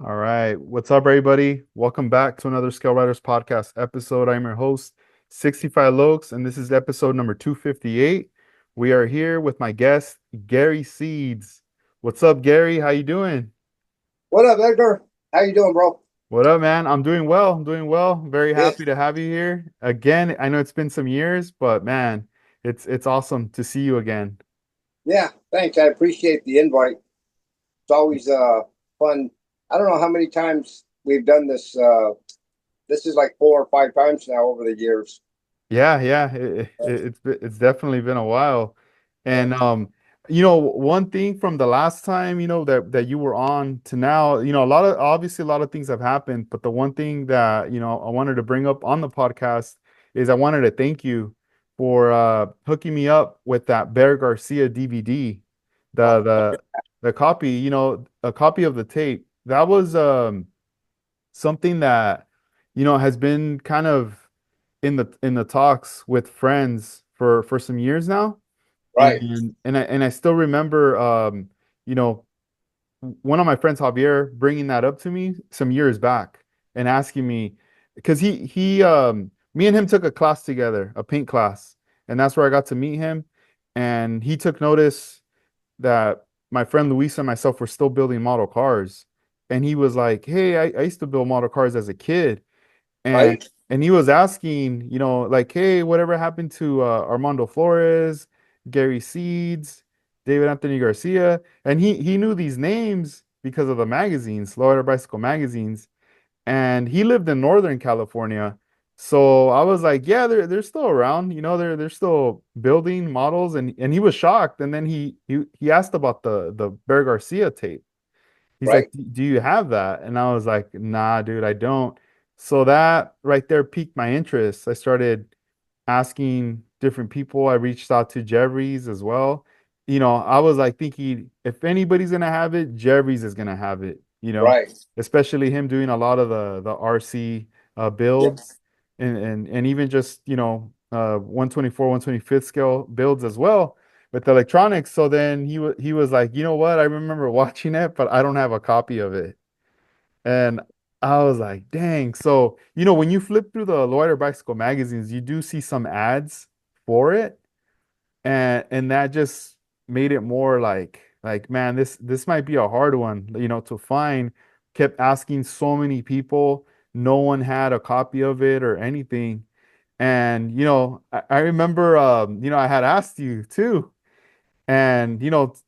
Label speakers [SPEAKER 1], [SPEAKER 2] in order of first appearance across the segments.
[SPEAKER 1] All right. What's up, everybody? Welcome back to another Scale Riders podcast episode. I'm your host, 65 Lokes, and this is episode number 258. We are here with my guest, Gary Seeds. What's up, Gary? How you doing?
[SPEAKER 2] What up, Edgar? How you doing, bro?
[SPEAKER 1] What up, man? I'm doing well. I'm doing well. Very
[SPEAKER 2] Good.
[SPEAKER 1] happy to have you here. Again, I know it's been some years, but man, it's awesome to see you again.
[SPEAKER 2] Yeah, thanks. I appreciate the invite. It's always fun. I don't know how many times we've done this. This is like 4 or 5 times now over the years.
[SPEAKER 1] Yeah. It's definitely been a while.
[SPEAKER 2] Yeah.
[SPEAKER 1] And one thing from the last time, that you were on to now, a lot of things have happened, but the one thing that, I wanted to bring up on the podcast is I wanted to thank you for hooking me up with that Bear Garcia DVD, the
[SPEAKER 2] Oh,
[SPEAKER 1] the the copy, a copy of the tape. That was something that, has been kind of in the talks with friends for some years now,
[SPEAKER 2] right,
[SPEAKER 1] and I still remember, you know one of my friends, Javier, bringing that up to me some years back and asking me, because me and him took a class together, a paint class, and that's where I got to meet him, and he took notice that my friend Luis and myself were still building model cars, and he was like, "Hey, I used to build model cars as a kid." and
[SPEAKER 2] right,
[SPEAKER 1] and he was asking, like, hey, whatever happened to Armando Flores, Gary Seeds, David Anthony Garcia? And he knew these names because of the magazines, Lowrider Bicycle magazines, and he lived in Northern California. So I was like, yeah, they're still around, they're still building models, and he was shocked. And then he asked about the Bear Garcia tape. He's like,
[SPEAKER 2] right.
[SPEAKER 1] do you have that? And I was like, nah, dude, I don't. So that right there piqued my interest. I started asking different people. I reached out to Jeffries as well. I was like thinking, if anybody's gonna have it, Jeffries is gonna have it,
[SPEAKER 2] Right.
[SPEAKER 1] especially him doing a lot of the RC
[SPEAKER 2] Yep.
[SPEAKER 1] builds, and even just, 124, 125th scale builds as well with electronics. So then he was like, you know what? I remember watching it, but I don't have a copy of it. And I was like, dang. So, when you flip through the Loiter Bicycle magazines, you do see some ads for it. And that just made it more like, man, this might be a hard one, to find. Kept asking so many people. No one had a copy of it or anything. And, I remember, I had asked you too. And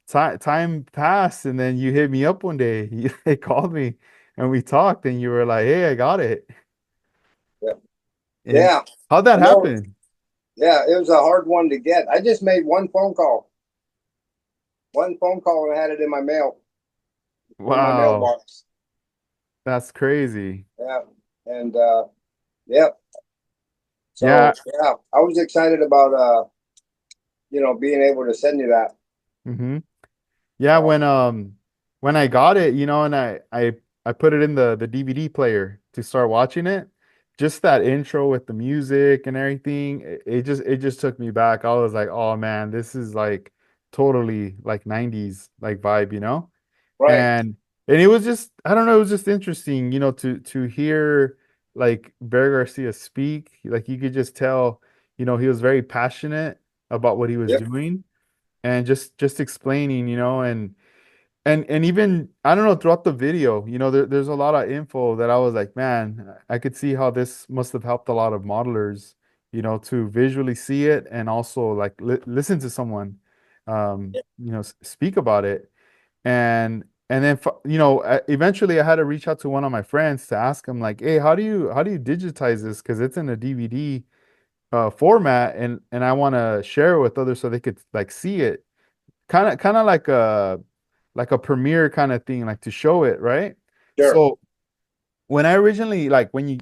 [SPEAKER 1] time passed, and then you hit me up one day. They called me, and we talked, and you were like, "Hey, I got it."
[SPEAKER 2] Yep.
[SPEAKER 1] And
[SPEAKER 2] Yeah.
[SPEAKER 1] how'd that
[SPEAKER 2] I know.
[SPEAKER 1] happen?
[SPEAKER 2] Yeah, it was a hard one to get. I just made one phone call. One phone call and I had it in my mail, in my
[SPEAKER 1] Wow,
[SPEAKER 2] mailbox.
[SPEAKER 1] that's crazy.
[SPEAKER 2] Yeah. And yeah.
[SPEAKER 1] Yeah.
[SPEAKER 2] So yeah, I was excited about being able to send you that.
[SPEAKER 1] hmm Yeah,
[SPEAKER 2] Uh,
[SPEAKER 1] when I got it, and I put it in the DVD player to start watching it. Just that intro with the music and everything, it just took me back. I was like, "Oh man, this is like totally like 90s like vibe."
[SPEAKER 2] right.
[SPEAKER 1] And it was just, I don't know, it was just interesting, to hear like Bear Garcia speak. Like you could just tell, he was very passionate about what he was
[SPEAKER 2] Yep.
[SPEAKER 1] doing, and just explaining, and even, I don't know, throughout the video, there's a lot of info that I was like, man, I could see how this must have helped a lot of modelers, to visually see it, and also like listen to someone speak about it. And then eventually I had to reach out to one of my friends to ask him, like, hey, how do you digitize this? Because it's in a DVD format, and I want to share it with others so they could like see it, kind of like a premiere kind of thing, like to show it, right?
[SPEAKER 2] Sure.
[SPEAKER 1] So when I originally, like, when you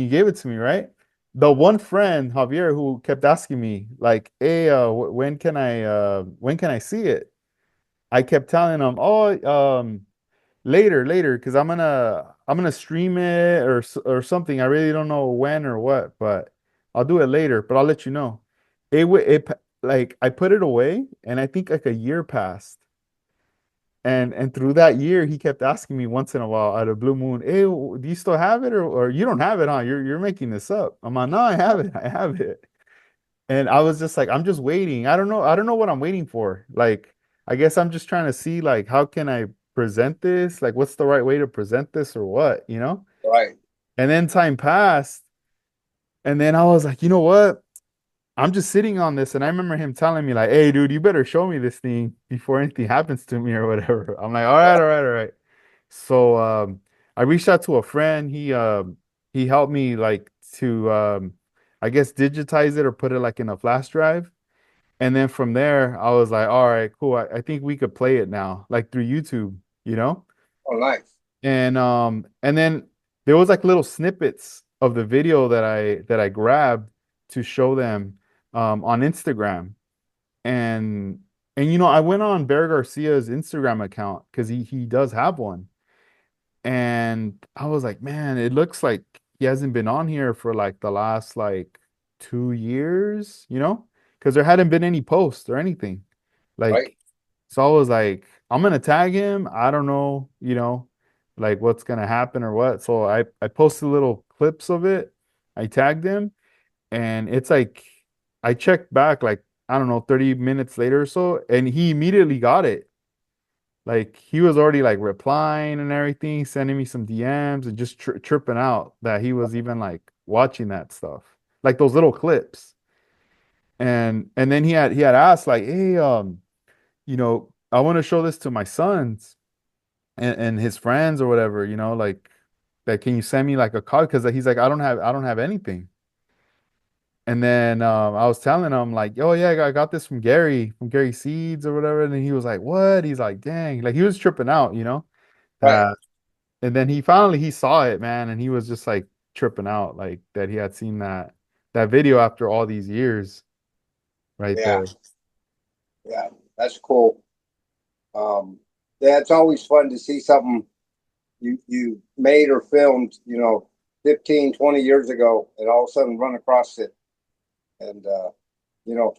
[SPEAKER 1] gave it to me, right? The one friend, Javier, who kept asking me, like, hey, when can I see it? I kept telling him, oh, later, because I'm gonna stream it or something. I really don't know when or what, but I'll do it later. But I'll let you know. Like, I put it away, and I think like a year passed, And through that year, he kept asking me once in a while out of blue moon, "Hey, do you still have it, or you don't have it, huh? You're making this up." I'm like, "No, I have it. I have it." And I was just like, I'm just waiting. I don't know what I'm waiting for. Like, I guess I'm just trying to see like how can I present this? Like, what's the right way to present this or what, you know?
[SPEAKER 2] Right.
[SPEAKER 1] And then time passed, and then I was like, you know what? I'm just sitting on this, and I remember him telling me like, "Hey, dude, you better show me this thing before anything happens to me or whatever." I'm like, "All right, all right, all right." So I reached out to a friend. He helped me like to I guess digitize it or put it like in a flash drive. And then from there, I was like, "All right, cool. I think we could play it now, like through YouTube, you know?"
[SPEAKER 2] Oh, nice.
[SPEAKER 1] And then there was like little snippets of the video that I grabbed to show them on Instagram. And you know, I went on Bear Garcia's Instagram account because he does have one. And I was like, man, it looks like he hasn't been on here for like the last like 2 years, you know, because there hadn't been any posts or anything.
[SPEAKER 2] Right.
[SPEAKER 1] Like, so I was like, I'm gonna tag him. I don't know, you know, like what's gonna happen or what. So I posted little clips of it. I tagged him, and it's like I checked back like I don't know, 30 minutes later or so, and he immediately got it. Like he was already like replying and everything, sending me some DMs and just tripping out that he was even like watching that stuff, like those little clips. And then he had asked like, "Hey, you know, I want to show this to my sons and his friends or whatever, you know, like can you send me like a card?" Because he's like, I don't have anything." And then I was telling him like, "Oh yeah, I got this from Gary Seeds or whatever." And then he was like, "What?" He's like, "Dang!" Like he was tripping out, you know.
[SPEAKER 2] Right.
[SPEAKER 1] Uh, and then he finally he saw it, man, and he was just like tripping out, like that he had seen that video after all these years, right
[SPEAKER 2] Yeah.
[SPEAKER 1] there.
[SPEAKER 2] Yeah. That's cool. Um, yeah, it's always fun to see something you made or filmed, 15, 20 years ago, and all of a sudden run across it. And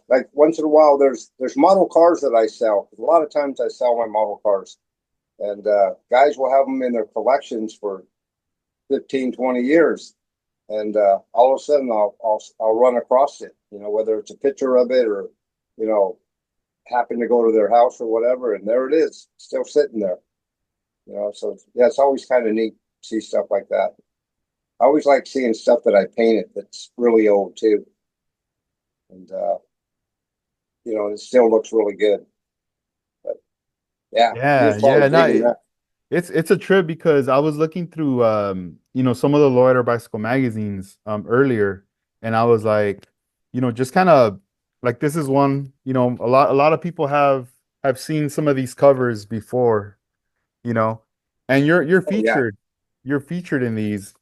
[SPEAKER 2] like once in a while, there's model cars that I sell. A lot of times I sell my model cars, and guys will have them in their collections for 15, 20 years. And all of a sudden I'll run across it, whether it's a picture of it or, you know, happen to go to their house or whatever, and there it is, still sitting there. So yeah, it's always kind of neat to see stuff like that. I always like seeing stuff that I painted that's really old too, and it still looks really good. But yeah, you
[SPEAKER 1] Yeah,
[SPEAKER 2] just probably
[SPEAKER 1] yeah, no,
[SPEAKER 2] digging that.
[SPEAKER 1] it's a trip because I was looking through you know, some of the Lowrider Bicycle magazines earlier, and I was like, you know, just kind of like this is one, you know, a lot of people have seen some of these covers before, you know, and
[SPEAKER 2] Oh yeah,
[SPEAKER 1] you're featured in these.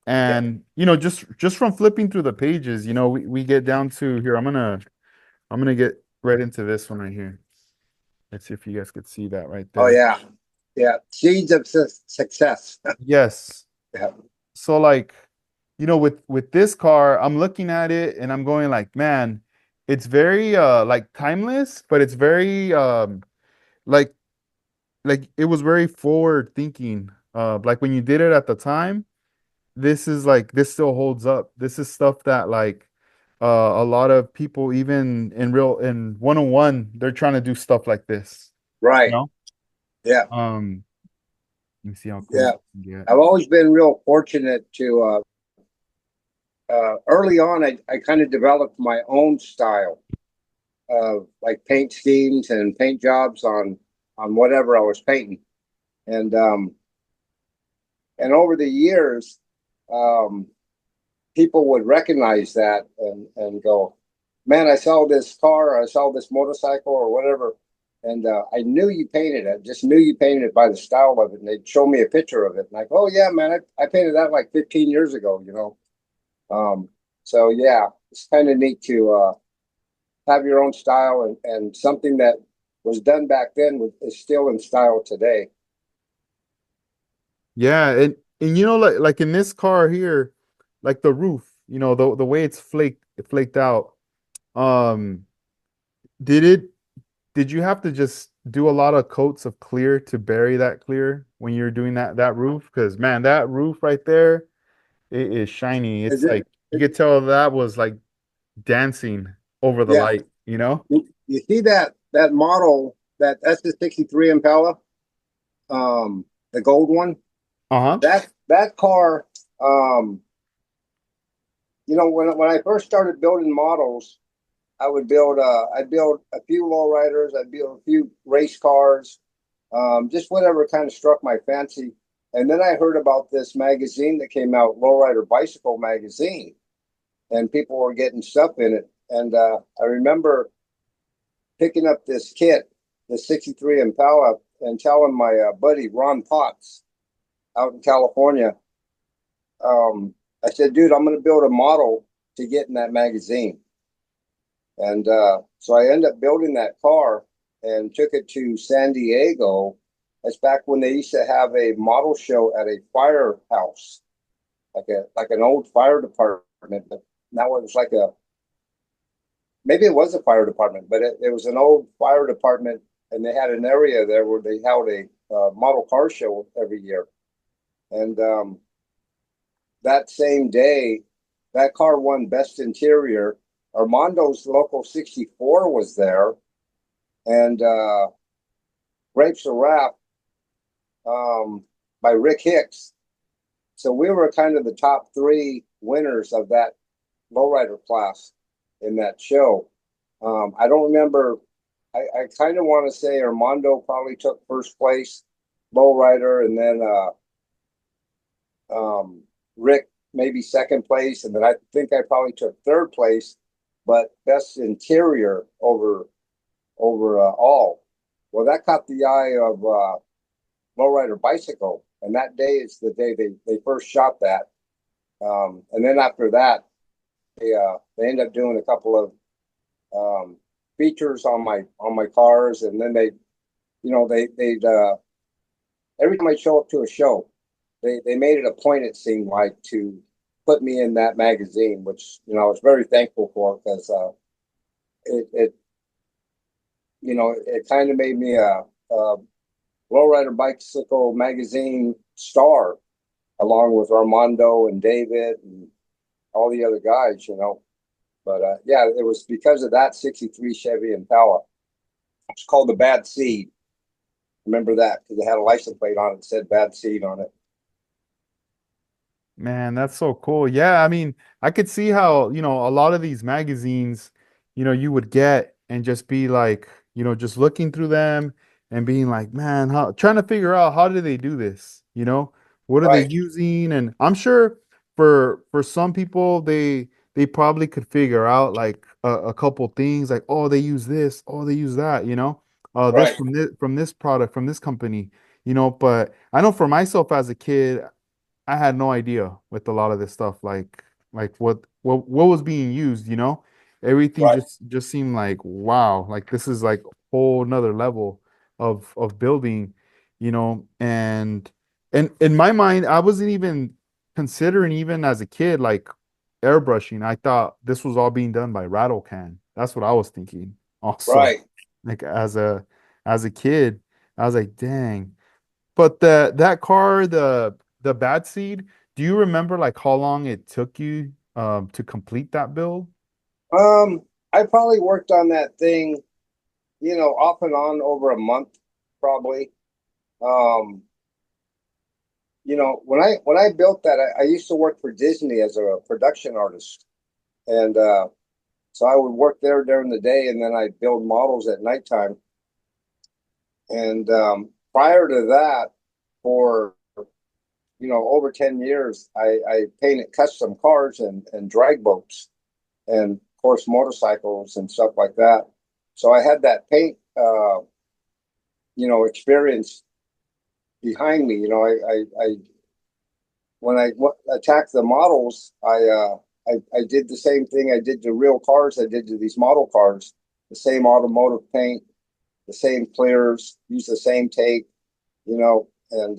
[SPEAKER 2] yeah.
[SPEAKER 1] And you know, just from flipping through the pages, you know, we get down to here. I'm gonna get right into this one right here. Let's see if you guys could see that right
[SPEAKER 2] Oh
[SPEAKER 1] there.
[SPEAKER 2] yeah, yeah. Seeds of success.
[SPEAKER 1] Yes.
[SPEAKER 2] Yeah.
[SPEAKER 1] So like, you know, with this car, I'm looking at it and I'm going like, man, it's very like timeless, but it's very like like it was very forward thinking. Like when you did it at the time, this is like this still holds up. This is stuff that like a lot of people even in one-on-one, they're trying to do stuff like this, you
[SPEAKER 2] Right.
[SPEAKER 1] know?
[SPEAKER 2] Yeah.
[SPEAKER 1] Um, let me see how close
[SPEAKER 2] Yeah.
[SPEAKER 1] we can get.
[SPEAKER 2] I've always been real fortunate to early on. I kind of developed my own style of like paint schemes and paint jobs on whatever I was painting, and over the years, um, people would recognize that and go, "Man, I saw this car, or I saw this motorcycle, or whatever." And I knew you painted it. Just knew you painted it by the style of it. And they'd show me a picture of it. And I go, "Oh yeah, man, I painted that like 15 years ago." Um, so yeah, it's kind of neat to have your own style, and something that was done back then is still in style today.
[SPEAKER 1] Yeah, and you know, like in this car here, like the roof, you know, the way it's flaked out. Um, did it? did you have to just do a lot of coats of clear to bury that clear when you're doing that roof? Because man, that roof right there, it is shiny.
[SPEAKER 2] Is
[SPEAKER 1] It's
[SPEAKER 2] it?
[SPEAKER 1] like you could tell that was like dancing over the
[SPEAKER 2] Yeah.
[SPEAKER 1] light, you know?
[SPEAKER 2] You see that model, that's the 63 Impala, the gold one.
[SPEAKER 1] Uh-huh.
[SPEAKER 2] That car, um, when I first started building models, I'd build a few lowriders, I'd build a few race cars, just whatever kind of struck my fancy. And then I heard about this magazine that came out, Lowrider Bicycle Magazine, and people were getting stuff in it. And I remember picking up this kit, the 63 Impala, and telling my buddy Ron Potts out in California, I said, dude, I'm going to build a model to get in that magazine. And so I ended up building that car and took it to San Diego. That's back when they used to have a model show at a firehouse, like an old fire department. But now it was like maybe it was a fire department, but it was an old fire department, and they had an area there where they held a model car show every year. And that same day, that car won Best Interior. Armando's Local 64 was there, and Grapes of Wrath by Rick Hicks. So we were kind of the top three winners of that lowrider class in that show. I don't remember. I kind of want to say Armando probably took first place, lowrider, and then Rick maybe second place, and then I think I probably took third place, but best interior over all. Well, that caught the eye of Lowrider Bicycle, and that day is the day they first shot that. And then after that, they ended up doing a couple of features on my cars, and then they'd every time I show up to a show, they made it a point, it seemed like, to put me in that magazine, which I was very thankful for, because it it kind of made me a lowrider bicycle magazine star, along with Armando and David and all the other guys. But yeah, it was because of that 63 Chevy Impala. It's called the Bad Seed. Remember that, because it had a license plate on it that said Bad Seed on it.
[SPEAKER 1] Man, that's so cool. Yeah, I mean, I could see how, a lot of these magazines, you would get and just be like, just looking through them and being like, man, how trying to figure out how do they do this? What are they
[SPEAKER 2] Right,
[SPEAKER 1] using? And I'm sure for some people they probably could figure out like a couple things like, oh, they use this, oh, they use that, this
[SPEAKER 2] right,
[SPEAKER 1] from this product, from this company, but I know for myself as a kid, I had no idea with a lot of this stuff, like what was being used, Everything
[SPEAKER 2] right,
[SPEAKER 1] just seemed like wow, like this is like whole another level of building, and in my mind, I wasn't even considering even as a kid like airbrushing. I thought this was all being done by rattle can. That's what I was thinking also.
[SPEAKER 2] right.
[SPEAKER 1] Like as a kid, I was like, dang. But that car, the Bad Seed, do you remember like how long it took you to complete that build?
[SPEAKER 2] I probably worked on that thing, off and on over a month, probably. Um, when I built that, I used to work for Disney as a production artist, and so I would work there during the day, and then I'd build models at nighttime. And prior to that, for over 10 years, I painted custom cars and drag boats, and of course motorcycles and stuff like that. So I had that paint, experience behind me. I when I attacked the models, I did the same thing I did to real cars. I did to these model cars, the same automotive paint, the same clears, use the same tape, and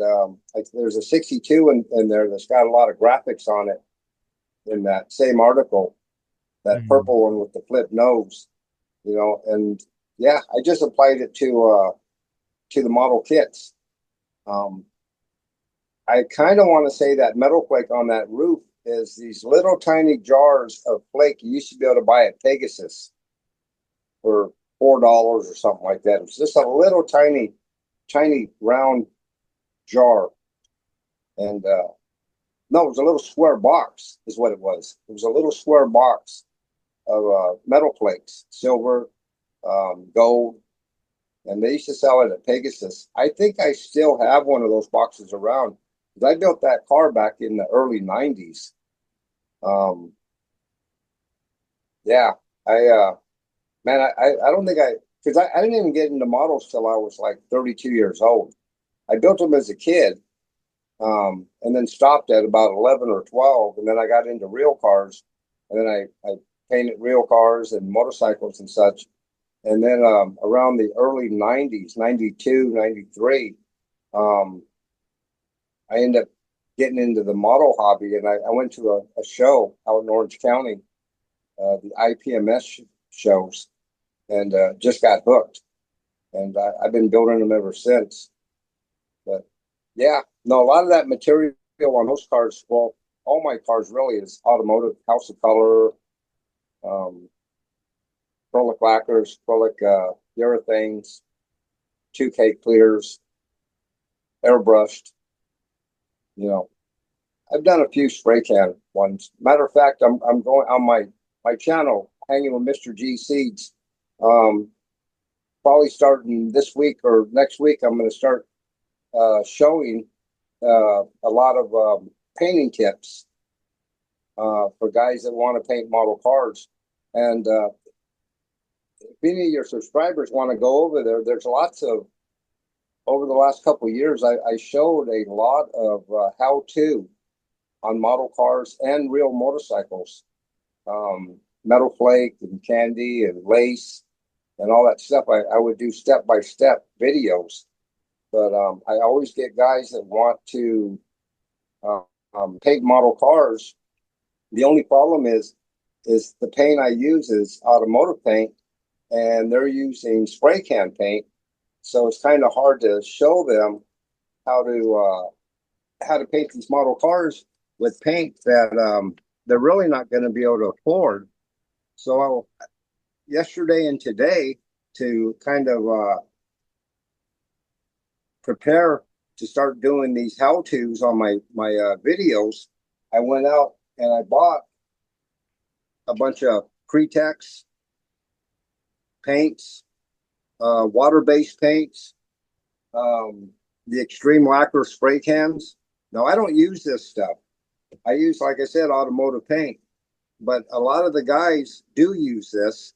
[SPEAKER 2] there's a 62 in there that's got a lot of graphics on it in that same article, that
[SPEAKER 1] Mm.
[SPEAKER 2] purple one with the flip nose, and yeah, I just applied it to the model kits. Um, I kind of want to say that metal flake on that roof is these little tiny jars of flake you used to be able to buy at Pegasus for $4 or something like that. It was just a little tiny round jar, and no, it was a little square box, is what it was. It was a little square box of metal flakes, silver, gold, and they used to sell it at Pegasus. I think I still have one of those boxes around because I built that car back in the early '90s. Um, yeah, I man, I don't think because I didn't even get into models till I was like 32 years old. I built them as a kid, and then stopped at about 11 or 12, and then I got into real cars, and then I painted real cars and motorcycles and such. And then around the early '90s, '92, '93, um, I ended up getting into the model hobby, and I went to a show out in Orange County, the IPMS shows, and just got hooked. And I've been building them ever since. But yeah, no, a lot of that material on those cars, well, all my cars really is automotive, House of Color, um, acrylic lacquers, acrylic urethanes, 2K clears, airbrushed. You know, I've done a few spray can ones. Matter of fact, I'm going on my channel, hanging with Mr. G Seeds. Um, Probably starting this week or next week, I'm going to start showing a lot of painting tips for guys that want to paint model cars. And if any of your subscribers want to go over there, there's lots of, over the last couple of years, I showed a lot of how-to on model cars and real motorcycles. Metal flake and candy and lace and all that stuff. I would do step-by-step videos. But I always get guys that want to uh, paint model cars. The only problem is the paint I use is automotive paint, and they're using spray can paint. So it's kind of hard to show them how to paint these model cars with paint that they're really not going to be able to afford. So yesterday and today, to kind of prepare to start doing these how-tos on my videos, I went out and I bought a bunch of Cretex paints, water-based paints, the Extreme Lacquer spray cans. Now, I don't use this stuff. I use, like I said, automotive paint, but a lot of the guys do use this.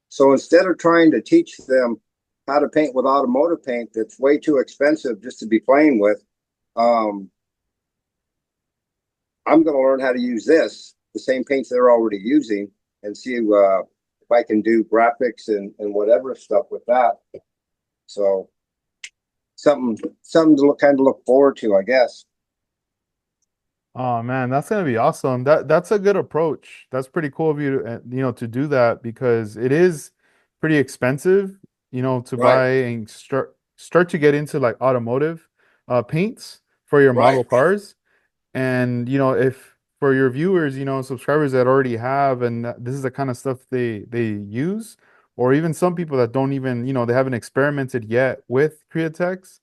[SPEAKER 2] So instead of trying to teach them how to paint with automotive paint that's way too expensive just to be playing with, um, I'm going to learn how to use the same paints they're already using, and see if I can do graphics and whatever stuff with that. So something to kind of look forward to, I guess.
[SPEAKER 1] Oh man, that's gonna be awesome. That's a good approach. That's pretty cool of you to, to do that because it is pretty expensive, to
[SPEAKER 2] Right,
[SPEAKER 1] buy and start to get into like automotive paints for your
[SPEAKER 2] right.
[SPEAKER 1] model cars. And if for your viewers, subscribers that already have and this is the kind of stuff they use, or even some people that don't even, they haven't experimented yet with Createx,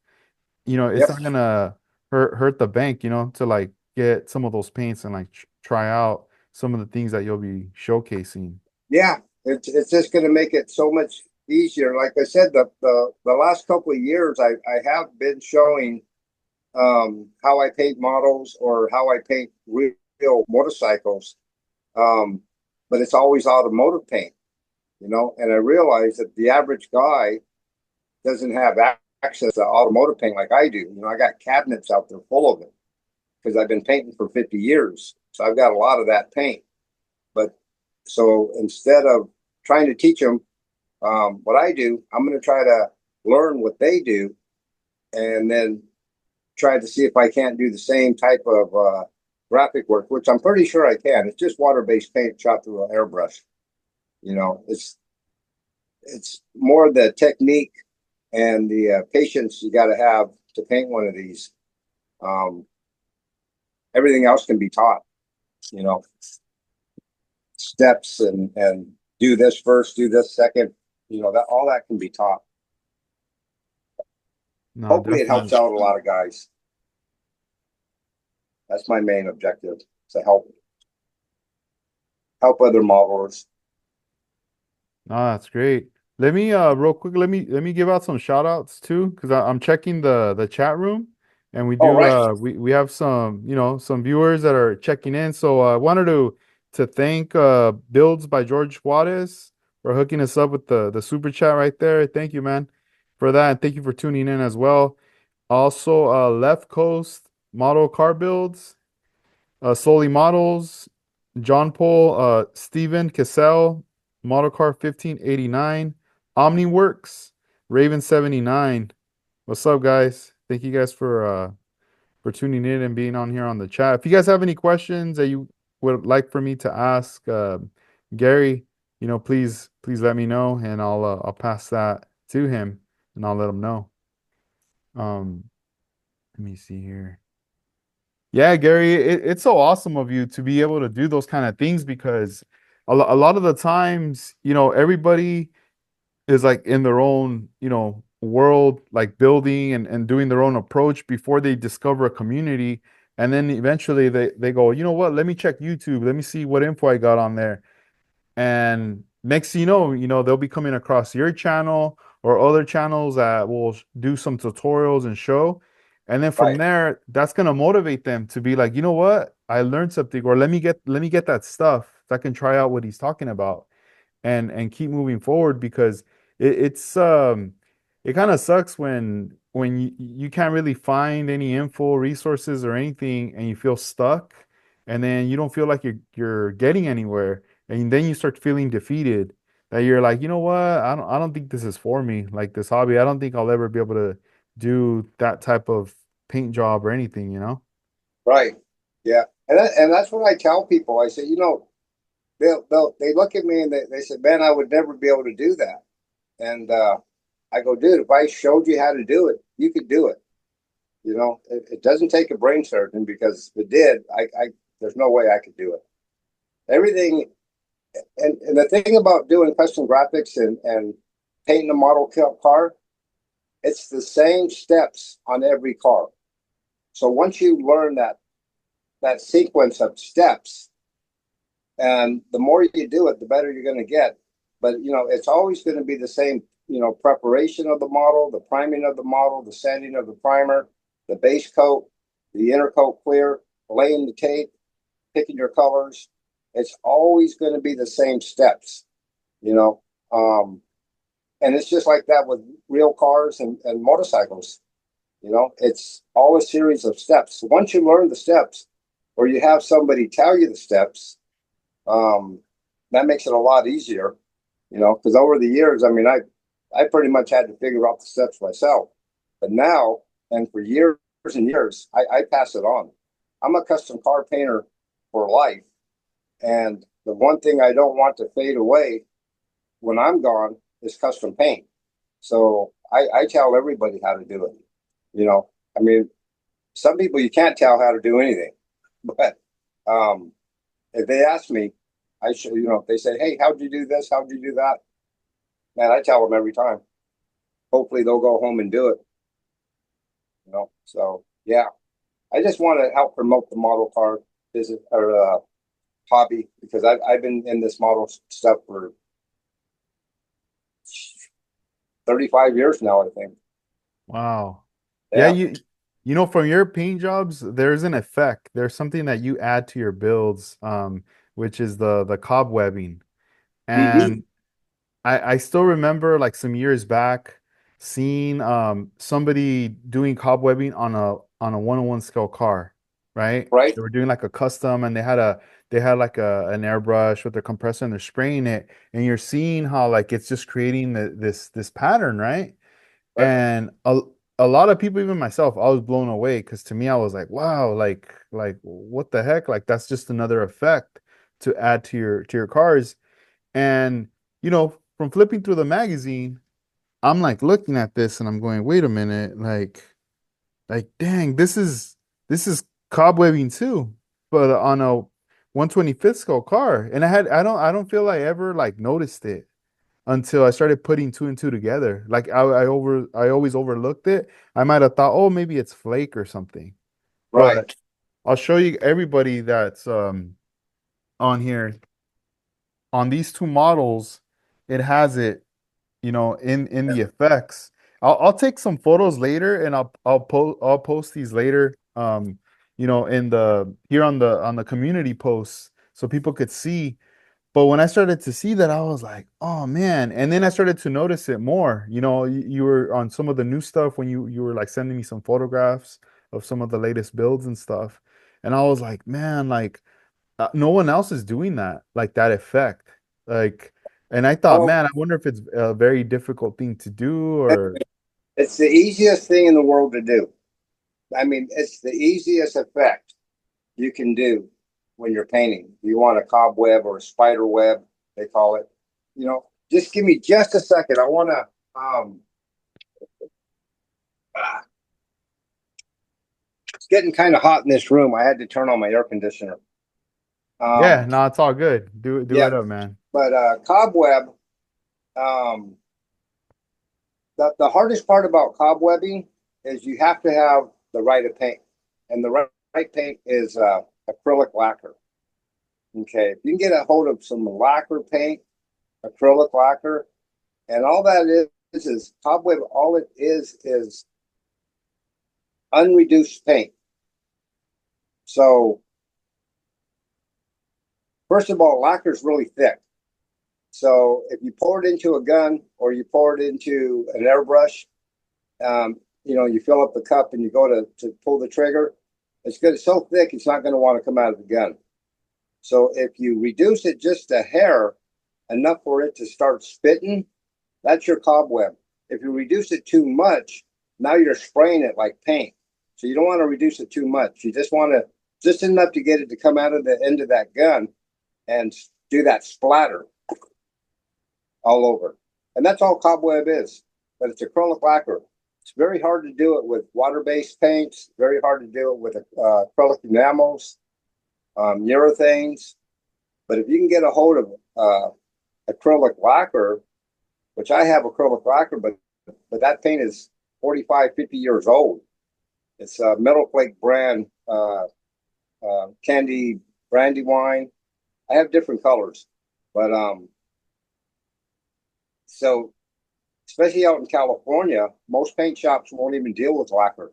[SPEAKER 1] it's
[SPEAKER 2] Yep.
[SPEAKER 1] not gonna hurt the bank, to like get some of those paints and like try out some of the things that you'll be showcasing.
[SPEAKER 2] Yeah, it's just going to make it so much easier. Like I said, the last couple of years, I have been showing how I paint models or how I paint real motorcycles, um, but it's always automotive paint, And I realize that the average guy doesn't have access to automotive paint like I do. I got cabinets out there full of it because I've been painting for 50 years, so I've got a lot of that paint. But so instead of trying to teach them what I do, I'm going to try to learn what they do, and then try to see if I can't do the same type of graphic work, which I'm pretty sure I can. It's just water-based paint shot through an airbrush. It's it's more the technique and the patience you got to have to paint one of these. Um, Everything else can be taught, you know, steps and do this first, do this second, you know, that all that can be taught.
[SPEAKER 1] No,
[SPEAKER 2] Hopefully, it helps
[SPEAKER 1] definitely.
[SPEAKER 2] out a lot of guys. That's my main objective, to help other modelers.
[SPEAKER 1] No, that's great. Let me real quick, let me give out some shout outs too, because I'm checking the chat room and we
[SPEAKER 2] All
[SPEAKER 1] do
[SPEAKER 2] right,
[SPEAKER 1] we have some, some viewers that are checking in. So I wanted to thank Builds by George Juarez for hooking us up with the super chat right there. Thank you, man, for that. And thank you for tuning in as well. Also, Left Coast Model Car Builds, Slowly Models, John Paul, Steven Cassell, Model Car 1589, OmniWorks, Raven 79. What's up, guys? Thank you guys for tuning in and being on here on the chat. If you guys have any questions that you would like for me to ask Gary, please let me know and I'll pass that to him and I'll let him know. Um, let me see here. Yeah, Gary, it's so awesome of you to be able to do those kind of things because a lot of the times, everybody is like in their own, world, like building and doing their own approach before they discover a community. And then eventually they go, you know what, let me check YouTube. Let me see what info I got on there. And next thing they'll be coming across your channel or other channels that will do some tutorials and show. And then from
[SPEAKER 2] right,
[SPEAKER 1] there, that's gonna motivate them to be like, you know what? I learned something, or let me get that stuff so I can try out what he's talking about and keep moving forward because it kind of sucks when you can't really find any info, resources or anything and you feel stuck and then you don't feel like you're getting anywhere and then you start feeling defeated that you're like, you know what? I don't think this is for me, like this hobby. I don't think I'll ever be able to do that type of paint job or anything, you know?
[SPEAKER 2] right, yeah, and that's what I tell people. I say, you know, they look at me and they said, man, I would never be able to do that. And I go, dude, if I showed you how to do it, you could do it. You know, it doesn't take a brain surgeon because if it did, I there's no way I could do it. Everything, and the thing about doing custom graphics and painting a model car, it's the same steps on every car. So once you learn that sequence of steps, and the more you do it, the better you're going to get. But you know, it's always going to be the same. You know, preparation of the model, the priming of the model, the sanding of the primer, the base coat, the inner coat clear, laying the tape, picking your colors. It's always going to be the same steps. You know, and it's just like that with real cars and motorcycles. You know, it's all a series of steps. Once you learn the steps, or you have somebody tell you the steps, um, that makes it a lot easier. You know, because over the years, I mean, I pretty much had to figure out the steps myself. But now, and for years and years, I pass it on. I'm a custom car painter for life, and the one thing I don't want to fade away when I'm gone is custom paint. So I tell everybody how to do it. You know, I mean, some people you can't tell how to do anything, but um, if they ask me, I should, you know, if they say, "Hey, how'd you do this? How'd you do that?" Man, I tell them every time. Hopefully, they'll go home and do it. You know, so yeah, I just want to help promote the model car business or hobby because I've been in this model stuff for 35 years now, I think.
[SPEAKER 1] Wow. Yeah,
[SPEAKER 2] Yeah.
[SPEAKER 1] from your paint jobs, there's an effect. There's something that you add to your builds, which is the cobwebbing.
[SPEAKER 2] Mm-hmm.
[SPEAKER 1] And I still remember like some years back seeing somebody doing cobwebbing on a 101 scale car, right?
[SPEAKER 2] Right.
[SPEAKER 1] They were doing like a custom and they had like an airbrush with a compressor and they're spraying it and you're seeing how like it's just creating this pattern, right?
[SPEAKER 2] Right.
[SPEAKER 1] And a lot of people, even myself, I was blown away because to me, I was like, wow, like what the heck? Like that's just another effect to add to your cars. And from flipping through the magazine, I'm like looking at this and I'm going, wait a minute, dang, this is cobwebbing too, but on a 125th scale car. And I don't feel I ever like noticed it until I started putting two and two together. Like I always overlooked it. I might have thought, oh, maybe it's flake or something. But
[SPEAKER 2] Right.
[SPEAKER 1] I'll show you everybody that's on here on these two models. It has it, in the effects. I'll take some photos later and I'll post these later. In the here on the community posts so people could see. But when I started to see that, I was like, oh man. And then I started to notice it more. You were on some of the new stuff when you were like sending me some photographs of some of the latest builds and stuff. And I was like, man, like no one else is doing that, like that effect. Like, and I thought,
[SPEAKER 2] Oh,
[SPEAKER 1] man, I wonder if it's a very difficult thing to do or
[SPEAKER 2] it's the easiest thing in the world to do. I mean, it's the easiest effect you can do when you're painting. You want a cobweb or a spider web, they call it. Just give me just a second. I want to. It's getting kind of hot in this room. I had to turn on my air conditioner.
[SPEAKER 1] yeah,
[SPEAKER 2] Um,
[SPEAKER 1] no, it's all good. Do
[SPEAKER 2] yeah,
[SPEAKER 1] it up, man.
[SPEAKER 2] but cobweb. Um, the hardest part about cobwebbing is you have to have the right of paint, and the right paint is acrylic lacquer. Okay, if you can get a hold of some lacquer paint, acrylic lacquer, and all that is cobweb. All it is unreduced paint. So first of all, lacquer is really thick. So if you pour it into a gun or you pour it into an airbrush, you fill up the cup and you go to pull the trigger, it's good. It's so thick, it's not going to want to come out of the gun. So if you reduce it just a hair, enough for it to start spitting, that's your cobweb. If you reduce it too much, now you're spraying it like paint. So you don't want to reduce it too much. You just want to just enough to get it to come out of the end of that gun and do that splatter all over. And that's all cobweb is. But it's acrylic lacquer. It's very hard to do it with water-based paints. Very hard to do it with acrylic enamels, urethanes. But if you can get a hold of acrylic lacquer, which I have acrylic lacquer, but that paint is 45, 50 years old. It's a Metal Flake brand, candy Brandywine. I have different colors, but so especially out in California, most paint shops won't even deal with lacquer.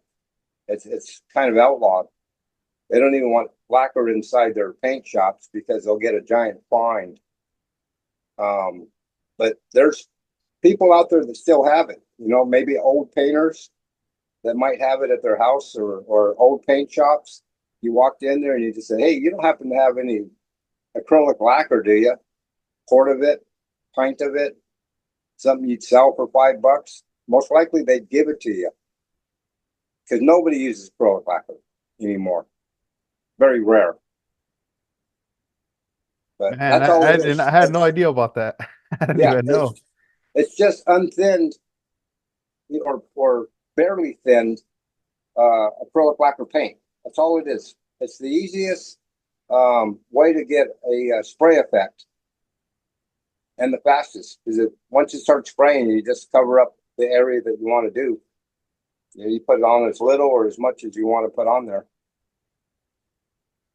[SPEAKER 2] It's kind of outlawed. They don't even want lacquer inside their paint shops because they'll get a giant fine. Um, but there's people out there that still have it. Maybe old painters that might have it at their house or old paint shops. You walked in there and you just say, "Hey, you don't happen to have any acrylic lacquer, do you? Quart of it, pint of it, something you'd sell for $5?" Most likely they'd give it to you because nobody uses acrylic lacquer anymore. Very rare. But
[SPEAKER 1] Man,
[SPEAKER 2] that's all it
[SPEAKER 1] and I
[SPEAKER 2] is.
[SPEAKER 1] had no idea about that. I didn't
[SPEAKER 2] Yeah,
[SPEAKER 1] even know.
[SPEAKER 2] it's just unthinned or barely thinned acrylic lacquer paint. That's all it is. It's the easiest way to get a spray effect and the fastest because once you start spraying, you just cover up the area that you want to do. You put it on as little or as much as you want to put on there.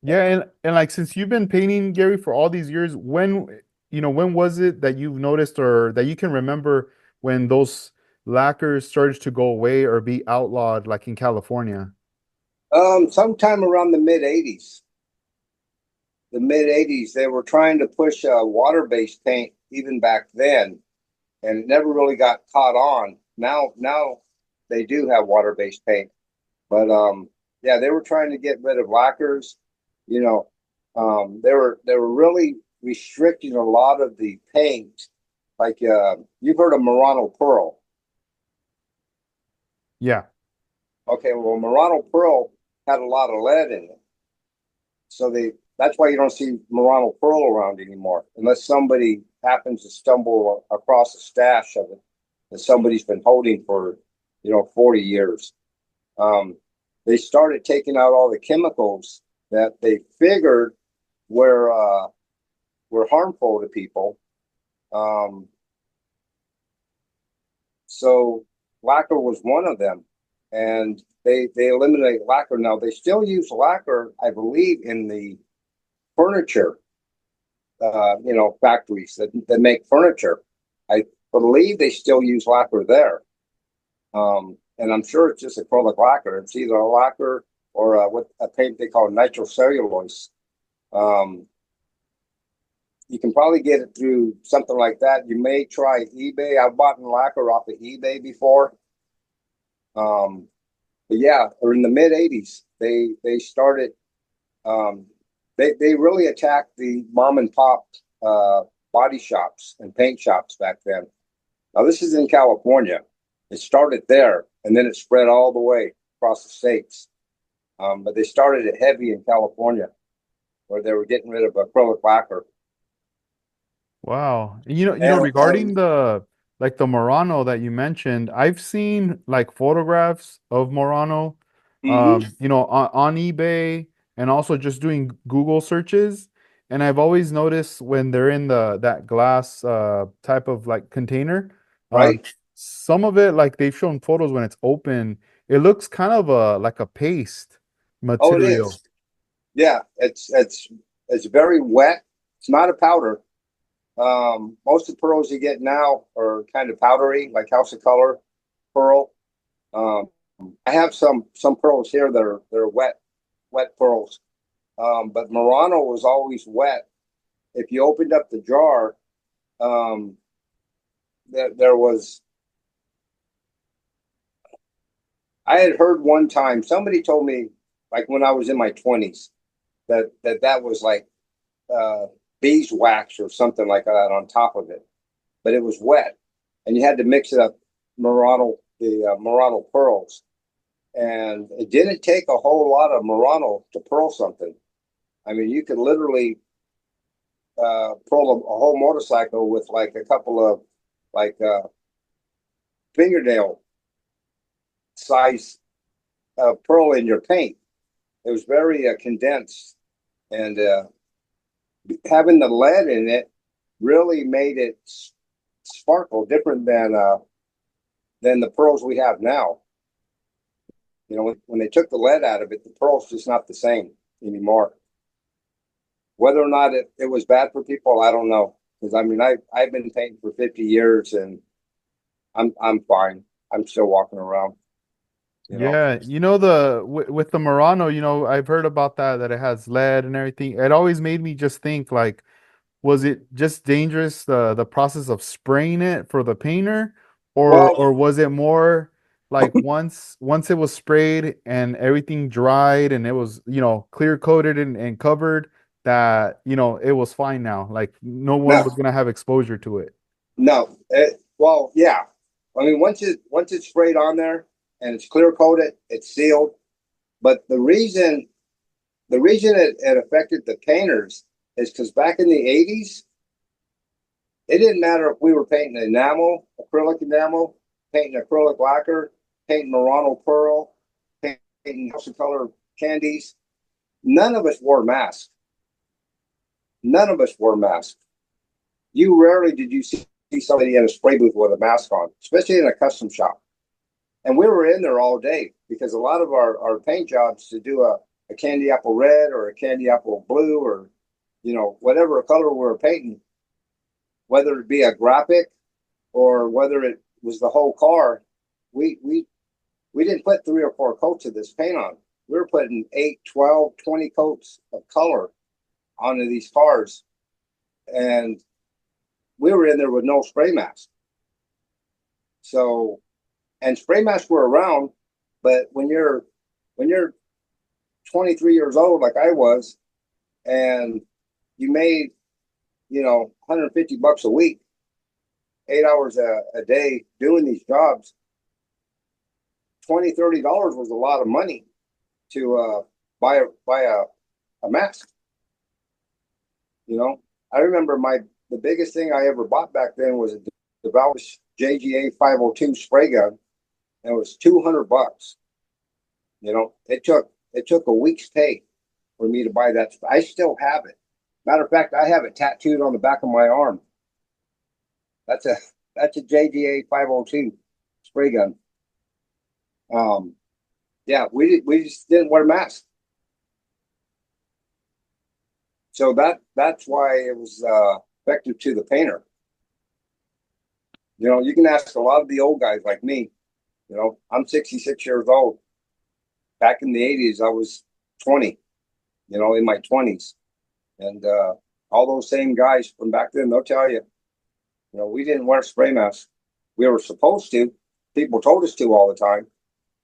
[SPEAKER 1] Yeah, and like since you've been painting, Gary, for all these years, when was it that you've noticed or that you can remember when those lacquers started to go away or be outlawed, like in California?
[SPEAKER 2] Sometime around the mid 80s, they were trying to push water-based paint even back then, and it never really got caught on. Now they do have water-based paint, but yeah, they were trying to get rid of lacquers. You know, they were really restricting a lot of the paint. Like you've heard of Murano Pearl.
[SPEAKER 1] Yeah.
[SPEAKER 2] Okay, well, Murano Pearl had a lot of lead in it. So that's why you don't see Murano Pearl around anymore, unless somebody happens to stumble across a stash of it that somebody's been holding for, 40 years. They started taking out all the chemicals that they figured were harmful to people. So lacquer was one of them, and they eliminate lacquer. Now they still use lacquer, I believe, in the furniture, factories that make furniture. I believe they still use lacquer there. And I'm sure it's just acrylic lacquer. It's either a lacquer or what a paint they call nitrocellulose. You can probably get it through something like that. You may try eBay. I've bought lacquer off of eBay before. But yeah, or in the mid '80s, they started. They really attacked the mom and pop body shops and paint shops back then. Now this is in California. It started there, and then it spread all the way across the states. But they started it heavy in California, where they were getting rid of acrylic lacquer.
[SPEAKER 1] Wow.
[SPEAKER 2] And
[SPEAKER 1] Regarding the Murano that you mentioned, I've seen like photographs of Murano,
[SPEAKER 2] mhm,
[SPEAKER 1] on eBay and also just doing Google searches. And I've always noticed when they're in that glass type of like container, um,
[SPEAKER 2] right?
[SPEAKER 1] some of it like they've shown photos when it's open, it looks kind of like a paste
[SPEAKER 2] Oh, it
[SPEAKER 1] material.
[SPEAKER 2] is. Yeah, it's very wet. It's not a powder. Most of the pearls you get now are kind of powdery, like House of Color pearl. Um, I have some pearls here that are they're wet pearls. But Murano was always wet. If you opened up the jar, um, there was. I had heard one time somebody told me, like when I was in my 20s, that was like uh, beeswax or something like that on top of it, but it was wet, and you had to mix it up the Murano pearls, and it didn't take a whole lot of Murano to pearl something. I mean, you could literally pearl a whole motorcycle with like a couple of like fingernail size pearl in your paint. It was very condensed, and having the lead in it really made it sparkle different than the pearls we have now. When they took the lead out of it, the pearl's just not the same anymore. Whether or not it was bad for people, I don't know. Because I mean, I've been painting for 50 years, and I'm fine. I'm still walking around. You know.
[SPEAKER 1] Yeah, with the Murano, I've heard about that it has lead and everything. It always made me just think like, was it just dangerous the process of spraying it for the painter, or
[SPEAKER 2] Well,
[SPEAKER 1] or was it more like once it was sprayed and everything dried and it was, clear coated and covered that, it was fine now. Like no one
[SPEAKER 2] no,
[SPEAKER 1] was gonna have exposure to it.
[SPEAKER 2] no. Well, yeah. I mean, once it's sprayed on there and it's clear coated, it's sealed. But the reason it affected the painters is because back in the '80s, it didn't matter if we were painting acrylic enamel, painting acrylic lacquer, painting Murano pearl, painting House of Color candies. None of us wore masks. None of us wore masks. You rarely did you see somebody in a spray booth with a mask on, especially in a custom shop. And we were in there all day because a lot of our paint jobs to do a candy apple red or a candy apple blue or whatever color we were painting, whether it be a graphic or whether it was the whole car, we didn't put 3 or 4 coats of this paint on. We were putting 8, 12, 20 coats of color onto these cars, and we were in there with no spray mask. So, and spray masks were around, but when you're 23 years old like I was, and you made $150 a week, 8 hours a day doing these jobs, $20-$30 was a lot of money to buy a mask. You know, I remember the biggest thing I ever bought back then was a DeValvis JGA 502 spray gun, and it was $200. You know, it took a week's pay for me to buy that. I still have it. Matter of fact, I have it tattooed on the back of my arm. That's a that's a JGA 502 spray gun. Um, yeah, we just didn't wear masks, so that's why it was effective to the painter. You know, you can ask a lot of the old guys like me. You know, I'm 66 years old. Back in the 80s, I was 20. You know, in my 20s, and all those same guys from back then, they'll tell you, you know, we didn't wear spray masks. We were supposed to. People told us to all the time,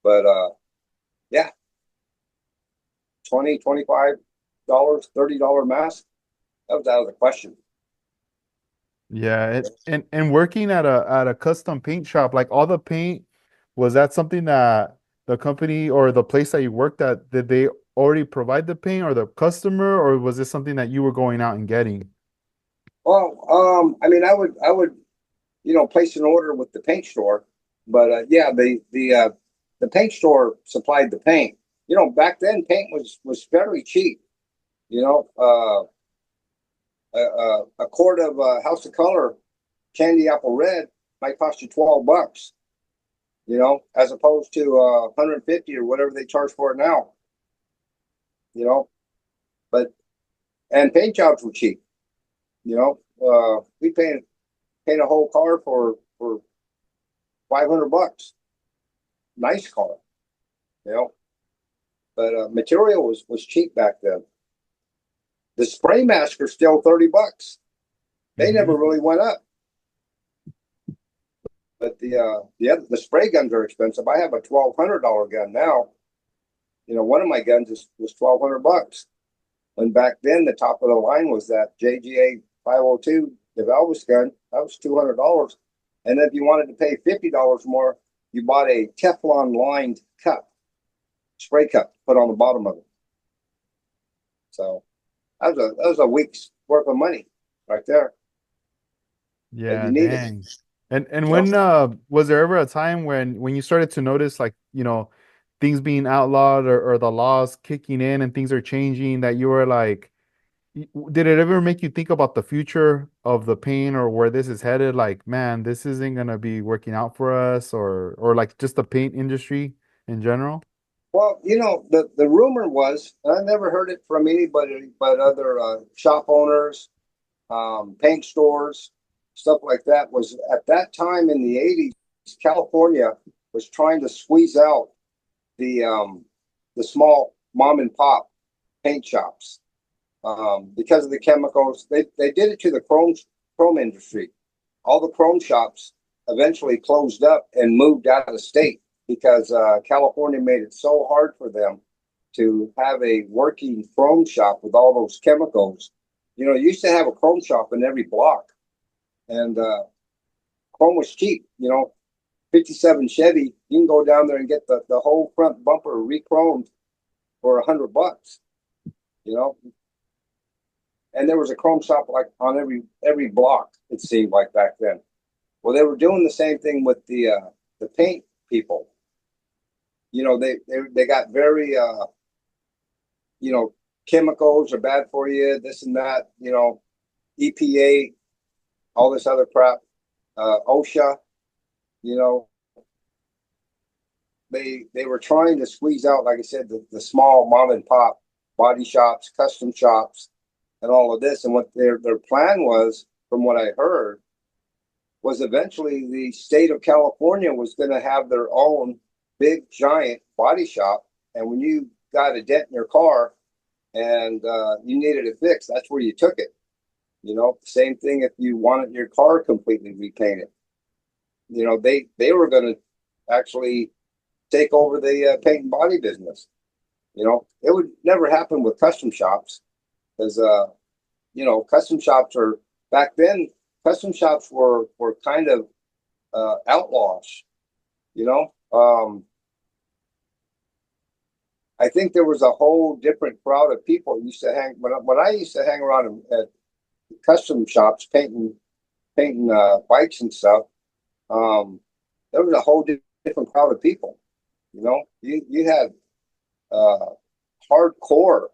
[SPEAKER 2] but yeah, 20, $25, $30 mask, that was out of the question.
[SPEAKER 1] Yeah, and working at a custom paint shop, like all the paint, was that something that the company or the place that you worked at, did they already provide the paint or the customer, or was this something that you were going out and getting?
[SPEAKER 2] Well, I mean, I would, you know, place an order with the paint store, but yeah, the paint store supplied the paint. You know, back then paint was fairly cheap. You know, a quart of House of Color candy apple red might cost you $12. You know, as opposed to 150 or whatever they charge for it now. You know, but and paint jobs were cheap. You know, we paint a whole car for $500. Nice car, you know. But material was cheap back then. The spray mask are still $30. They never
[SPEAKER 1] Mhm.
[SPEAKER 2] really went up. But the spray guns are expensive. I have a $1,200 gun now. You know, one of my guns was $1,200. When back then the top of the line was that JGA 502, the Elvis gun. That was $200. And if you wanted to pay $50 more, you bought a Teflon lined cup, spray cup, to put on the bottom of it. So that was a week's worth of money right there that you
[SPEAKER 1] Yeah,
[SPEAKER 2] needed.
[SPEAKER 1] dang. And
[SPEAKER 2] You know,
[SPEAKER 1] when was there ever a time when you started to notice, like, things being outlawed, or the laws kicking in and things are changing, that you were like, did it ever make you think about the future of the paint or where this is headed? Like, man, this isn't gonna be working out for us, or like just the paint industry in general?
[SPEAKER 2] well, you know, the rumor was, and I never heard it from anybody but other shop owners, paint stores, stuff like that. Was at that time in the '80s, California was trying to squeeze out the small mom and pop paint shops because of the chemicals. They did it to the chrome industry. All the chrome shops eventually closed up and moved out of the state because California made it so hard for them to have a working chrome shop with all those chemicals. You know, you used to have a chrome shop in every block, and chrome was cheap. You know, 57 Chevy, you can go down there and get the whole front bumper re-chromed for $100. You know, and there was a chrome shop like on every block. It seemed like back then. Well, they were doing the same thing with the paint people. You know, they got very you know, chemicals are bad for you, this and that. You know, EPA, all this other crap, OSHA. You know, they were trying to squeeze out, like I said, the small mom and pop body shops, custom shops, and all of this. And what their plan was, from what I heard, was eventually the state of California was going to have their own big giant body shop. And when you got a dent in your car and you needed it fixed, that's where you took it. You know, same thing if you wanted your car completely repainted. You know, they were going to actually take over the paint and body business. You know, it would never happen with custom shops because you know, custom shops are back then. Custom shops were kind of outlaws. You know, I think there was a whole different crowd of people used to hang when I used to hang around at custom shops painting bikes and stuff, there was a whole different crowd of people. You know, you had uh, hardcore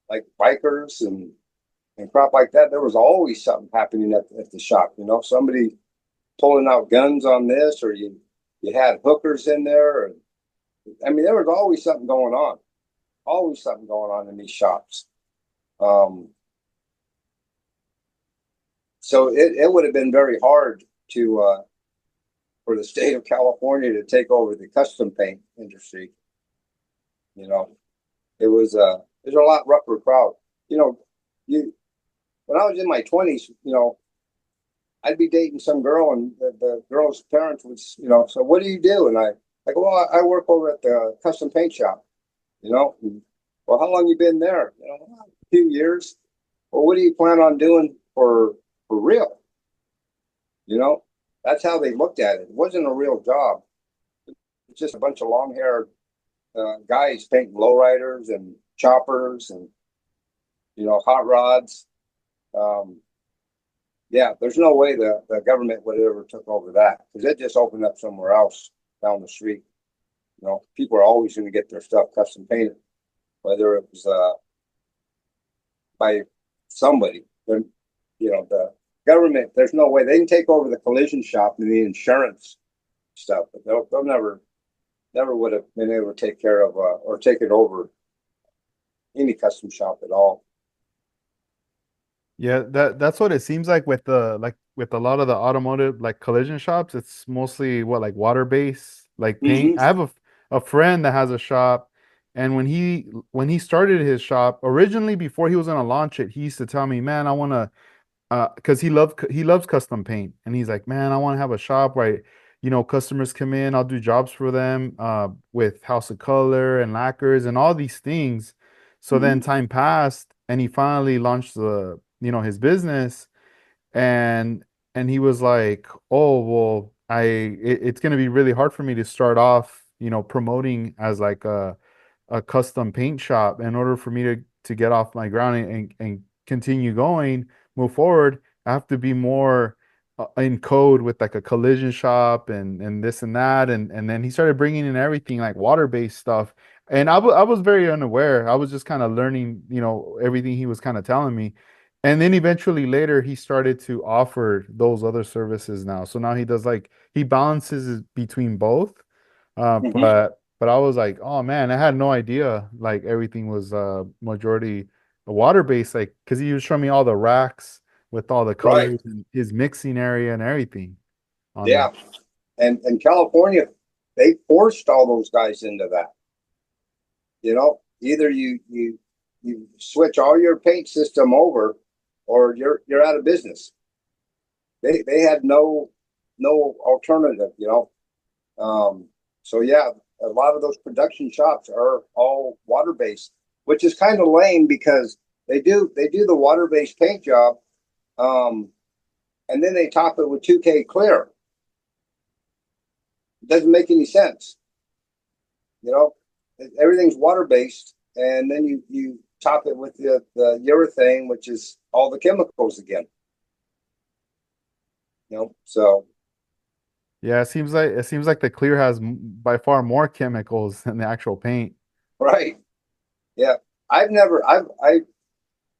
[SPEAKER 2] like bikers and crap like that. There was always something happening at the shop. You know, somebody pulling out guns on this, or you had hookers in there. And I mean, there was always something going on. Always something going on in these shops. Um, so it would have been very hard to for the state of California to take over the custom paint industry. You know, it was a lot rougher crowd. You know, you when I was in my 20s, you know, I'd be dating some girl, and the girl's parents would, you know, so what do you do? And I go, well, I work over at the custom paint shop. You know, and, well, how long you been there? You know, a few years. Well, what do you plan on doing for real? You know, that's how they looked at it. It wasn't a real job. It's just a bunch of long haired guys painting lowriders and choppers and, you know, hot rods. Um, yeah, there's no way the government would have ever took over that, because it just opened up somewhere else down the street. You know, people are always going to get their stuff custom painted, whether it was by somebody. Then, you know, the government, there's no way they can take over the collision shop and the insurance stuff, but they'll never would have been able to take care of or take it over any custom shop at all.
[SPEAKER 1] Yeah, that's what it seems like with the like with a lot of the automotive like collision shops. It's mostly what like water base like paint. I
[SPEAKER 2] Mm-hmm.
[SPEAKER 1] have a friend that has a shop, and when he started his shop originally before he was gonna launch it, he used to tell me, "Man, I want to," because he loves custom paint, and he's like, "Man, I want to have a shop where, customers come in, I'll do jobs for them, with House of Color and lacquers and all these things." So then
[SPEAKER 2] Mm-hmm.
[SPEAKER 1] time passed, and he finally launched his business, and he was like, "Oh, well, it's gonna be really hard for me to start off, promoting as like a custom paint shop in order for me to get off my ground and continue going, move forward. I have to be more in code with like a collision shop and this and that." And then he started bringing in everything like water-based stuff. And I was very unaware. I was just kind of learning, everything he was kind of telling me. And then eventually later he started to offer those other services now. So now he does like he balances between both.
[SPEAKER 2] Mm-hmm.
[SPEAKER 1] But I was like, oh man, I had no idea like everything was majority water based, like because he was showing me all the racks with all the
[SPEAKER 2] Right.
[SPEAKER 1] colors and his mixing area and everything on there.
[SPEAKER 2] Yeah. And California, they forced all those guys into that. You know, either you switch all your paint system over, or you're out of business. They had no alternative. You know, so yeah, a lot of those production shops are all water based, which is kind of lame because they do the water based paint job, um, and then they top it with 2K clear. It doesn't make any sense. You know, everything's water based, and then you top it with the urethane, which is all the chemicals again. You know, so
[SPEAKER 1] Yeah, it seems like the clear has by far more chemicals than the actual paint.
[SPEAKER 2] right, yeah. I've never I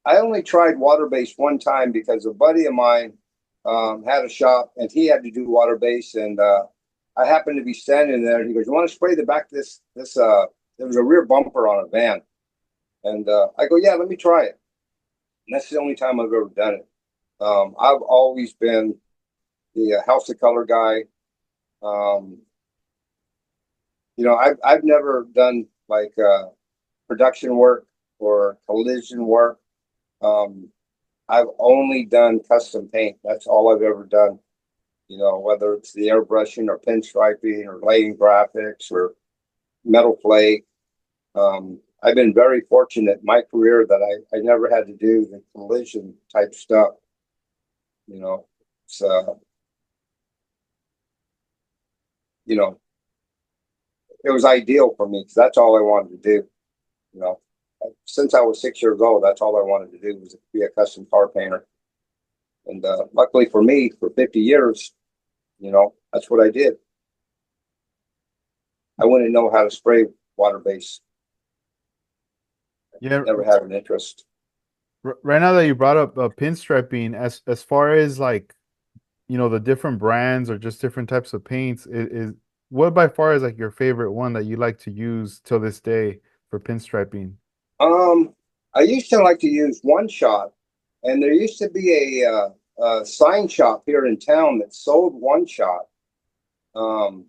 [SPEAKER 2] only tried water based one time because a buddy of mine had a shop and he had to do water based, and I happened to be standing there, and he goes, "You want to spray the back of this?" There was a rear bumper on a van, and I go, "Yeah, let me try it." And that's the only time I've ever done it. I've always been the House of Color guy. Um, you know, I've never done like production work or collision work. Um, I've only done custom paint. That's all I've ever done. You know, whether it's the airbrushing or pinstriping or lighting graphics or metal flake. I've been very fortunate in my career that I never had to do the collision type stuff. You know, so you know, it was ideal for me because that's all I wanted to do. You know, since I was 6 years old, that's all I wanted to do was be a custom car painter. And luckily for me, for 50 years, that's what I did. I wouldn't know how to spray water base.
[SPEAKER 1] Yeah,
[SPEAKER 2] Never had an interest.
[SPEAKER 1] right now that you brought up pinstriping, as far as like, the different brands or just different types of paints, is what by far is like your favorite one that you like to use till this day for pinstriping?
[SPEAKER 2] Um, I used to like to use One Shot, and there used to be a sign shop here in town that sold One Shot. Um,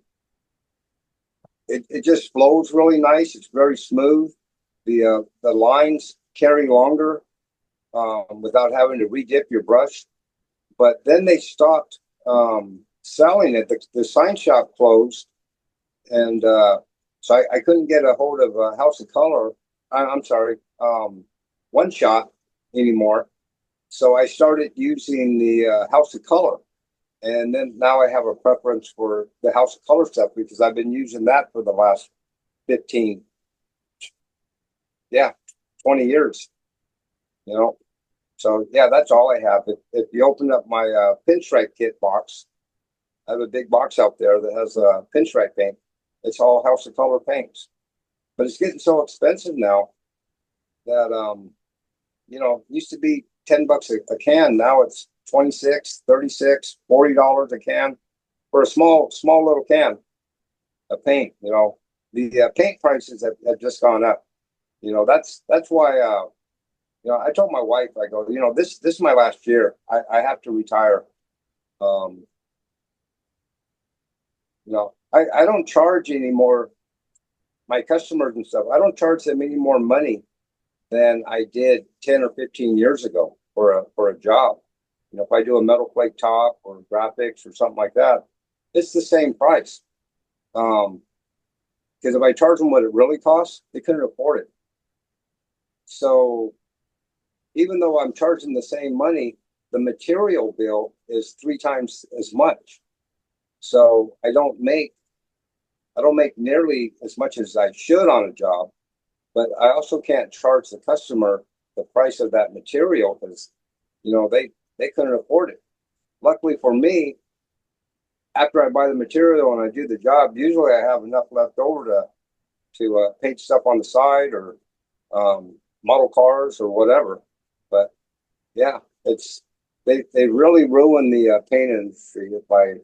[SPEAKER 2] it just flows really nice. It's very smooth. The lines carry longer without having to redip your brush. But then they stopped selling it. The sign shop closed, and so I couldn't get a hold of House of Color. I'm sorry, One Shot anymore. So I started using the House of Color, and then now I have a preference for the House of Color stuff because I've been using that for the last 15, yeah, 20 years. You know, so yeah, that's all I have. If you open up my pinstripe kit box, I have a big box out there that has pinstripe paint. It's all House of Color paints, but it's getting so expensive now that used to be $10 a can. Now it's 26, 36, $40 a can for a small little can of paint. The paint prices have just gone up. That's why I told my wife, I go, this is my last year. I have to retire. Um, I don't charge anymore my customers and stuff. I don't charge them any more money than I did 10 or 15 years ago for a job. If I do a metal plate top or graphics or something like that, it's the same price. Because if I charge them what it really costs, they couldn't afford it. So even though I'm charging the same money, the material bill is 3 times as much. So I don't make nearly as much as I should on a job, but I also can't charge the customer the price of that material because, they couldn't afford it. Luckily for me, after I buy the material and I do the job, usually I have enough left over to paint stuff on the side or model cars or whatever. But yeah, they really ruin the paint industry by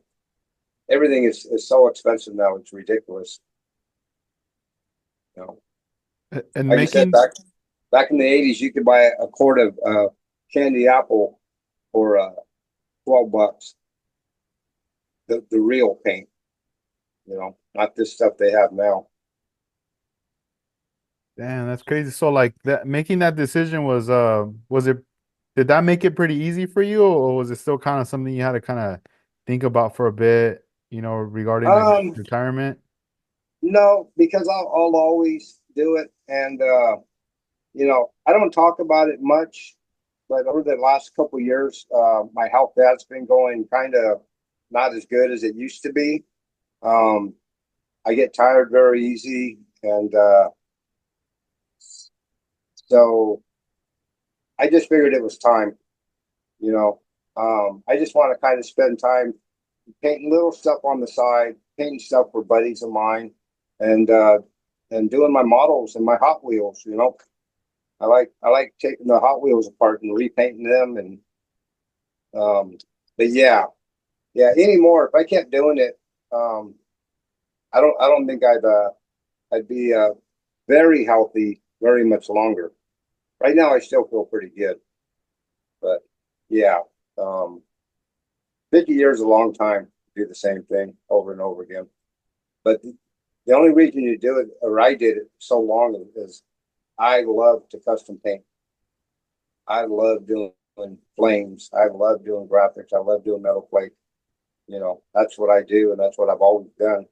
[SPEAKER 2] everything is so expensive now. It's ridiculous. You know,
[SPEAKER 1] And
[SPEAKER 2] like I said,
[SPEAKER 1] making
[SPEAKER 2] back in the 80s, you could buy a quart of candy apple for $12. The real paint, not this stuff they have now.
[SPEAKER 1] Damn, that's crazy. So like that making that decision was it did that make it pretty easy for you, or was it still kind of something you had to kind of think about for a bit, regarding like
[SPEAKER 2] Um,
[SPEAKER 1] retirement?
[SPEAKER 2] no, because I'll always do it, and I don't talk about it much, but over the last couple of years, my health has been going kind of not as good as it used to be. Um, I get tired very easy, and so I just figured it was time. You know, I just want to kind of spend time painting little stuff on the side, painting stuff for buddies of mine, and doing my models and my Hot Wheels. I like taking the Hot Wheels apart and repainting them, and but yeah. Anymore, if I kept doing it, um, I don't think I'd be very healthy very much longer. Right now, I still feel pretty good, but yeah, um, 50 years is a long time to do the same thing over and over again. But the only reason you do it, or I did it so long, is I love to custom paint. I love doing flames. I love doing graphics. I love doing metal plate. That's what I do, and that's what I've always done.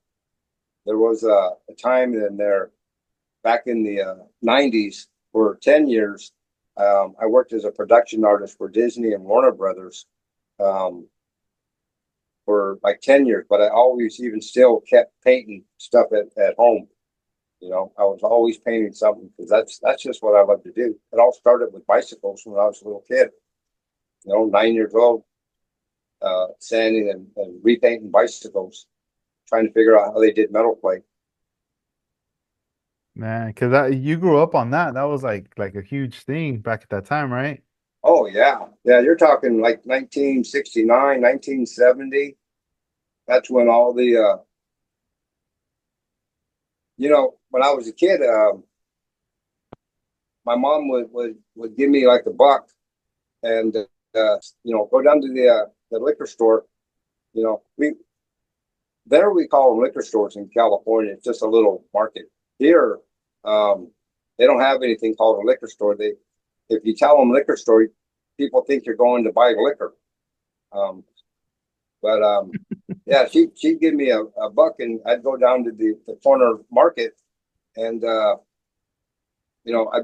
[SPEAKER 2] There was a time in there back in the 90s for 10 years. I worked as a production artist for Disney and Warner Brothers um, for like 10 years, but I always even still kept painting stuff at home. I was always painting something because that's just what I love to do. It all started with bicycles when I was a little kid, 9 years old. sanding and repainting bicycles, trying to figure out how they did metal plate.
[SPEAKER 1] Man, because that you grew up on that. That was like a huge thing back at that time, right?
[SPEAKER 2] Oh yeah, yeah. You're talking like 1969, 1970. That's when all the when I was a kid, my mom would give me like a buck and go down to the liquor store. We call them liquor stores in California. It's just a little market. Here, they don't have anything called a liquor store. If you tell them liquor store, people think you're going to buy liquor. Um, but yeah, she'd give me a buck, and I'd go down to the corner market, and I'd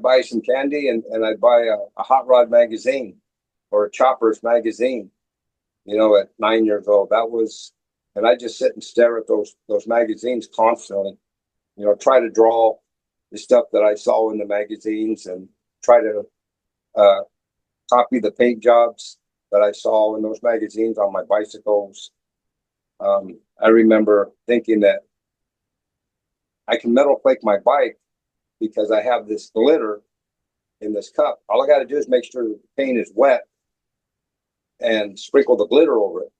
[SPEAKER 2] buy some candy, and I'd buy a hot rod magazine or a choppers magazine. At 9 years old, and I just sit and stare at those magazines constantly. Try to draw the stuff that I saw in the magazines, and try to uh, copy the paint jobs that I saw in those magazines on my bicycles. I remember thinking that I can metal flake my bike because I have this glitter in this cup. All I got to do is make sure the paint is wet and sprinkle the glitter over it.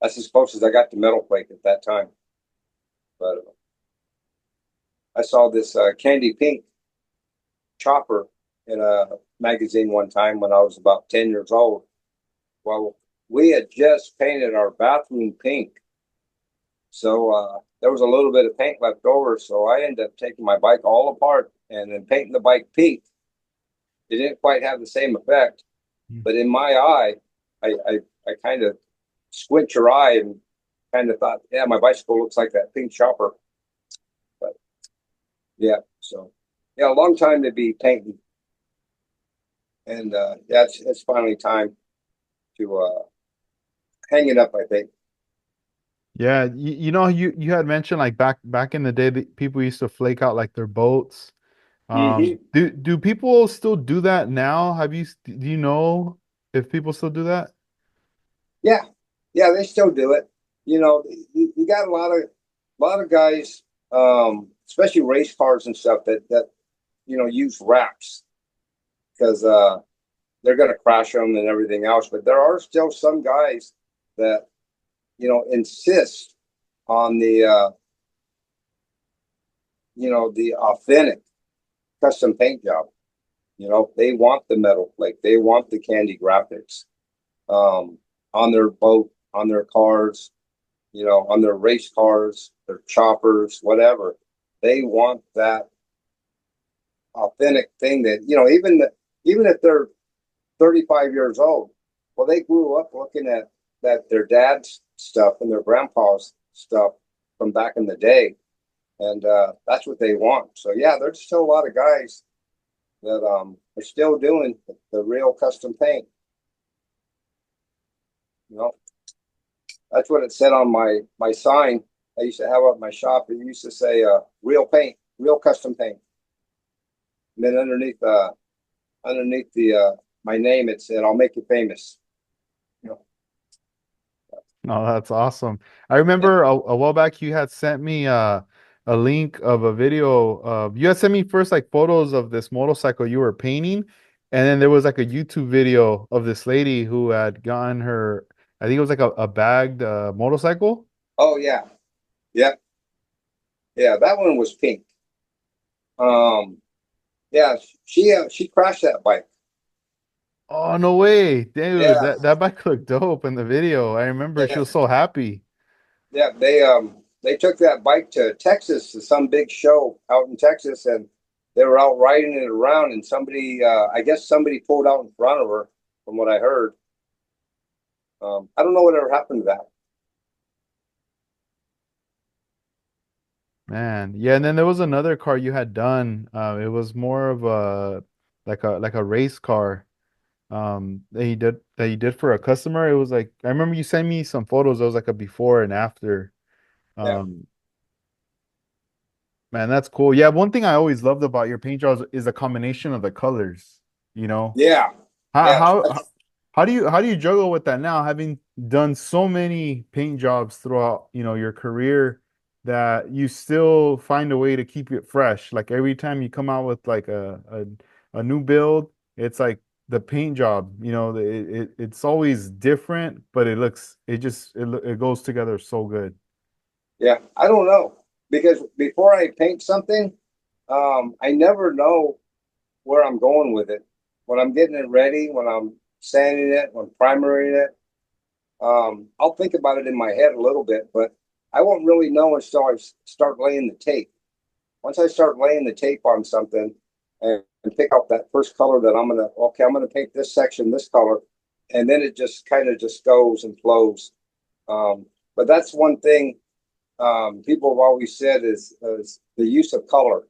[SPEAKER 2] That's as close as I got to metal flake at that time. But I saw this candy pink chopper in a magazine one time when I was about 10 years old. Well, we had just painted our bathroom pink. So there was a little bit of paint left over. So I ended up taking my bike all apart and then painting the bike pink. It didn't quite have the same effect, but in my eye, I kind of squint your eye and kind of thought, yeah, my bicycle looks like that pink chopper. But yeah, so yeah, a long time to be painting. And yeah, it's finally time to hang it up, I think.
[SPEAKER 1] Yeah, you had mentioned like back in the day that people used to flake out like their boats.
[SPEAKER 2] Hmm.
[SPEAKER 1] Do people still do that now? Do you know if people still do that?
[SPEAKER 2] Yeah, yeah, they still do it. You got a lot of guys, especially race cars and stuff that use wraps because they're going to crash them and everything else. But there are still some guys that insist on the authentic custom paint job. They want the metal flake, they want the candy graphics um, on their boat, on their cars, on their race cars, their choppers, whatever. They want that authentic thing that even if they're 35 years old, well, they grew up looking at their dad's stuff and their grandpa's stuff from back in the day, and that's what they want. So yeah, there's still a lot of guys that are still doing the real custom paint. You know, that's what it said on my sign I used to have up my shop. It used to say real paint, real custom paint. And then underneath the my name it said I'll make you famous. You know.
[SPEAKER 1] No, that's awesome. I remember a while back you had sent me a link of a video of you had sent me first like photos of this motorcycle you were painting, and then there was like a YouTube video of this lady who had gotten her, I think it was like a bagged motorcycle.
[SPEAKER 2] Oh yeah, yeah, yeah. That one was pink. Um, yeah, she crashed that bike.
[SPEAKER 1] Oh no way, dude!
[SPEAKER 2] Yeah,
[SPEAKER 1] That bike looked dope in the video. I remember she
[SPEAKER 2] yeah,
[SPEAKER 1] was so happy.
[SPEAKER 2] yeah. They took that bike to Texas to some big show out in Texas, and they were out riding it around, and somebody, I guess somebody pulled out in front of her, from what I heard. I don't know whatever happened to that.
[SPEAKER 1] Man, yeah, and then there was another car you had done. It was more of a like a race car. That you did for a customer. It was like I remember you sent me some photos. It was like a before and after.
[SPEAKER 2] Yeah,
[SPEAKER 1] Um, man, that's cool. Yeah, one thing I always loved about your paint jobs is a combination of the colors. You know,
[SPEAKER 2] yeah,
[SPEAKER 1] how
[SPEAKER 2] yeah.
[SPEAKER 1] how how do you juggle with that now, having done so many paint jobs throughout, your career, that you still find a way to keep it fresh? Like every time you come out with like a new build, it's like the paint job, it's always different, but it goes together so good.
[SPEAKER 2] Yeah, I don't know because before I paint something, I never know where I'm going with it. When I'm getting it ready, when I'm sanding it, when primering it, I'll think about it in my head a little bit, but I won't really know until start laying the tape. Once I start laying the tape on something and pick out that first color that I'm gonna paint this section this color, and then it just kind of just goes and flows. But that's one thing people have always said is the use of color.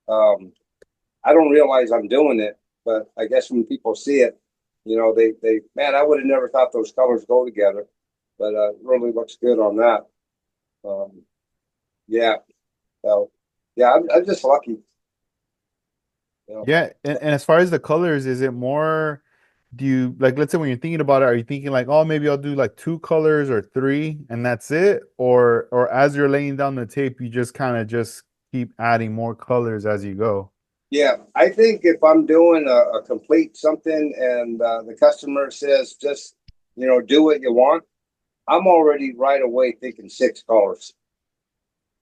[SPEAKER 2] Um, I don't realize I'm doing it, but I guess when people see it, man, I would have never thought those colors go together, but it really looks good on that. Um, yeah, so yeah, I'm just lucky. You know?
[SPEAKER 1] Yeah, and as far as the colors, is it more, do you like, let's say when you're thinking about it, are you thinking like, oh, maybe I'll do like two colors or three and that's it? Or as you're laying down the tape, you just kind of just keep adding more colors as you go?
[SPEAKER 2] Yeah, I think if I'm doing a complete something and the customer says just do what you want, I'm already right away thinking six colors,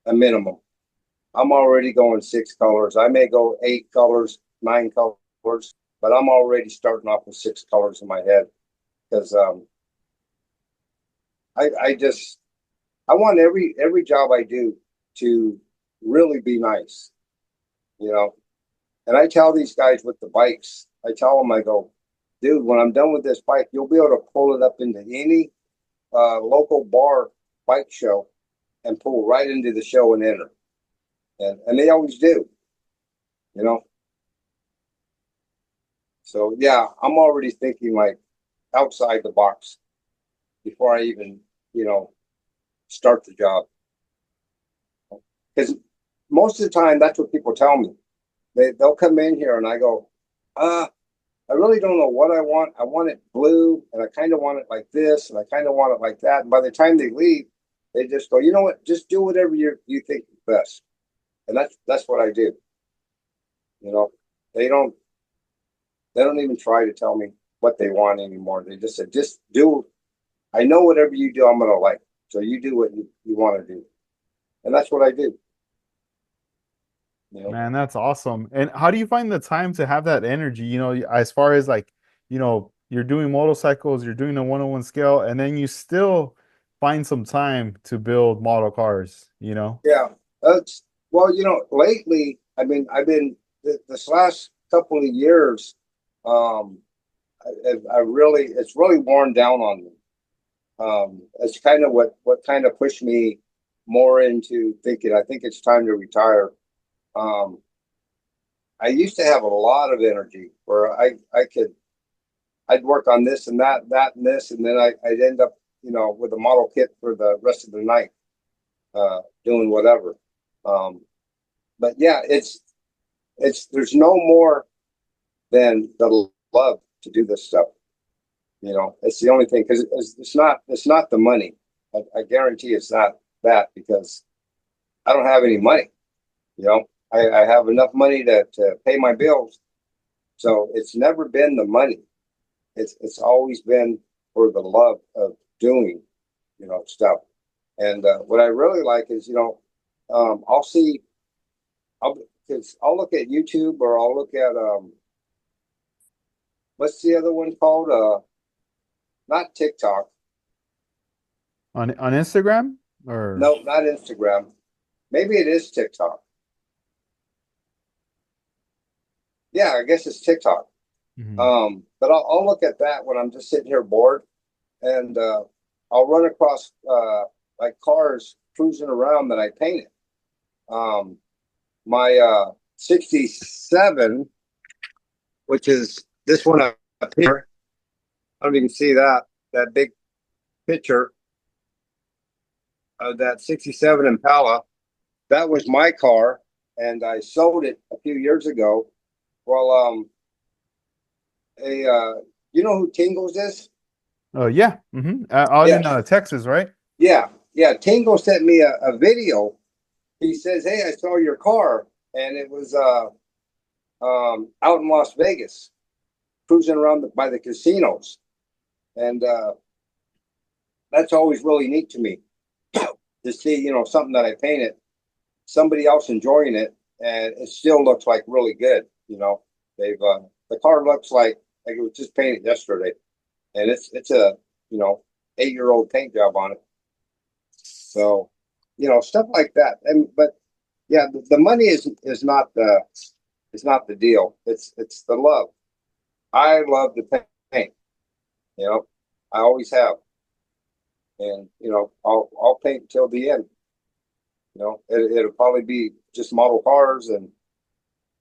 [SPEAKER 2] a minimum. I'm already going six colors. I may go eight colors, nine colors, but I'm already starting off with six colors in my head because I just I want every job I do to really be nice, you know. And I tell these guys with the bikes, I tell them, I go, dude, when I'm done with this bike, you'll be able to pull it up into any local bar bike show and pull right into the show and enter. And they always do, you know. So yeah, I'm already thinking like outside the box before I even, you know, start the job. Because most of the time, that's what people tell me. They'll come in here and I go, uh, I really don't know what I want. I want it blue, and I kind of want it like this, and I kind of want it like that. And by the time they leave, they just go, you know what? Just do whatever you think is best, and that's what I do. You know, they don't they don't even try to tell me what they want anymore. They just said, just do. I know whatever you do, I'm gonna like. So you do what you want to do, and that's what I do. You know.
[SPEAKER 1] Man, that's awesome. And how do you find the time to have that energy? As far as like, you're doing motorcycles, you're doing a 101 scale, and then you still find some time to build model cars, you know?
[SPEAKER 2] Yeah. That's well, lately, I've been this last couple of years, um, I really, it's really worn down on me. It's kind of what kind of pushed me more into thinking, I think it's time to retire. Um, I used to have a lot of energy where I'd work on this and that and this, and then I'd end up, with a model kit for the rest of the night, doing whatever. Um, but yeah, it's there's no more than the love to do this stuff. It's the only thing because it's not the money. I guarantee it's not that because I don't have any money. I have enough money to pay my bills, so it's never been the money. It's always been for the love of doing stuff. And what I really like is I'll see I'll look at YouTube or I'll look at what's the other one called? Not TikTok.
[SPEAKER 1] On Instagram or
[SPEAKER 2] No, not Instagram. Maybe it is TikTok. Yeah, I guess it's TikTok.
[SPEAKER 1] Mhm.
[SPEAKER 2] But I'll look at that when I'm just sitting here bored, and I'll run across like cars cruising around that I painted. Um, my 67, which is this one up here. I don't know if you can see that big picture of that 67 Impala. That was my car, and I sold it a few years ago. Well, a You know who Tingles is?
[SPEAKER 1] Yeah. Out
[SPEAKER 2] Yeah,
[SPEAKER 1] in Texas, right?
[SPEAKER 2] yeah. Tingle sent me a video. He says, "Hey, I saw your car, and it was out in Las Vegas, cruising around by the casinos, and that's always really neat to me to see, something that I painted, somebody else enjoying it, and it still looks like really good. They've the car looks like it was just painted yesterday, and it's a 8-year old paint job on it. So, stuff like that. And but yeah, the money is not the deal. It's the love. I love to paint. You know, I always have, and I'll paint till the end. It'll probably be just model cars and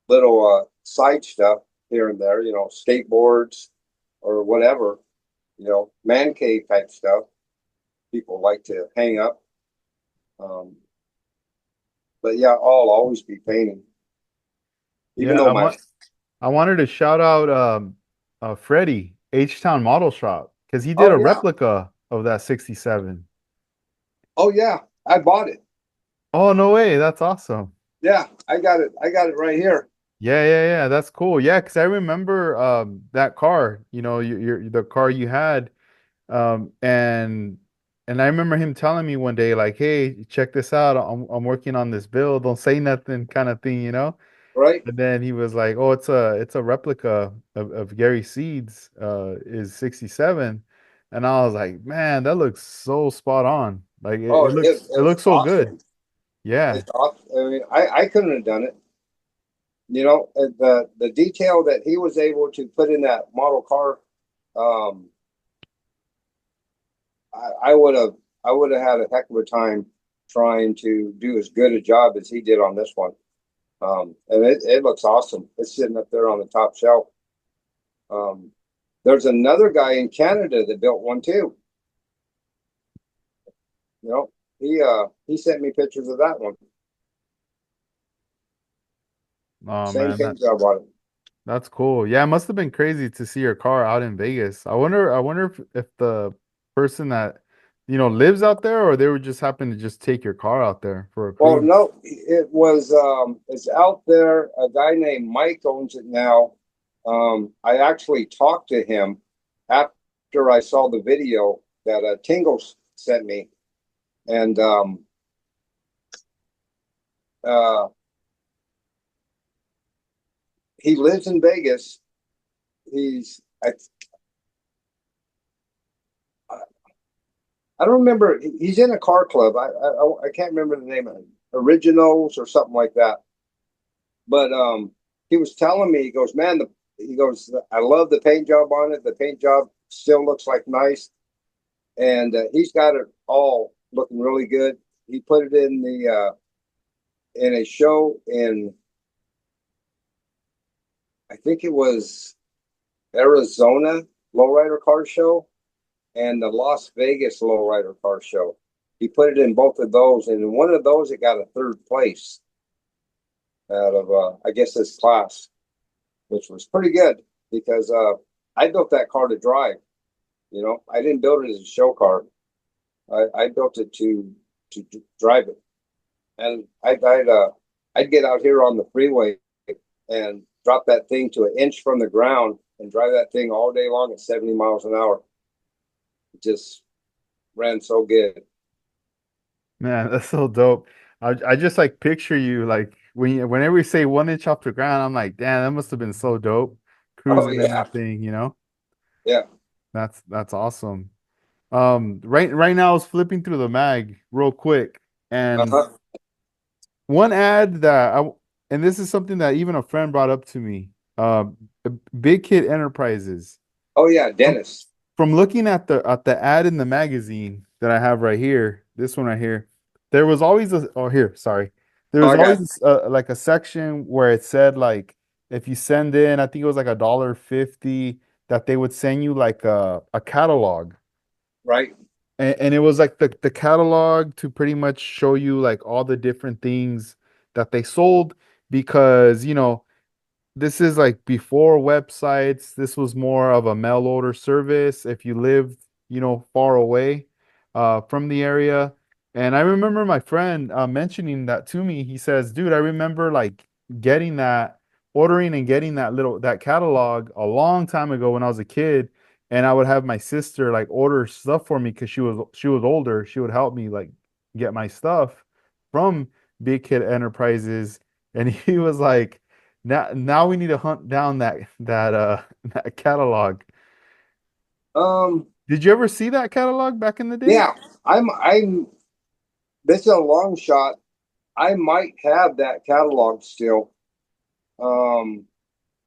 [SPEAKER 2] little side stuff here and there. Skateboards or whatever. Man cave type stuff. People like to hang up. Um, but yeah, I'll always be painting, even
[SPEAKER 1] Yeah,
[SPEAKER 2] though my
[SPEAKER 1] I wanted to shout out Freddie, H-Town Model Shop, because he did
[SPEAKER 2] oh
[SPEAKER 1] a
[SPEAKER 2] yeah,
[SPEAKER 1] replica of that 67.
[SPEAKER 2] oh yeah, I bought it.
[SPEAKER 1] Oh, no way. That's awesome.
[SPEAKER 2] Yeah, I got it right here.
[SPEAKER 1] Yeah. That's cool. Yeah, because I remember that car, the car you had. And I remember him telling me one day, like, hey, check this out. I'm working on this build. Don't say nothing kind of thing.
[SPEAKER 2] Right?
[SPEAKER 1] And then he was like, "Oh, it's a replica of Gary Seeds, is 67." And I was like, "Man, that looks so spot on. Like
[SPEAKER 2] Oh,
[SPEAKER 1] it
[SPEAKER 2] it's
[SPEAKER 1] looks so good."
[SPEAKER 2] awesome.
[SPEAKER 1] Yeah.
[SPEAKER 2] It's awesome. I mean, I couldn't have done it. The detail that he was able to put in that model car, um, I would have had a heck of a time trying to do as good a job as he did on this one. And it looks awesome. It's sitting up there on the top shelf. Um, there's another guy in Canada that built one too. You know, he sent me pictures of that one.
[SPEAKER 1] Oh
[SPEAKER 2] Same
[SPEAKER 1] man,
[SPEAKER 2] paint job on it.
[SPEAKER 1] that's cool. Yeah, it must have been crazy to see your car out in Vegas. I wonder if the person that lives out there, or they would just happen to just take your car out there for a
[SPEAKER 2] Well,
[SPEAKER 1] cruise.
[SPEAKER 2] no, it's out there. A guy named Mike owns it now. I actually talked to him after I saw the video that Tingle sent me, and uh, he lives in Vegas. He's I don't remember. He's in a car club. I can't remember the name of it. Originals or something like that. But he was telling me, he goes, man, he goes, I love the paint job on it. The paint job still looks like nice, and he's got it all looking really good. He put it in a show in, I think it was Arizona lowrider car show and the Las Vegas lowrider car show. He put it in both of those, and in one of those, it got a third place out of I guess this class, which was pretty good because I built that car to drive. I didn't build it as a show car. I built it to drive it, and I'd get out here on the freeway and drop that thing to an inch from the ground and drive that thing all day long at 70 miles an hour. It just ran so good.
[SPEAKER 1] Man, that's so dope. I just like picture you like whenever we say 1 inch off the ground, I'm like, damn, that must have been so dope
[SPEAKER 2] Oh
[SPEAKER 1] cruising in
[SPEAKER 2] yeah,
[SPEAKER 1] that thing.
[SPEAKER 2] yeah.
[SPEAKER 1] That's awesome. Right now I was flipping through the mag real quick, and
[SPEAKER 2] Uh-huh.
[SPEAKER 1] one ad and this is something that even a friend brought up to me. Big Kid Enterprises.
[SPEAKER 2] Oh yeah,
[SPEAKER 1] From,
[SPEAKER 2] Dennis.
[SPEAKER 1] from looking at the ad in the magazine that I have right here, this one right here, there was always here, sorry. There
[SPEAKER 2] Oh,
[SPEAKER 1] was
[SPEAKER 2] I got
[SPEAKER 1] always like a section where it said like if you send in, I think it was like $1.50, that they would send you like a catalog.
[SPEAKER 2] right.
[SPEAKER 1] And it was like the catalog to pretty much show you like all the different things that they sold, because this is like before websites. This was more of a mail order service if you lived, far away from the area. And I remember my friend mentioning that to me. He says, "Dude, I remember like getting that, ordering and getting that catalog a long time ago when I was a kid, and I would have my sister like order stuff for me because she was older. She would help me like get my stuff from Big Kid Enterprises." And he was like, now we need to hunt down that that catalog.
[SPEAKER 2] Um,
[SPEAKER 1] Did you ever see that catalog back in the day?
[SPEAKER 2] yeah, I'm, this is a long shot. I might have that catalog still. Um,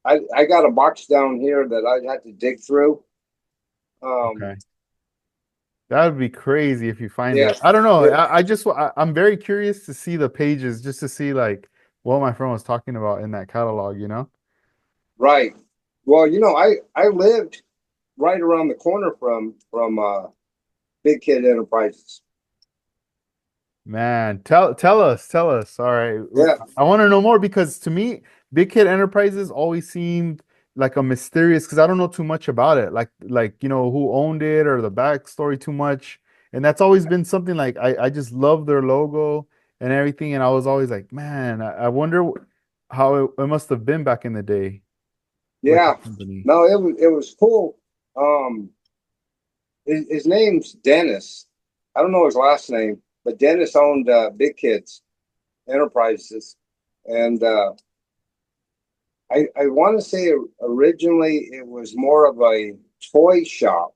[SPEAKER 2] I got a box down here that I'd have to dig through. Um,
[SPEAKER 1] Okay. That would be crazy if you find
[SPEAKER 2] yeah,
[SPEAKER 1] it. I don't know.
[SPEAKER 2] it,
[SPEAKER 1] I'm very curious to see the pages just to see like what my friend was talking about in that catalog, you know?
[SPEAKER 2] right. Well, I lived right around the corner from Big Kid Enterprises.
[SPEAKER 1] Man, tell us. All right.
[SPEAKER 2] Yeah,
[SPEAKER 1] I want to know more because to me, Big Kid Enterprises always seemed like a mysterious because I don't know too much about it. Like, who owned it or the backstory too much. And that's always been something like I just love their logo and everything. And I was always like, man, I wonder how it must have been back in the day with the
[SPEAKER 2] yeah.
[SPEAKER 1] company.
[SPEAKER 2] No, it was cool. Um, his name's Dennis. I don't know his last name, but Dennis owned Big Kids Enterprises, and I want to say originally it was more of a toy shop,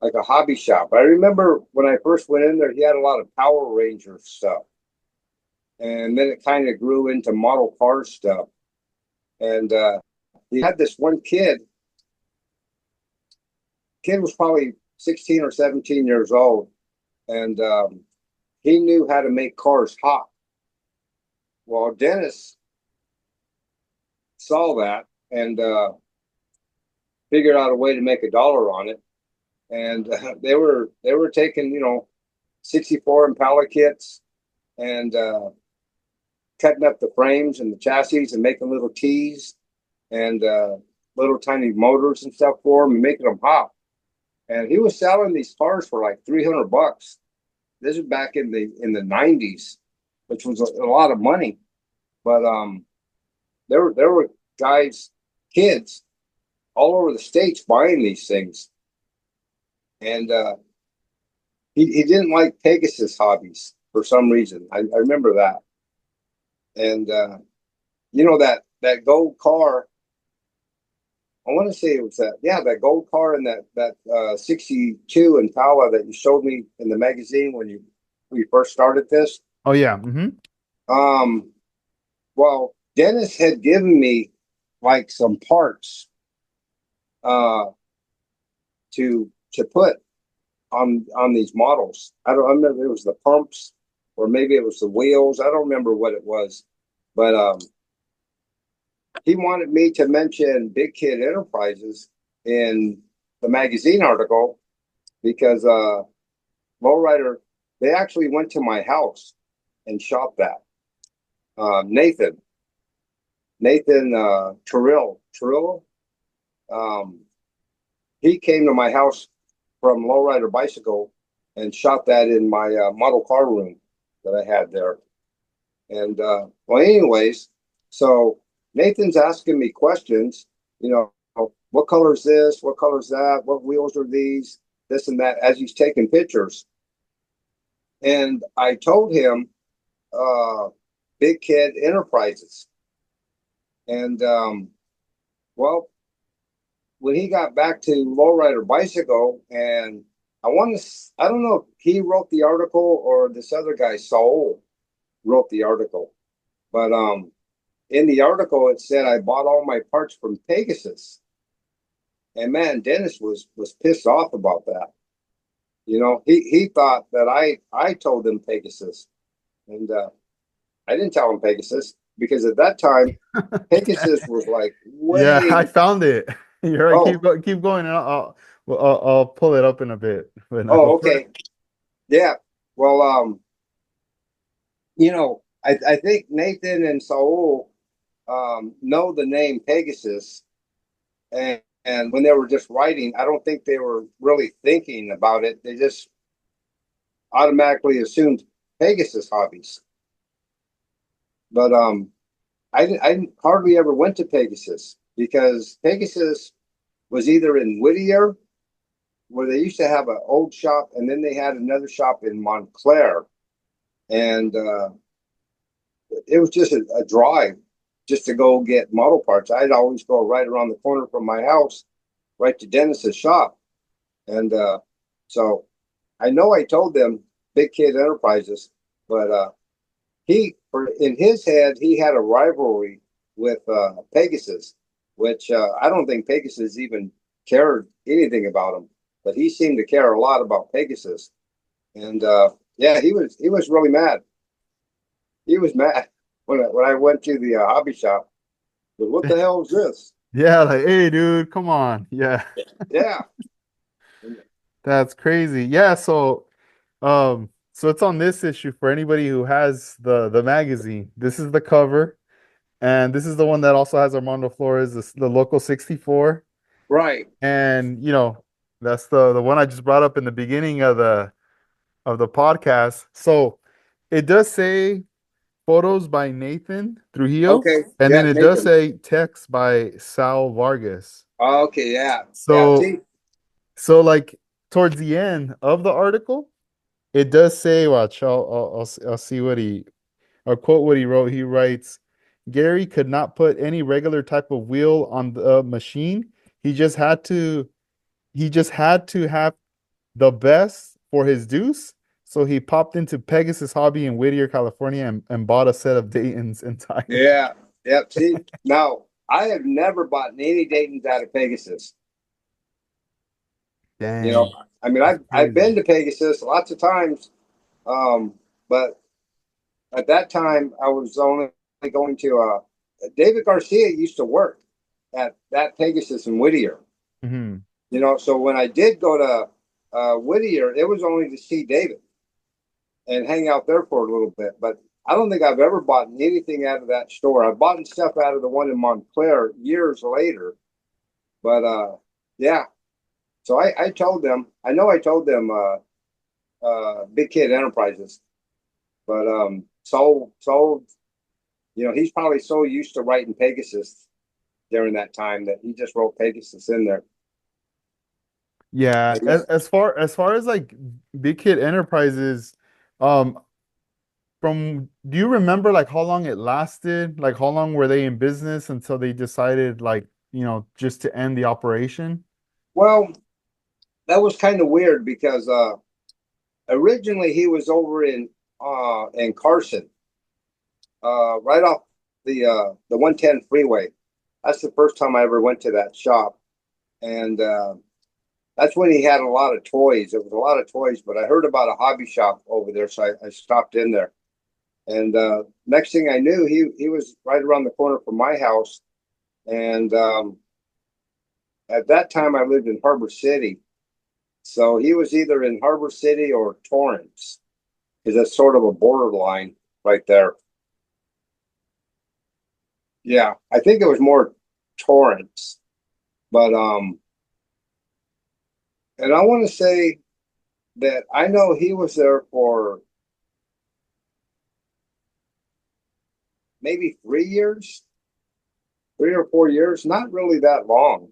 [SPEAKER 2] like a hobby shop. I remember when I first went in there, he had a lot of Power Ranger stuff, and then it kind of grew into model car stuff. And he had this one kid. Kid was probably 16 or 17 years old, and he knew how to make cars hot. Well, Dennis saw that and figured out a way to make a dollar on it. And they were taking 64 Impala kits and cutting up the frames and the chassis and making little T's and little tiny motors and stuff for them and making them hot. And he was selling these cars for like $300. This is back in the 90s, which was a lot of money. But there were guys, kids all over the states buying these things, and he didn't like Pegasus hobbies for some reason. I remember that, and that gold car. I want to say it was that gold car and that 62 Impala that you showed me in the magazine when you first started this.
[SPEAKER 1] Oh yeah. Hmm.
[SPEAKER 2] Um, well, Dennis had given me like some parts uh to put on these models. I remember it was the pumps or maybe it was the wheels. I don't remember what it was, but he wanted me to mention Big Kid Enterprises in the magazine article because Lowrider they actually went to my house and shot that. Nathan Trillo, um, he came to my house from Lowrider Bicycle and shot that in my model car room that I had there. And well, anyways, so Nathan's asking me questions, you know, what color is this? What color is that? What wheels are these? This and that as he's taking pictures. And I told him, uh, Big Kid Enterprises. And well, when he got back to Lowrider Bicycle, and I don't know if he wrote the article or this other guy, Saul, wrote the article, but in the article it said I bought all my parts from Pegasus, and man, Dennis was pissed off about that. He thought that I told him Pegasus, and I didn't tell him Pegasus because at that time Pegasus was like
[SPEAKER 1] Yeah, I
[SPEAKER 2] way.
[SPEAKER 1] found it. You're right.
[SPEAKER 2] Oh,
[SPEAKER 1] Keep going, and I'll pull it up in a bit. But now go
[SPEAKER 2] oh,
[SPEAKER 1] for it.
[SPEAKER 2] okay, yeah. Well, I think Nathan and Saul know the name Pegasus, and when they were just writing, I don't think they were really thinking about it. They just automatically assumed Pegasus hobbies. But I hardly ever went to Pegasus because Pegasus was either in Whittier, where they used to have an old shop, and then they had another shop in Montclair, and it was just a drive just to go get model parts. I'd always go right around the corner from my house, right to Dennis's shop, and so I know I told them Big Kid Enterprises, but in his head he had a rivalry with Pegasus, which I don't think Pegasus even cared anything about him, but he seemed to care a lot about Pegasus, and yeah, he was really mad. He was mad when I went to the hobby shop. But what the hell is this?
[SPEAKER 1] Yeah, like, hey, dude, come on. Yeah,
[SPEAKER 2] Yeah,
[SPEAKER 1] that's crazy. Yeah, so it's on this issue for anybody who has the magazine. This is the cover, and this is the one that also has Armando Flores, the local 64.
[SPEAKER 2] right.
[SPEAKER 1] And that's the one I just brought up in the beginning of the podcast. So it does say photos by Nathan Trujillo,
[SPEAKER 2] Okay,
[SPEAKER 1] and
[SPEAKER 2] yeah,
[SPEAKER 1] then it does
[SPEAKER 2] Nathan.
[SPEAKER 1] say text by Sal Vargas.
[SPEAKER 2] Okay, yeah, yeah.
[SPEAKER 1] So
[SPEAKER 2] See,
[SPEAKER 1] so like towards the end of the article, it does say, watch, I'll see what I'll quote what he wrote. He writes, Gary could not put any regular type of wheel on the machine. He just had to have the best for his deuce. So he popped into Pegasus Hobby in Whittier, California, and bought a set of Dayton's and tires.
[SPEAKER 2] yeah, yeah. See, now I have never bought any Dayton's out of Pegasus. You know,
[SPEAKER 1] Dang,
[SPEAKER 2] I mean,
[SPEAKER 1] that's
[SPEAKER 2] I've
[SPEAKER 1] crazy.
[SPEAKER 2] been to Pegasus lots of times, but at that time I was only going to David Garcia used to work at that Pegasus in Whittier.
[SPEAKER 1] Hmm.
[SPEAKER 2] So when I did go to Whittier, it was only to see David and hang out there for a little bit. But I don't think I've ever bought anything out of that store. I've bought stuff out of the one in Montclair years later. But yeah, so I told them, I know I told them Big Kid Enterprises, but he's probably so used to writing Pegasus during that time that he just wrote Pegasus in there.
[SPEAKER 1] Yeah,
[SPEAKER 2] But yeah.
[SPEAKER 1] as far as like Big Kid Enterprises, um, do you remember like how long it lasted? Like how long were they in business until they decided like, just to end the operation?
[SPEAKER 2] Well, that was kind of weird because originally he was over in Carson, right off the 110 freeway. That's the first time I ever went to that shop, and that's when he had a lot of toys. It was a lot of toys, but I heard about a hobby shop over there, so I stopped in there. And next thing I knew, he was right around the corner from my house. And at that time, I lived in Harbor City, so he was either in Harbor City or Torrance, because that's sort of a borderline right there. Yeah, I think it was more Torrance, but and I want to say that I know he was there for maybe 3 years, 3 or 4 years, not really that long.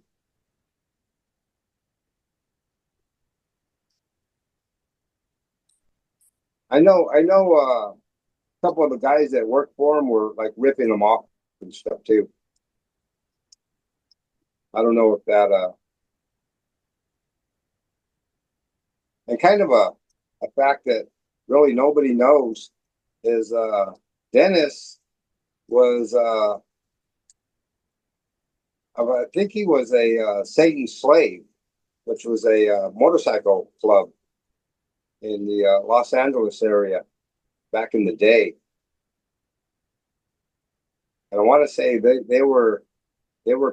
[SPEAKER 2] I know a couple of the guys that worked for him were like ripping him off and stuff too. I don't know if that and kind of a fact that really nobody knows is Dennis was I think he was a Satan slave, which was a motorcycle club in the Los Angeles area back in the day. And I want to say they were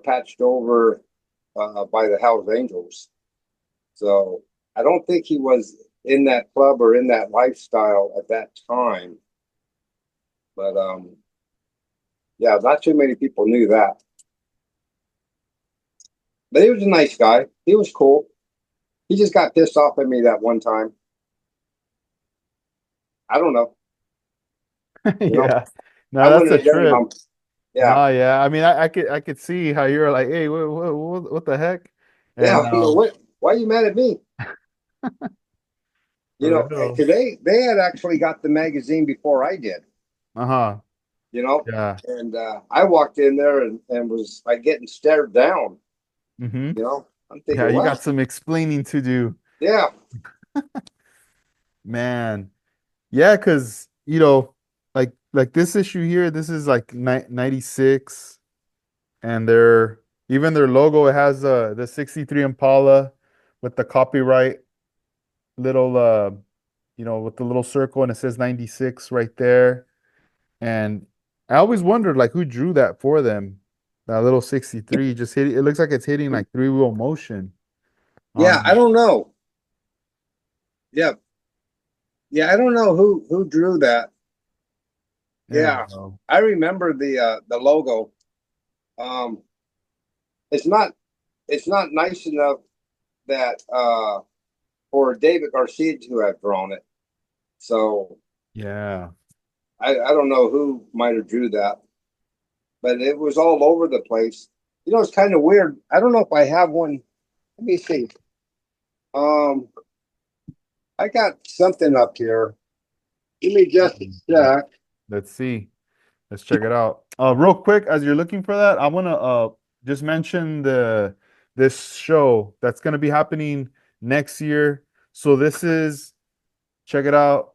[SPEAKER 2] patched over by the Hells Angels. So I don't think he was in that club or in that lifestyle at that time. But Yeah, not too many people knew that. But he was a nice guy. He was cool. He just got pissed off at me that one time. I don't know. You know,
[SPEAKER 1] Yeah.
[SPEAKER 2] I
[SPEAKER 1] No, that's
[SPEAKER 2] wouldn't
[SPEAKER 1] a
[SPEAKER 2] have done
[SPEAKER 1] trip.
[SPEAKER 2] him. Yeah,
[SPEAKER 1] No, yeah. I mean, I could see how you're like, hey, what the heck?
[SPEAKER 2] yeah.
[SPEAKER 1] And
[SPEAKER 2] What? Why are you mad at me?
[SPEAKER 1] for real.
[SPEAKER 2] Because they had actually got the magazine before I did.
[SPEAKER 1] Uh-huh.
[SPEAKER 2] You know,
[SPEAKER 1] Yeah.
[SPEAKER 2] and I walked in there and was like getting stared down.
[SPEAKER 1] Mm-hmm.
[SPEAKER 2] I'm
[SPEAKER 1] Yeah,
[SPEAKER 2] thinking,
[SPEAKER 1] you
[SPEAKER 2] what?
[SPEAKER 1] got some explaining to do,
[SPEAKER 2] Yeah,
[SPEAKER 1] man. Yeah, because like this issue here, this is like ni 96, and their logo, it has the 63 Impala with the copyright little with the little circle, and it says 96 right there. And I always wondered like who drew that for them. That little 63 just hit it looks like it's hitting like three-wheel motion
[SPEAKER 2] yeah. I
[SPEAKER 1] on
[SPEAKER 2] don't know. Yeah, yeah. I don't know who drew that.
[SPEAKER 1] yeah,
[SPEAKER 2] Yeah,
[SPEAKER 1] bro.
[SPEAKER 2] I remember the logo. Um, it's not it's not nice enough that for David Garcia to have drawn it. So
[SPEAKER 1] Yeah.
[SPEAKER 2] I don't know who might have drew that, but it was all over the place. It's kind of weird. I don't know if I have one. Let me see. Um, I got something up here. Give me just a sec.
[SPEAKER 1] Let's see. Let's check it out. Real quick, as you're looking for that, I want to just mention the this show that's going to be happening next year. So this is check it out,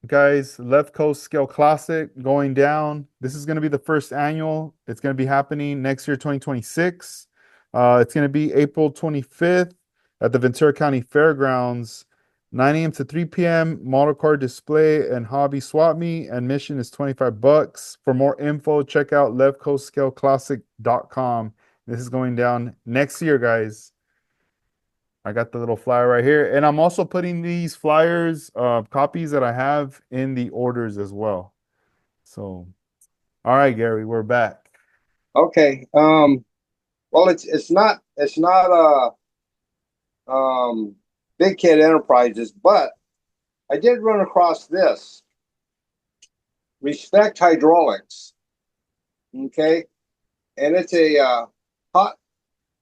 [SPEAKER 1] guys. Left Coast Scale Classic going down. This is going to be the first annual. It's going to be happening next year, 2026. It's going to be April 25th at the Ventura County Fairgrounds, 9 a.m. to 3 p.m. Model car display and hobby swap meet. Admission is $25. For more info, check out leftcoastscaleclassic.com. This is going down next year, guys. I got the little flyer right here. And I'm also putting these flyers, copies that I have in the orders as well. So, all right, Gary, we're back.
[SPEAKER 2] Okay. Well, it's not Big Kid Enterprises, but I did run across this Respect Hydraulics. Okay, and it's a hot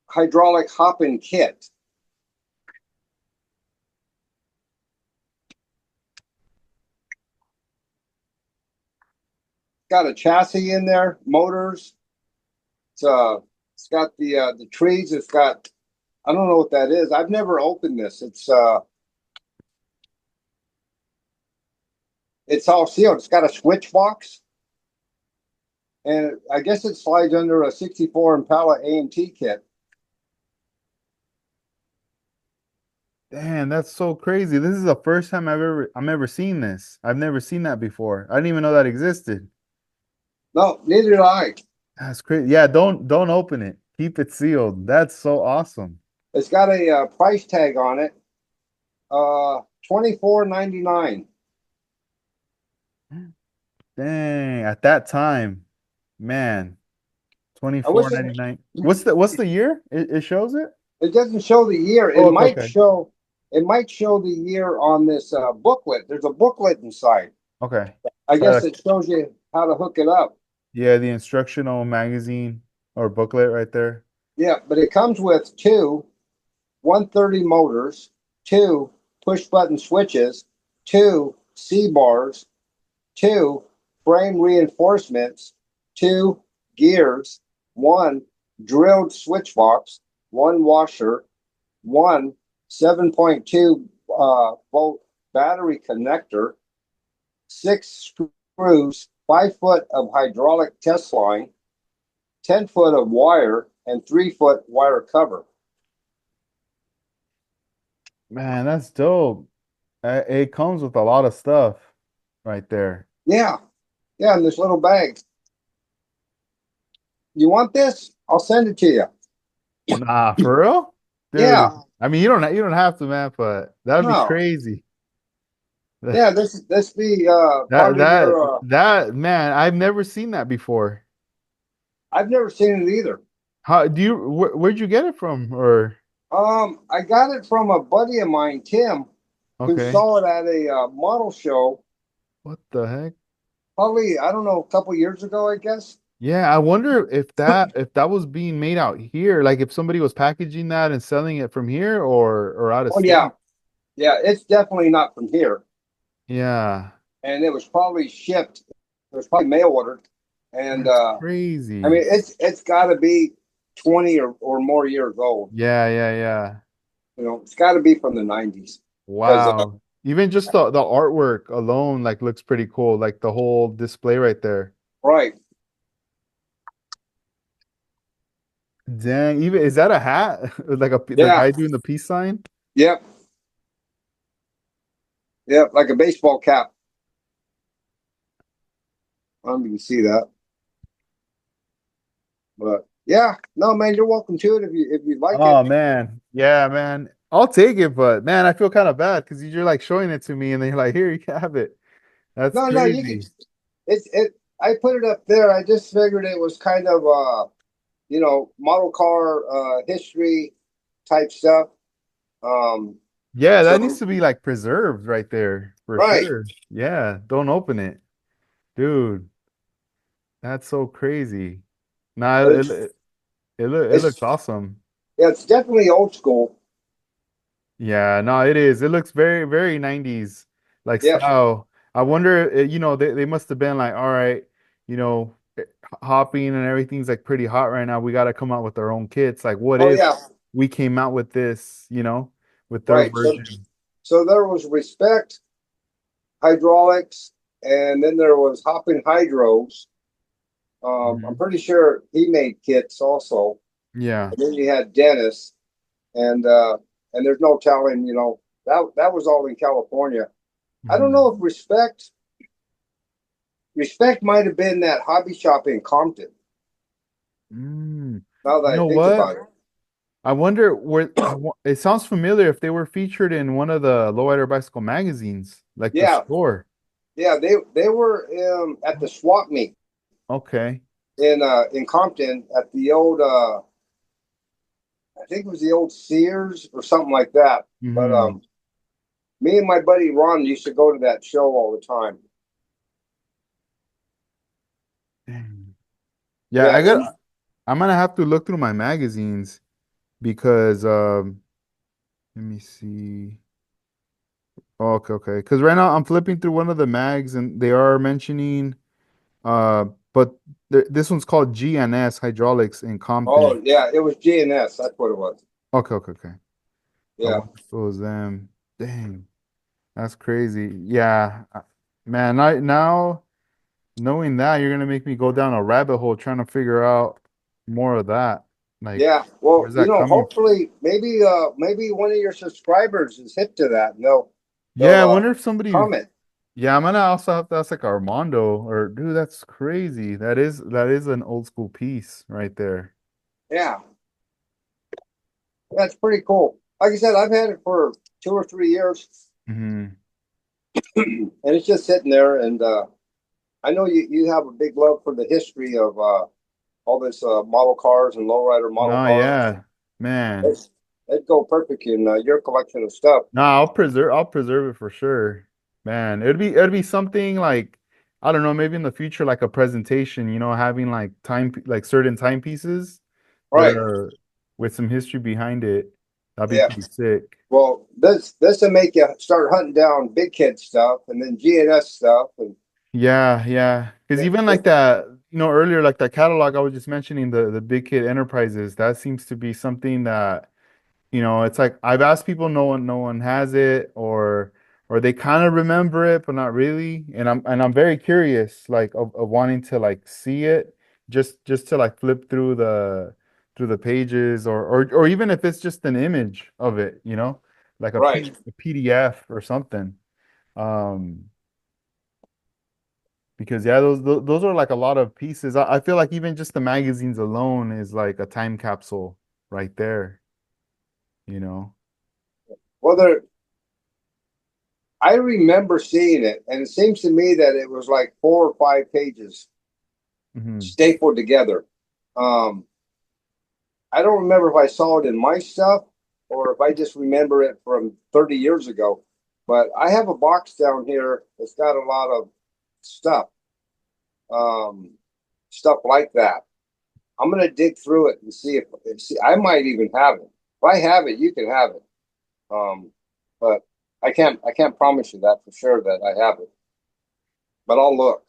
[SPEAKER 2] hydraulic hopping kit. Got a chassis in there, motors. It's got the trees. It's got I don't know what that is. I've never opened this. It's all sealed. It's got a switch box, and I guess it slides under a 64 Impala AMT kit.
[SPEAKER 1] Damn, that's so crazy. This is the first time I'm ever seen this. I've never seen that before. I didn't even know that existed.
[SPEAKER 2] No, neither did I.
[SPEAKER 1] That's crazy. Yeah, don't open it. Keep it sealed. That's so awesome.
[SPEAKER 2] It's got a price tag on it. 24.99.
[SPEAKER 1] Dang, at that time, man,
[SPEAKER 2] I wish it
[SPEAKER 1] 24.99. What's the year? It shows it?
[SPEAKER 2] it doesn't show the year.
[SPEAKER 1] Oh, okay, okay.
[SPEAKER 2] It might show the year on this booklet. There's a booklet inside.
[SPEAKER 1] Okay.
[SPEAKER 2] I
[SPEAKER 1] So
[SPEAKER 2] guess it shows you how to hook it up.
[SPEAKER 1] yeah, the instructional magazine or booklet right there.
[SPEAKER 2] Yeah, but it comes with two 130 motors, two push button switches, two C bars, two frame reinforcements, two gears, one drilled switch box, one washer, one 7.2 volt battery connector, six screws, 5 foot of hydraulic test line, 10 foot of wire, and 3 foot wire cover.
[SPEAKER 1] Man, that's dope. It comes with a lot of stuff right there.
[SPEAKER 2] Yeah, yeah, in this little bag. You want this? I'll send it to you.
[SPEAKER 1] Nah, for real? Dude,
[SPEAKER 2] Yeah,
[SPEAKER 1] I mean you don't have to, man, but that'd be
[SPEAKER 2] no,
[SPEAKER 1] crazy.
[SPEAKER 2] yeah. This be
[SPEAKER 1] That
[SPEAKER 2] part of
[SPEAKER 1] that
[SPEAKER 2] your.
[SPEAKER 1] that man, I've never seen that before.
[SPEAKER 2] I've never seen it either.
[SPEAKER 1] How do you where'd you get it from? Or
[SPEAKER 2] I got it from a buddy of mine, Tim, who
[SPEAKER 1] okay.
[SPEAKER 2] saw it at a model show.
[SPEAKER 1] What the heck?
[SPEAKER 2] Probably, I don't know, a couple years ago, I guess.
[SPEAKER 1] Yeah, I wonder if that was being made out here, like if somebody was packaging that and selling it from here or out of
[SPEAKER 2] Oh yeah,
[SPEAKER 1] state.
[SPEAKER 2] yeah, it's definitely not from here,
[SPEAKER 1] Yeah,
[SPEAKER 2] and it was probably shipped. It was probably mail ordered, and
[SPEAKER 1] that's
[SPEAKER 2] I mean,
[SPEAKER 1] crazy.
[SPEAKER 2] it's got to be 20 or more years old.
[SPEAKER 1] Yeah, yeah, yeah.
[SPEAKER 2] You know, it's got to be from the 90s because
[SPEAKER 1] Wow. Even just the artwork alone like looks pretty cool, like the whole display right there.
[SPEAKER 2] right,
[SPEAKER 1] Dang, even is that a hat? Like the
[SPEAKER 2] yeah,
[SPEAKER 1] guy doing the peace sign?
[SPEAKER 2] yep, yep, like a baseball cap. I don't know if you can see that, but yeah, no, man, you're welcome to it if you like
[SPEAKER 1] Oh
[SPEAKER 2] it.
[SPEAKER 1] man. Yeah, man. I'll take it, but man, I feel kind of bad because you're like showing it to me and then you're like, here, you can have it. That's
[SPEAKER 2] No, no, you can.
[SPEAKER 1] crazy.
[SPEAKER 2] It. I put it up there. I just figured it was kind of model car history type stuff. Um,
[SPEAKER 1] Yeah, that needs
[SPEAKER 2] so
[SPEAKER 1] to be like preserved right there for
[SPEAKER 2] right,
[SPEAKER 1] sure. Yeah, don't open it. Dude, that's so crazy. Nah,
[SPEAKER 2] but it's
[SPEAKER 1] it looks
[SPEAKER 2] it's
[SPEAKER 1] awesome.
[SPEAKER 2] yeah, it's definitely old school.
[SPEAKER 1] Yeah, no, it is. It looks very, very 90s like
[SPEAKER 2] Yep.
[SPEAKER 1] style. I wonder, they must have been like, all right, hopping and everything's like pretty hot right now. We got to come out with our own kits. Like, what
[SPEAKER 2] Oh
[SPEAKER 1] if
[SPEAKER 2] yeah,
[SPEAKER 1] we came out with this, with their
[SPEAKER 2] right.
[SPEAKER 1] version?
[SPEAKER 2] So there was Respect hydraulics, and then there was Hopping Hydros. I'm
[SPEAKER 1] Mhm.
[SPEAKER 2] pretty sure he made kits also.
[SPEAKER 1] Yeah.
[SPEAKER 2] And then you had Dennis, and uh, and there's no telling, that was all in California. I don't know
[SPEAKER 1] Mhm.
[SPEAKER 2] if Respect might have been that hobby shop in Compton.
[SPEAKER 1] Mm.
[SPEAKER 2] Now that
[SPEAKER 1] You
[SPEAKER 2] I
[SPEAKER 1] know
[SPEAKER 2] think
[SPEAKER 1] what?
[SPEAKER 2] about it,
[SPEAKER 1] I wonder it sounds familiar if they were featured in one of the Lowrider Bicycle magazines, like the
[SPEAKER 2] yeah,
[SPEAKER 1] store.
[SPEAKER 2] yeah, they were at the swap meet
[SPEAKER 1] Okay.
[SPEAKER 2] in Compton at the old I think it was the old Sears or something like that. But
[SPEAKER 1] Hmm.
[SPEAKER 2] me and my buddy Ron used to go to that show all the time.
[SPEAKER 1] Yeah,
[SPEAKER 2] Yeah, and
[SPEAKER 1] I'm gonna have to look through my magazines because let me see. Oh, okay, okay. Because right now I'm flipping through one of the mags and they are mentioning but this one's called GNS Hydraulics in Compton.
[SPEAKER 2] oh yeah, it was GNS. That's what it was.
[SPEAKER 1] Okay, okay, okay. I
[SPEAKER 2] Yeah,
[SPEAKER 1] wonder if it was them. Dang, that's crazy. Yeah, man. Now knowing that, you're gonna make me go down a rabbit hole trying to figure out more of that. Like,
[SPEAKER 2] yeah. Well,
[SPEAKER 1] where's that coming?
[SPEAKER 2] hopefully, maybe one of your subscribers is hip to that, and they'll
[SPEAKER 1] Yeah, I wonder if somebody.
[SPEAKER 2] comment.
[SPEAKER 1] Yeah, I'm gonna also have to ask like Armando or dude, that's crazy. That is an old school piece right there.
[SPEAKER 2] Yeah, that's pretty cool. Like I said, I've had it for 2 or 3 years,
[SPEAKER 1] Hmm.
[SPEAKER 2] and it's just sitting there. And I know you have a big love for the history of all this model cars and lowrider model
[SPEAKER 1] No,
[SPEAKER 2] cars.
[SPEAKER 1] yeah, man.
[SPEAKER 2] It's, it'd go perfect in your collection of stuff.
[SPEAKER 1] No, I'll preserve it for sure. Man, it'd be something like I don't know, maybe in the future like a presentation, having like like certain timepieces that
[SPEAKER 2] Right.
[SPEAKER 1] are with some history behind it. That'd be
[SPEAKER 2] Yeah.
[SPEAKER 1] pretty sick.
[SPEAKER 2] Well, this will make you start hunting down big kid stuff and then GNS stuff and
[SPEAKER 1] Yeah, yeah. Because even like that, earlier, like that catalog I was just mentioning, the Big Kid Enterprises, that seems to be something that, it's like I've asked people, no one has it, or they kind of remember it, but not really. And I'm very curious, like of wanting to like see it, just to like flip through the pages, or even if it's just an image of it, like
[SPEAKER 2] right.
[SPEAKER 1] a PDF or something. Um, because yeah, those are like a lot of pieces. I feel like even just the magazines alone is like a time capsule right there, you know.
[SPEAKER 2] Well, I remember seeing it, and it seems to me that it was like 4 or 5 pages
[SPEAKER 1] Hmm.
[SPEAKER 2] stapled together. Um, I don't remember if I saw it in my stuff or if I just remember it from 30 years ago. But I have a box down here that's got a lot of stuff, um, stuff like that. I'm gonna dig through it and see if see. I might even have it. If I have it, you can have it. But I can't promise you that for sure that I have it. But I'll look.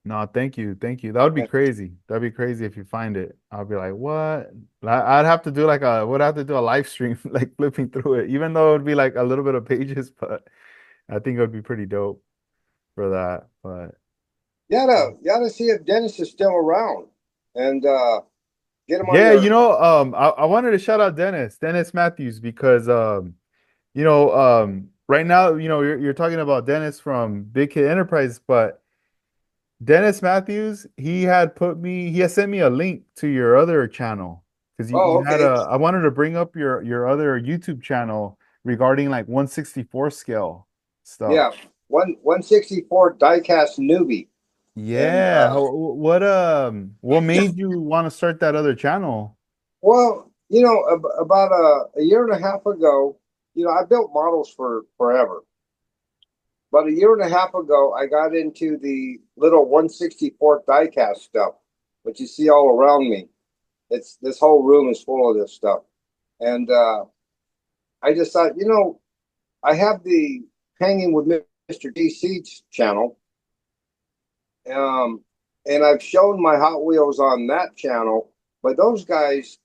[SPEAKER 1] No, thank you. Thank you. That would be crazy. That'd be crazy if you find it. I'll be like, what? I'd have to do like would have to do a live stream, like flipping through it, even though it would be like a little bit of pages, but I think it would be pretty dope for that. But
[SPEAKER 2] You gotta see if Dennis is still around and get him on
[SPEAKER 1] yeah,
[SPEAKER 2] your.
[SPEAKER 1] I wanted to shout out Dennis Matthews, because right now, you're talking about Dennis from Big Kid Enterprise, but Dennis Matthews, he has sent me a link to your other channel, because
[SPEAKER 2] Oh,
[SPEAKER 1] you had
[SPEAKER 2] okay.
[SPEAKER 1] I wanted to bring up your other YouTube channel regarding like 164 scale stuff.
[SPEAKER 2] Yeah, 164 diecast newbie, and
[SPEAKER 1] Yeah. What made you want to start that other channel?
[SPEAKER 2] well, about a year and a half ago, I built models for forever. About a year and a half ago, I got into the little 164 diecast stuff, which you see all around me. It's this whole room is full of this stuff, and I just thought, I have the Hanging with Mr. DC's channel, um, and I've shown my Hot Wheels on that channel, but those guys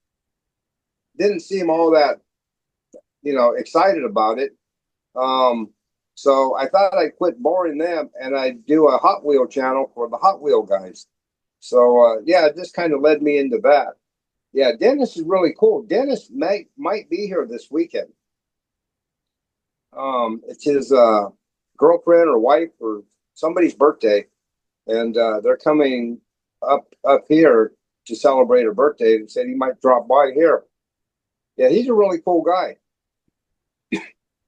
[SPEAKER 2] didn't seem all that, excited about it. Um, so I thought I'd quit boring them and I'd do a Hot Wheel channel for the Hot Wheel guys. So yeah, it just kind of led me into that. Yeah, Dennis is really cool. Dennis might be here this weekend. It's his girlfriend or wife or somebody's birthday, and they're coming up here to celebrate her birthday. And said he might drop by here. Yeah, he's a really cool guy.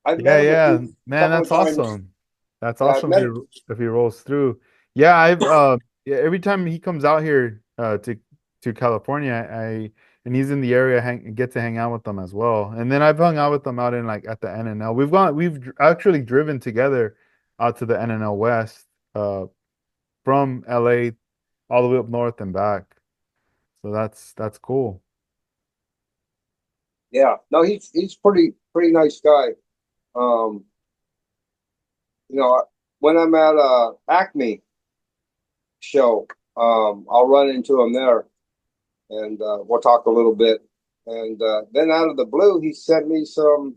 [SPEAKER 2] I've met
[SPEAKER 1] Yeah,
[SPEAKER 2] him a
[SPEAKER 1] yeah,
[SPEAKER 2] few
[SPEAKER 1] man,
[SPEAKER 2] couple
[SPEAKER 1] that's
[SPEAKER 2] of times.
[SPEAKER 1] awesome. That's
[SPEAKER 2] Yeah, I've
[SPEAKER 1] awesome
[SPEAKER 2] met him.
[SPEAKER 1] if he rolls through. Yeah, yeah, every time he comes out here to California, I and he's in the area, get to hang out with them as well. And then I've hung out with them out in like at the NNL. Actually driven together out to the NNL West, from LA all the way up north and back. So that's cool.
[SPEAKER 2] Yeah, no, he's pretty nice guy. Um, you know, when I'm at Acme show, I'll run into him there, and we'll talk a little bit. And then out of the blue, he sent me some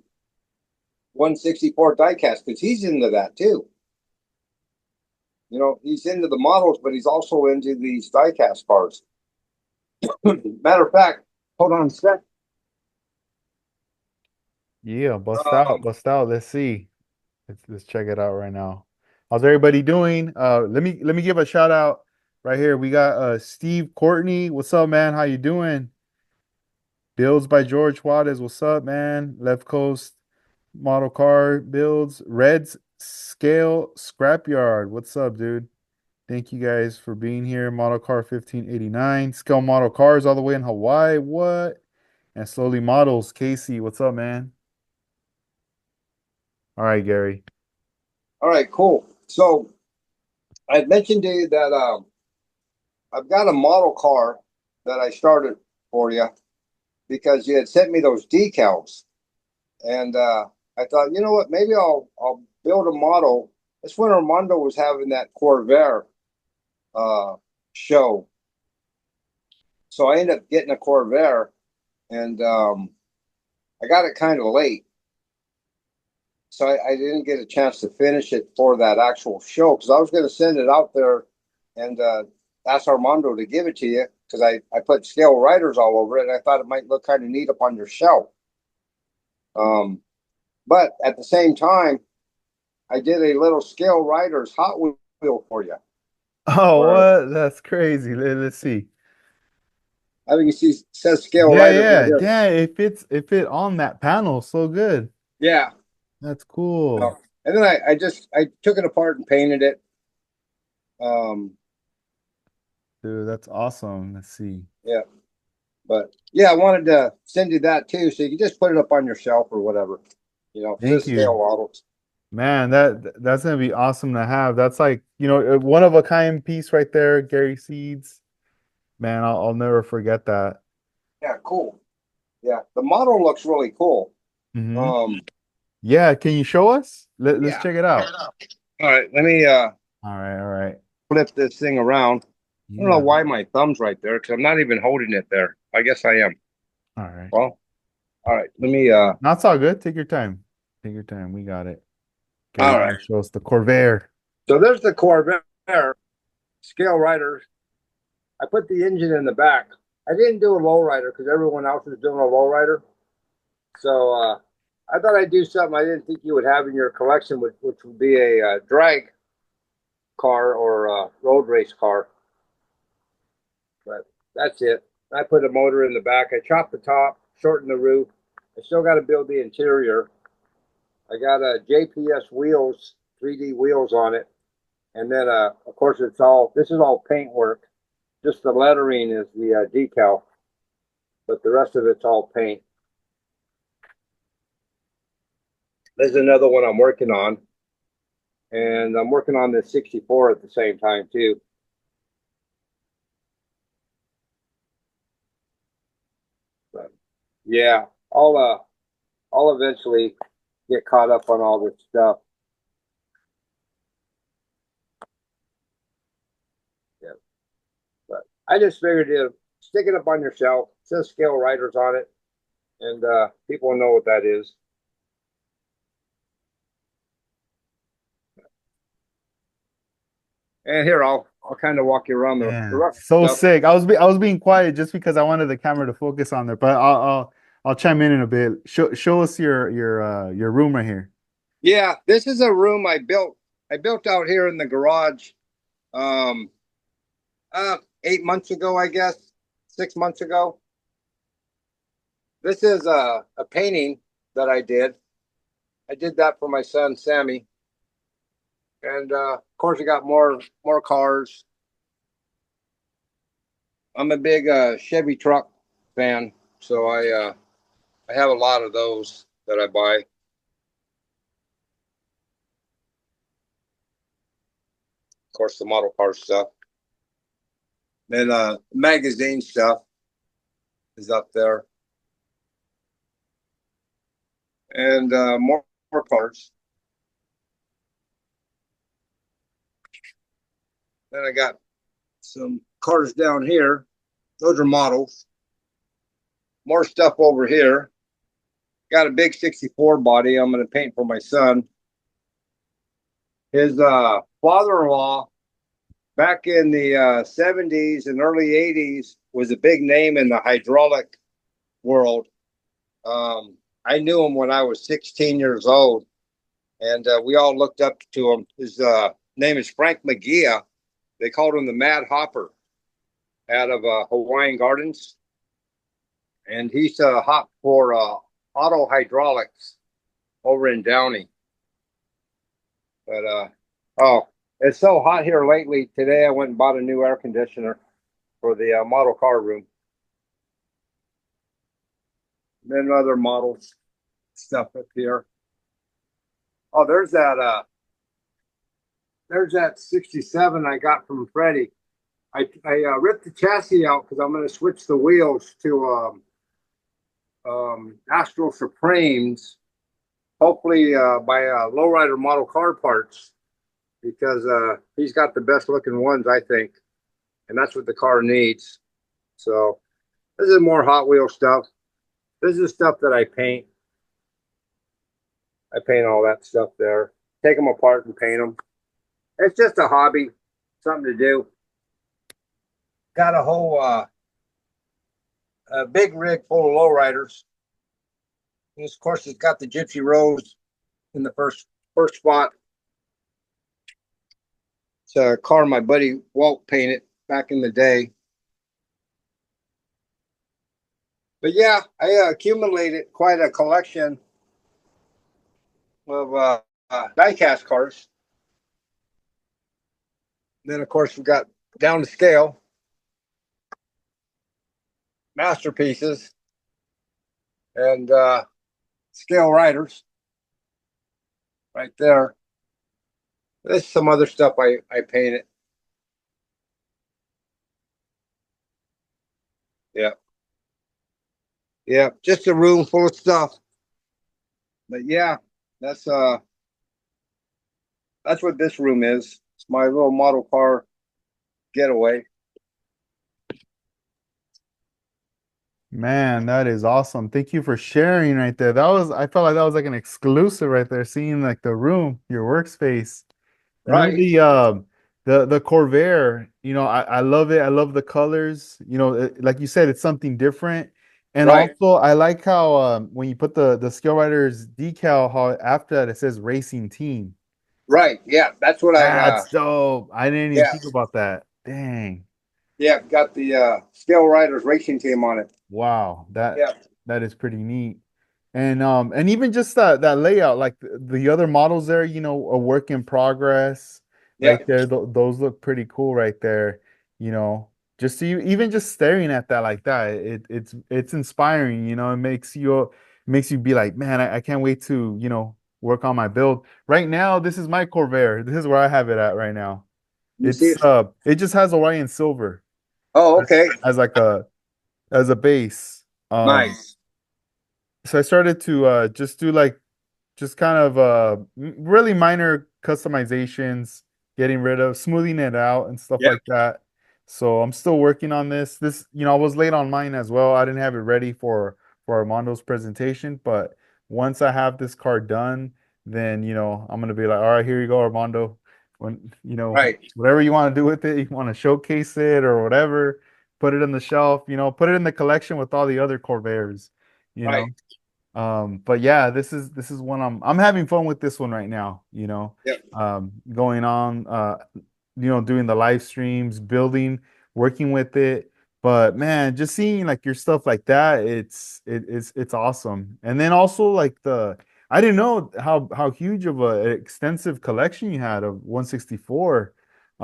[SPEAKER 2] 164 diecast because he's into that too. He's into the models, but he's also into these diecast parts. Matter of fact, hold on a sec.
[SPEAKER 1] Yeah,
[SPEAKER 2] Um,
[SPEAKER 1] bust out. Let's see. Let's check it out right now. How's everybody doing? Let me give a shout out right here. We got Steve Courtney. What's up, man? How you doing? Builds by George Juarez. What's up, man? Left Coast Model Car Builds. Reds Scale Scrapyard. What's up, dude? Thank you guys for being here. Model Car 1589. Scale Model Cars all the way in Hawaii. What? And Slowly Models. Casey, what's up, man? All right, Gary.
[SPEAKER 2] all right, cool. So I mentioned to you that I've got a model car that I started for you because you had sent me those decals, and I thought, you know what, maybe I'll build a model. That's when Armando was having that Corvair uh, show, so I ended up getting a Corvair, and I got it kind of late, so I didn't get a chance to finish it for that actual show because I was going to send it out there and ask Armando to give it to you because I put scale riders all over it and I thought it might look kind of neat up on your shelf. Um, but at the same time, I did a little scale riders Hot Wheel for you.
[SPEAKER 1] Oh,
[SPEAKER 2] Where
[SPEAKER 1] what? That's crazy. Let's see.
[SPEAKER 2] I think you see says scale
[SPEAKER 1] Yeah,
[SPEAKER 2] riders right
[SPEAKER 1] yeah.
[SPEAKER 2] here.
[SPEAKER 1] Yeah, it fit on that panel so good.
[SPEAKER 2] Yeah.
[SPEAKER 1] That's cool.
[SPEAKER 2] And then I took it apart and painted it. Um,
[SPEAKER 1] Dude, that's awesome. Let's see.
[SPEAKER 2] Yeah. But yeah, I wanted to send you that too, so you can just put it up on your shelf or whatever. You know,
[SPEAKER 1] Thank
[SPEAKER 2] just scale
[SPEAKER 1] you.
[SPEAKER 2] models.
[SPEAKER 1] Man, that's gonna be awesome to have. That's like, one of a kind piece right there, Gary Seeds. Man, I'll never forget that.
[SPEAKER 2] Yeah, cool. Yeah, the model looks really cool.
[SPEAKER 1] Hmm.
[SPEAKER 2] Um,
[SPEAKER 1] Yeah, can you show us? Let's
[SPEAKER 2] yeah.
[SPEAKER 1] check it out.
[SPEAKER 2] All right, let me
[SPEAKER 1] All right, all right.
[SPEAKER 2] flip this thing around. I don't know
[SPEAKER 1] Yeah.
[SPEAKER 2] why my thumb's right there because I'm not even holding it there. I guess I am.
[SPEAKER 1] All right.
[SPEAKER 2] Well, all right, let me
[SPEAKER 1] That's all good. Take your time. Take your time. We got it. Okay,
[SPEAKER 2] all
[SPEAKER 1] you
[SPEAKER 2] right.
[SPEAKER 1] gotta show us the Corvair.
[SPEAKER 2] So there's the Corvair scale rider. I put the engine in the back. I didn't do a lowrider because everyone else was doing a lowrider. So I thought I'd do something I didn't think you would have in your collection, which would be a drag car or a road race car. But that's it. I put a motor in the back. I chopped the top, shortened the roof. I still got to build the interior. I got a JPS wheels, 3D wheels on it. And then, of course, this is all paint work. Just the lettering is the decal, but the rest of it's all paint. There's another one I'm working on. And I'm working on this 64 at the same time, too. But yeah, I'll eventually get caught up on all this stuff. Yeah. But I just figured stick it up on your shelf. It says scale riders on it, and people know what that is. And here I'll kind of walk you around the
[SPEAKER 1] Man,
[SPEAKER 2] rough
[SPEAKER 1] so
[SPEAKER 2] stuff.
[SPEAKER 1] sick. I was being quiet just because I wanted the camera to focus on there, but I'll chime in a bit. Show us your room right here.
[SPEAKER 2] Yeah, this is a room I built. I built out here in the garage, um, 8 months ago, I guess, 6 months ago. This is a painting that I did. I did that for my son Sammy, and of course, I got more cars. I'm a big Chevy truck fan, so I have a lot of those that I buy. Of course, the model car stuff. Then magazine stuff is up there, and more cars. Then I got some cars down here. Those are models. More stuff over here. Got a big 64 body I'm going to paint for my son. His father-in-law back in the 70s and early 80s was a big name in the hydraulic world. I knew him when I was 16 years old, and we all looked up to him. His name is Frank McGee. They called him the Mad Hopper out of Hawaiian Gardens. And he's hot for auto hydraulics over in Downey. But oh, it's so hot here lately. Today I went and bought a new air conditioner for the model car room. And then other models stuff up here. Oh, there's that 67 I got from Freddie. I ripped the chassis out because I'm going to switch the wheels to Astral Supremes, hopefully by lowrider model car parts, because he's got the best looking ones, I think, and that's what the car needs. So this is more Hot Wheel stuff. This is stuff that I paint. I paint all that stuff there. Take them apart and paint them. It's just a hobby, something to do. Got a whole a big rig full of lowriders. And of course, it's got the Gypsy Rose in the first spot. It's a car my buddy Walt painted back in the day. But yeah, I accumulated quite a collection of diecast cars. Then, of course, we got down to scale. masterpieces and scale riders right there. There's some other stuff I painted. Yeah, yeah, just a room full of stuff. But yeah, that's uh that's what this room is. It's my little model car getaway.
[SPEAKER 1] Man, that is awesome. Thank you for sharing right there. That was, I felt like that was like an exclusive right there, seeing like the room, your workspace. And then
[SPEAKER 2] Right,
[SPEAKER 1] the Corvair, I love it. I love the colors. Like you said, it's something different. And
[SPEAKER 2] right,
[SPEAKER 1] also I like how when you put the Skill Riders decal, how after that it says racing team.
[SPEAKER 2] right. Yeah, that's what
[SPEAKER 1] That's dope. I didn't even
[SPEAKER 2] yeah,
[SPEAKER 1] think about that. Dang.
[SPEAKER 2] yeah, got the Scale Riders racing team on it.
[SPEAKER 1] Wow,
[SPEAKER 2] Yeah,
[SPEAKER 1] that is pretty neat. And even just that layout, like the other models there, a work in progress
[SPEAKER 2] yeah,
[SPEAKER 1] right there. Those look pretty cool right there. You know, just see even just staring at that like that, it's inspiring. It makes you be like, man, I can't wait to work on my build. Right now, this is my Corvair. This is where I have it at right now.
[SPEAKER 2] you see it.
[SPEAKER 1] It just has Orion silver
[SPEAKER 2] Oh,
[SPEAKER 1] as,
[SPEAKER 2] okay,
[SPEAKER 1] as like a base.
[SPEAKER 2] nice.
[SPEAKER 1] So I started to just do like just kind of really minor customizations, getting rid of, smoothing it out and stuff
[SPEAKER 2] Yeah,
[SPEAKER 1] like that. So I'm still working on this. I was late on mine as well. I didn't have it ready for Armando's presentation, but once I have this card done, then I'm gonna be like, all right, here you go, Armando. When
[SPEAKER 2] right,
[SPEAKER 1] whatever you want to do with it, you want to showcase it or whatever, put it on the shelf, put it in the collection with all the other Corvairs, you
[SPEAKER 2] right.
[SPEAKER 1] know. But yeah, this is one I'm having fun with this one right now,
[SPEAKER 2] Yeah.
[SPEAKER 1] going on, doing the live streams, building, working with it. But man, just seeing like your stuff like that, it's awesome. And then also like I didn't know how huge of a extensive collection you had of 164.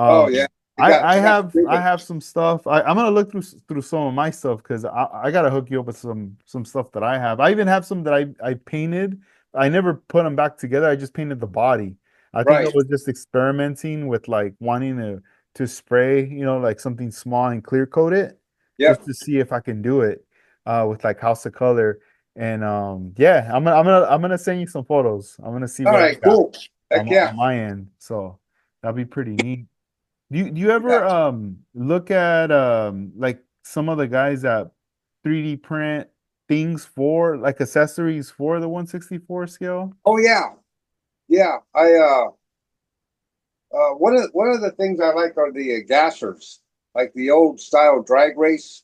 [SPEAKER 2] Oh yeah,
[SPEAKER 1] Um, I I
[SPEAKER 2] I got
[SPEAKER 1] have
[SPEAKER 2] three of
[SPEAKER 1] I
[SPEAKER 2] them.
[SPEAKER 1] have some stuff. I'm gonna look through some of my stuff because I gotta hook you up with some stuff that I have. I even have some that I painted. I never put them back together. I just painted the body. I think I
[SPEAKER 2] Right.
[SPEAKER 1] was just experimenting with like wanting to spray, like something small and clear coat it just
[SPEAKER 2] Yep.
[SPEAKER 1] to see if I can do it with like House of Color. And yeah, I'm gonna send you some photos. I'm gonna see
[SPEAKER 2] All
[SPEAKER 1] what I
[SPEAKER 2] right.
[SPEAKER 1] got
[SPEAKER 2] Cool. Heck
[SPEAKER 1] on
[SPEAKER 2] yeah.
[SPEAKER 1] my end. So that'd be pretty neat. Do you
[SPEAKER 2] Yeah.
[SPEAKER 1] ever look at like some of the guys that 3D print things for like accessories for the 164 scale?
[SPEAKER 2] Oh yeah. Yeah. One of the things I like are the gassers, like the old style drag race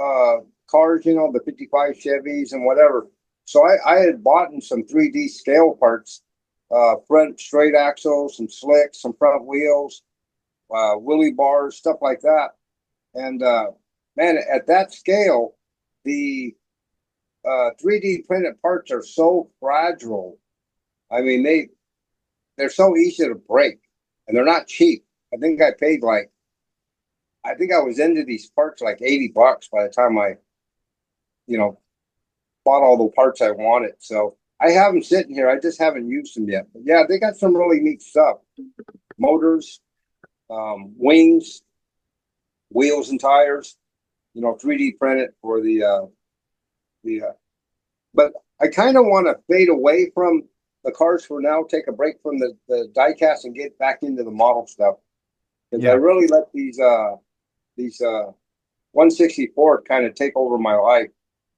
[SPEAKER 2] uh cars, the 55 Chevys and whatever. So I had bought in some 3D scale parts, front straight axles, some slicks, some front wheels, wheelie bars, stuff like that. And man, at that scale, the 3D printed parts are so fragile. I mean, they're so easy to break, and they're not cheap. I think I paid like I think I was into these parts like $80 by the time I you know bought all the parts I wanted. So I have them sitting here. I just haven't used them yet. But yeah, they got some really neat stuff: motors, wings, wheels, and tires. 3D printed for the but I kind of want to fade away from the cars for now, take a break from the diecast and get back into the model stuff because I
[SPEAKER 1] Yeah.
[SPEAKER 2] really let these 164 kind of take over my life.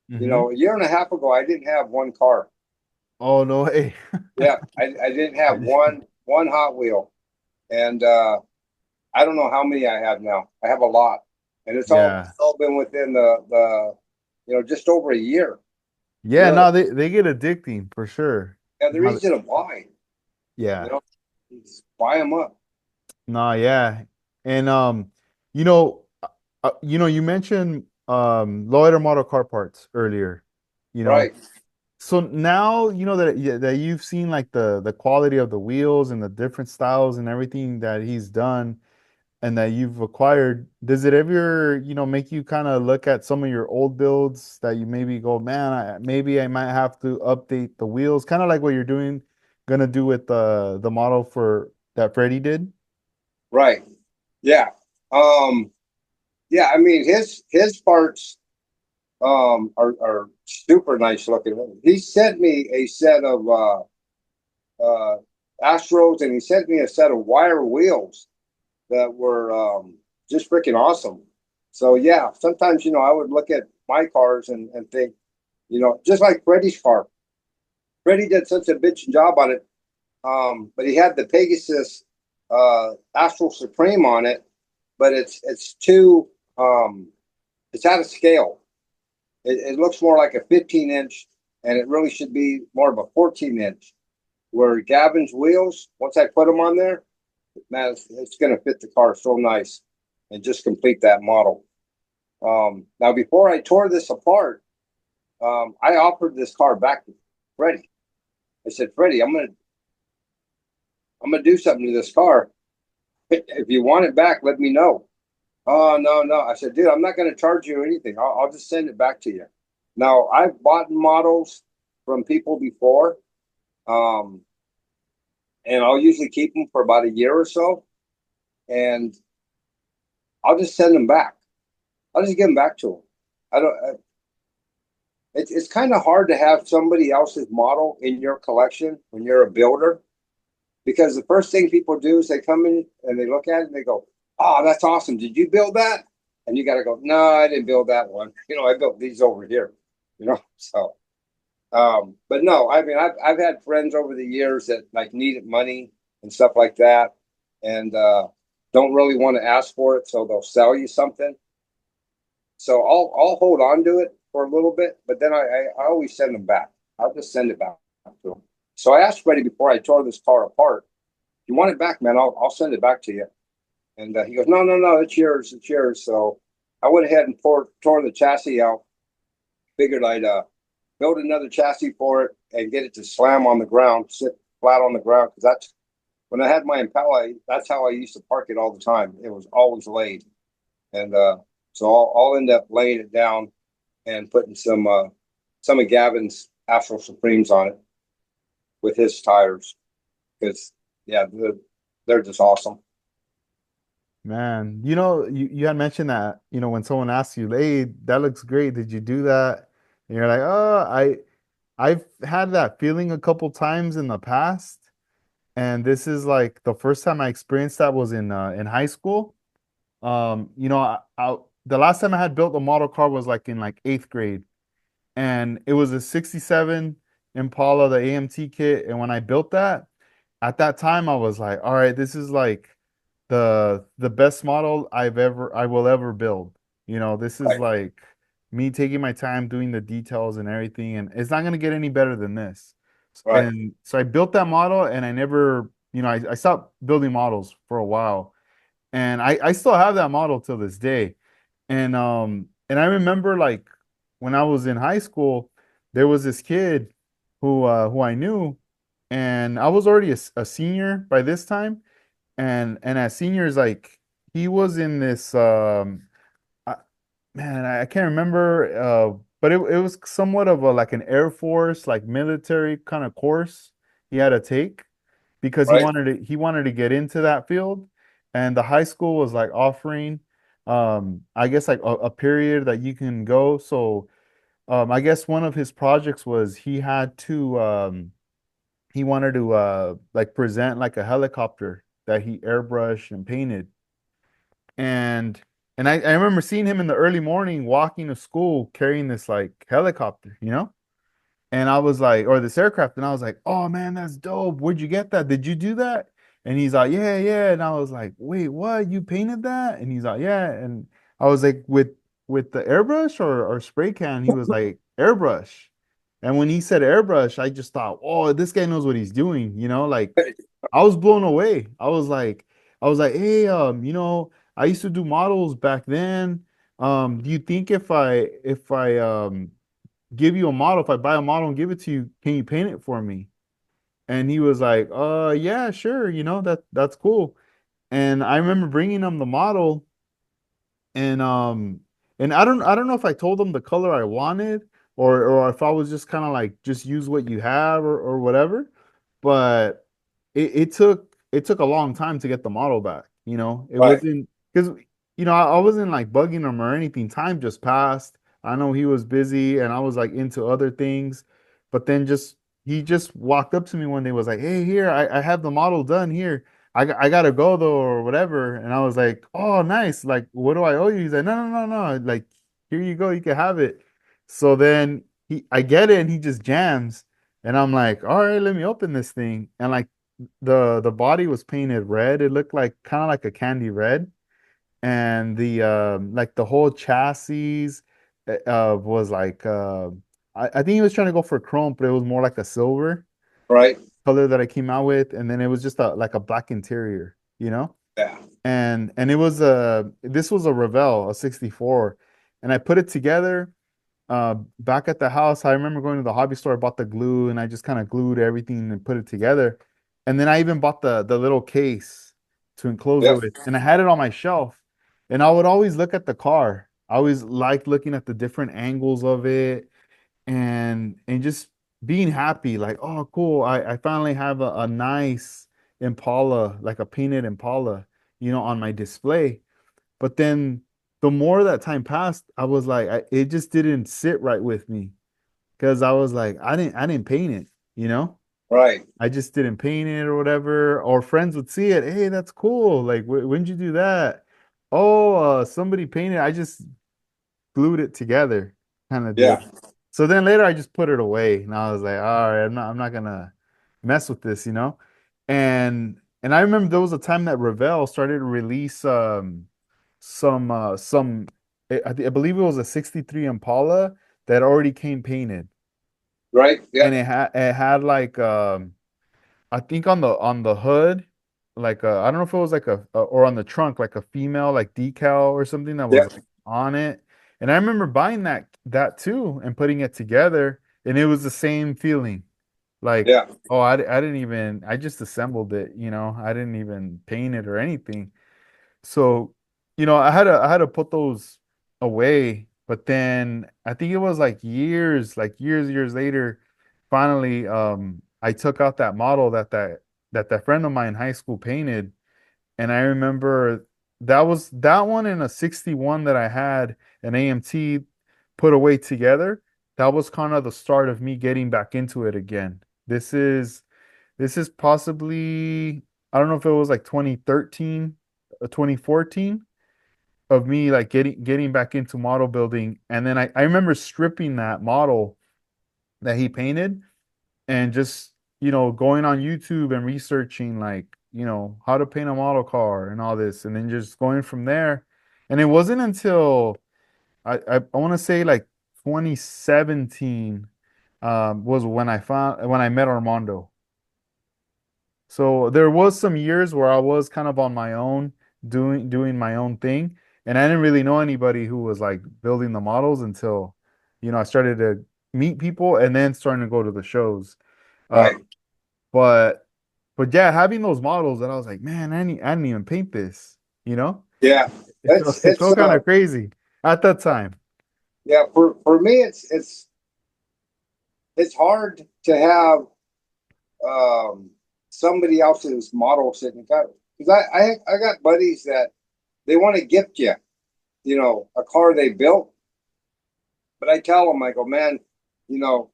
[SPEAKER 1] Hmm.
[SPEAKER 2] A year and a half ago, I didn't have one car.
[SPEAKER 1] Oh no way.
[SPEAKER 2] Yeah, I didn't have one Hot Wheel, and I don't know how many I have now. I have a lot, and
[SPEAKER 1] Yeah.
[SPEAKER 2] it's all been within the just over a year,
[SPEAKER 1] Yeah,
[SPEAKER 2] really.
[SPEAKER 1] no, they get addicting for sure.
[SPEAKER 2] Yeah, they're
[SPEAKER 1] No,
[SPEAKER 2] easy to buy. You
[SPEAKER 1] yeah.
[SPEAKER 2] know, you just buy them up.
[SPEAKER 1] No, yeah. And you mentioned Lloyd Model car parts earlier, you know.
[SPEAKER 2] Right.
[SPEAKER 1] So now that that you've seen like the quality of the wheels and the different styles and everything that he's done. and that you've acquired, does it ever, make you kind of look at some of your old builds that you maybe go, man, maybe I might have to update the wheels, kind of like what you're gonna do with the model for that Freddie did?
[SPEAKER 2] Right. Yeah. Um, yeah, I mean his parts are super nice looking. He sent me a set of uh Astros, and he sent me a set of wire wheels that were just freaking awesome. So yeah, sometimes I would look at my cars and think, just like Freddie's car. Freddie did such a bitchin' job on it. But he had the Pegasus Astral Supreme on it, but it's too it's out of scale. It looks more like a 15-inch, and it really should be more of a 14-inch. Where Gavin's wheels, once I put them on there, man, it's going to fit the car so nice and just complete that model. Now, before I tore this apart, I offered this car back to Freddie. I said, Freddie, I'm gonna do something to this car. If you want it back, let me know. Oh, no, no. I said, dude, I'm not going to charge you anything. I'll just send it back to you. Now, I've bought models from people before, um, and I'll usually keep them for about a year or so, and I'll just send them back. I'll just give them back to them. I don't. It's kind of hard to have somebody else's model in your collection when you're a builder, because the first thing people do is they come in and they look at it and they go, "Oh, that's awesome! Did you build that?" And you got to go, "No, I didn't build that one. I built these over here." So but no, I mean, I've had friends over the years that like needed money and stuff like that, and don't really want to ask for it, so they'll sell you something. So I'll hold on to it for a little bit, but then I always send them back. I'll just send it back to them. So I asked Freddie before I tore this car apart, "You want it back, man? I'll send it back to you." And he goes, "No, no, no, it's yours, it's yours." So I went ahead and tore the chassis out. Figured I'd build another chassis for it and get it to slam on the ground, sit flat on the ground, because that's when I had my Impala. That's how I used to park it all the time. It was always laid, and so I'll end up laying it down and putting some of Gavin's Astral Supremes on it with his tires, because yeah, they're just awesome.
[SPEAKER 1] Man, you had mentioned that, when someone asks you, hey, that looks great. Did you do that? And you're like, oh, I've had that feeling a couple times in the past. And this is like the first time I experienced that was in high school. The last time I had built a model car was like in like eighth grade, and it was a 67 Impala, the AMT kit. And when I built that, at that time I was like, all right, this is like the best model I will ever build. This is
[SPEAKER 2] Right,
[SPEAKER 1] like me taking my time doing the details and everything, and it's not gonna get any better than this.
[SPEAKER 2] right,
[SPEAKER 1] And so I built that model, and I never, I stopped building models for a while, and I still have that model till this day. And I remember like when I was in high school, there was this kid who I knew, and I was already a senior by this time, and as seniors, like he was in this I, man, I can't remember, but it was somewhat of a like an Air Force, like military kind of course he had to take because
[SPEAKER 2] right.
[SPEAKER 1] he wanted to get into that field, and the high school was like offering, I guess like a period that you can go. So I guess one of his projects was he wanted to like present like a helicopter that he airbrushed and painted. And I remember seeing him in the early morning walking to school carrying this like helicopter. And I was like, or this aircraft, and I was like, oh man, that's dope. Where'd you get that? Did you do that? And he's like, yeah, yeah. And I was like, wait, what? You painted that? And he's like, yeah. And I was like, with the airbrush or spray can? He was like, airbrush. And when he said airbrush, I just thought, oh, this guy knows what he's doing. Like I was blown away. I was like, hey, I used to do models back then. Do you think if I give you a model, if I buy a model and give it to you, can you paint it for me? And he was like, yeah, sure, that's cool. And I remember bringing him the model, and I don't know if I told him the color I wanted, or if I was just kind of like just use what you have, or whatever. But it took a long time to get the model back. It
[SPEAKER 2] Right.
[SPEAKER 1] wasn't because I wasn't like bugging him or anything. Time just passed. I know he was busy and I was like into other things, but then just he just walked up to me one day, was like, "Hey, here, I have the model done here. I gotta go though, or whatever." And I was like, "Oh, nice. Like, what do I owe you?" He's like, "No, no, no, no. Like, here you go. You can have it." So then I get it, and he just jams, and I'm like, "All right, let me open this thing." And like the body was painted red. It looked like kind of like a candy red, and the like the whole chassis was like I think he was trying to go for chrome, but it was more like a silver
[SPEAKER 2] Right.
[SPEAKER 1] color that I came out with, and then it was just like a black interior.
[SPEAKER 2] Yeah.
[SPEAKER 1] And it was this was a Revell, a 64, and I put it together back at the house. I remember going to the hobby store, I bought the glue, and I just kind of glued everything and put it together. And then I even bought the little case to enclose it
[SPEAKER 2] Yep.
[SPEAKER 1] with, and I had it on my shelf. And I would always look at the car. I always liked looking at the different angles of it, and just being happy, like, oh, cool. I finally have a nice Impala, like a painted Impala, on my display. But then the more that time passed, I was like, it just didn't sit right with me because I was like, I didn't paint it, you know?
[SPEAKER 2] Right.
[SPEAKER 1] I just didn't paint it or whatever. Or friends would see it. Hey, that's cool. Like, when'd you do that? Oh, somebody painted. I just glued it together kind of deal.
[SPEAKER 2] Yeah.
[SPEAKER 1] So then later I just put it away and I was like, all right, I'm not gonna mess with this. And I remember there was a time that Revell started to release some I believe it was a 63 Impala that already came painted.
[SPEAKER 2] Right.
[SPEAKER 1] And
[SPEAKER 2] Yep.
[SPEAKER 1] it had like I think on the hood, like I don't know if it was like or on the trunk, like a female like decal or something that was
[SPEAKER 2] Yep.
[SPEAKER 1] like on it. And I remember buying that too and putting it together, and it was the same feeling. Like,
[SPEAKER 2] Yeah.
[SPEAKER 1] oh, I didn't even, I just assembled it. I didn't even paint it or anything. So, I had to put those away, but then I think it was like years later, finally, I took out that model that friend of mine in high school painted, and I remember that one in a 61 that I had an AMT put away together. That was kind of the start of me getting back into it again. This is possibly, I don't know if it was like 2013, 2014 of me like getting back into model building. And then I remember stripping that model that he painted and just, going on YouTube and researching like, how to paint a model car and all this, and then just going from there. And it wasn't until I want to say like 2017 was when I met Armando. So there was some years where I was kind of on my own, doing my own thing, and I didn't really know anybody who was like building the models until, I started to meet people and then starting to go to the shows. Uh,
[SPEAKER 2] Right.
[SPEAKER 1] but but yeah, having those models, and I was like, man, I didn't even paint this, you know?
[SPEAKER 2] Yeah.
[SPEAKER 1] It felt
[SPEAKER 2] It's
[SPEAKER 1] it
[SPEAKER 2] it's
[SPEAKER 1] felt kind of crazy at that time.
[SPEAKER 2] yeah, for me it's hard to have um somebody else's model sitting because I got buddies that they want to gift you, a car they built, but I tell them, I go, man, you know,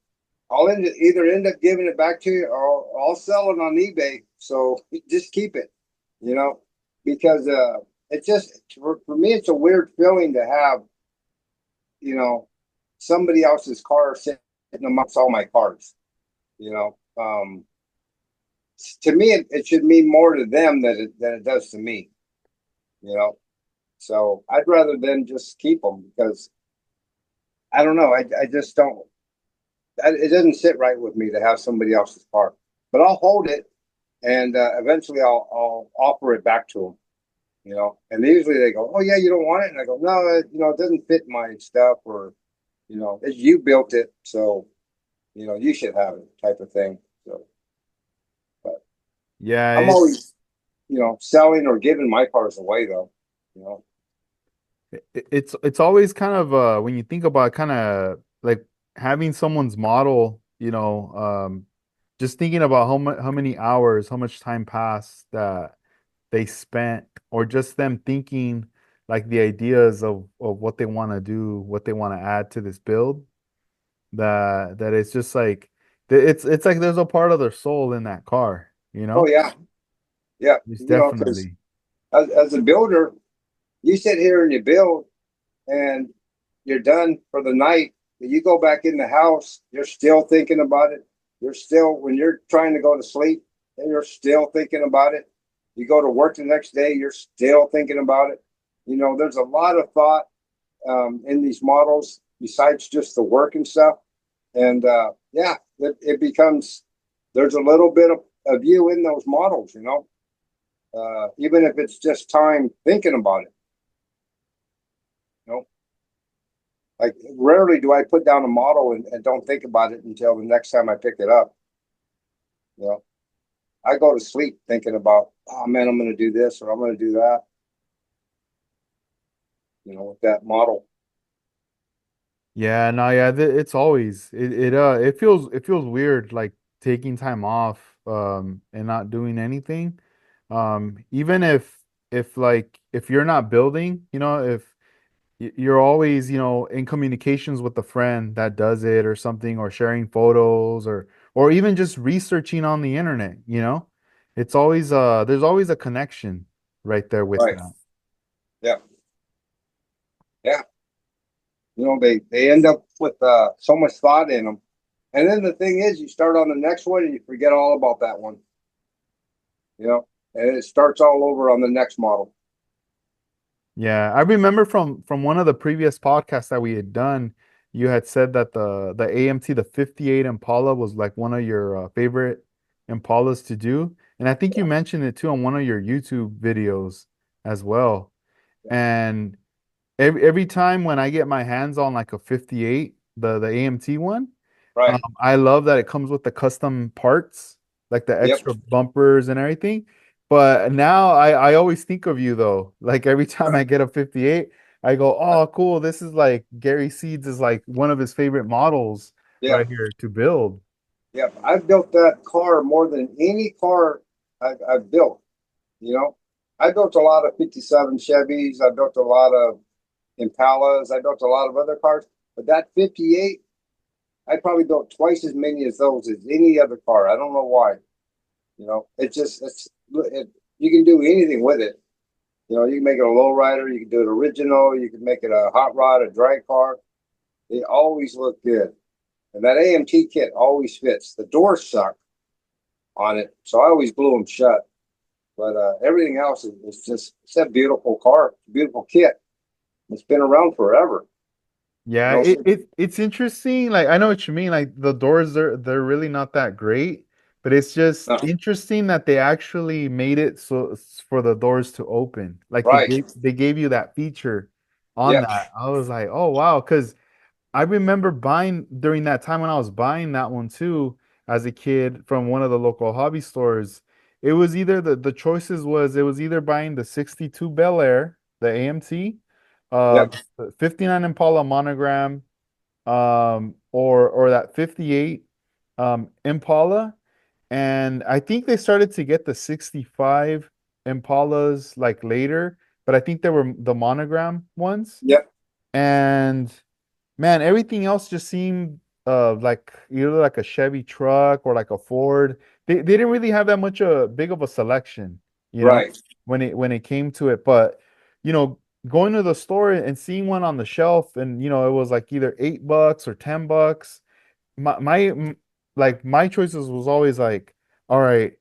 [SPEAKER 2] either end up giving it back to you or I'll sell it on eBay. So just keep it, you know, because it's just for me it's a weird feeling to have, you know, somebody else's car sitting amongst all my cars, you know. To me it should mean more to them than it does to me, you know. So I'd rather than just keep them because I don't know. I just don't. It doesn't sit right with me to have somebody else's car. But I'll hold it, and eventually I'll offer it back to them. And usually they go, "Oh yeah, you don't want it," and I go, "No, it doesn't fit my stuff, or you built it, so you should have it," type of thing. So, but
[SPEAKER 1] Yeah,
[SPEAKER 2] I'm always selling or giving my cars away though. You know,
[SPEAKER 1] It's always kind of when you think about kind of like having someone's model, just thinking about how many hours, how much time passed that they spent, or just them thinking like the ideas of what they want to do, what they want to add to this build, that it's just like it's like there's a part of their soul in that car, you
[SPEAKER 2] oh
[SPEAKER 1] know?
[SPEAKER 2] yeah, yeah,
[SPEAKER 1] It's
[SPEAKER 2] because
[SPEAKER 1] definitely.
[SPEAKER 2] as a builder, you sit here and you build and you're done for the night. You go back in the house, you're still thinking about it. You're still, when you're trying to go to sleep, and you're still thinking about it. You go to work the next day, you're still thinking about it. There's a lot of thought in these models besides just the work and stuff. And yeah, it becomes, there's a little bit of you in those models, even if it's just time thinking about it. You know, like rarely do I put down a model and don't think about it until the next time I pick it up. You know, I go to sleep thinking about, oh man, I'm going to do this or I'm going to do that. With that model.
[SPEAKER 1] Yeah, no, yeah, it's always it feels weird like taking time off and not doing anything. Even if like if you're not building, if you're always, in communications with a friend that does it or something, or sharing photos, or even just researching on the internet, it's always there's always a connection right there with
[SPEAKER 2] Right.
[SPEAKER 1] that.
[SPEAKER 2] Yeah. Yeah. They end up with so much thought in them. And then the thing is, you start on the next one and you forget all about that one, and it starts all over on the next model.
[SPEAKER 1] Yeah, I remember from one of the previous podcasts that we had done, you had said that the AMT, the 58 Impala, was like one of your favorite Impalas to do. And I think you mentioned it too on one of your YouTube videos as well. And every time when I get my hands on like a 58, the AMT one,
[SPEAKER 2] Right.
[SPEAKER 1] I love that it comes with the custom parts, like the
[SPEAKER 2] Yep.
[SPEAKER 1] extra bumpers and everything. But now I always think of you though. Like every time I get a 58, I go, oh, cool. This is like Gary Seeds is like one of his favorite models right
[SPEAKER 2] Yep.
[SPEAKER 1] here to build.
[SPEAKER 2] Yep. I've built that car more than any car I've built. You know, I built a lot of 57 Chevys. I built a lot of Impalas. I built a lot of other cars. But that 58, I probably built twice as many as those as any other car. I don't know why. You can do anything with it. You can make it a lowrider, you can do it original, you can make it a hot rod, a drag car. They always look good. And that AMT kit always fits. The doors suck on it, so I always glue them shut. But everything else is just, it's a beautiful car, beautiful kit. It's been around forever.
[SPEAKER 1] Yeah,
[SPEAKER 2] No,
[SPEAKER 1] it's interesting. Like I know what you mean. Like the doors they're really not that great, but it's just
[SPEAKER 2] no.
[SPEAKER 1] interesting that they actually made it so for the doors to open. Like they
[SPEAKER 2] Right.
[SPEAKER 1] gave you that feature on
[SPEAKER 2] Yep.
[SPEAKER 1] that. I was like, oh wow, because I remember buying during that time when I was buying that one too as a kid from one of the local hobby stores. It was either the choices was it was either buying the 62 Bel Air, the AMT,
[SPEAKER 2] Yep.
[SPEAKER 1] the 59 Impala monogram, or that 58 Impala. And I think they started to get the 65 Impalas like later, but I think they were the monogram ones.
[SPEAKER 2] Yep.
[SPEAKER 1] And man, everything else just seemed like either like a Chevy truck or like a Ford. They didn't really have that much big of a selection,
[SPEAKER 2] Right.
[SPEAKER 1] when it came to it. But you know, going to the store and seeing one on the shelf, and it was like either $8 or $10. Like my choices was always like, all right,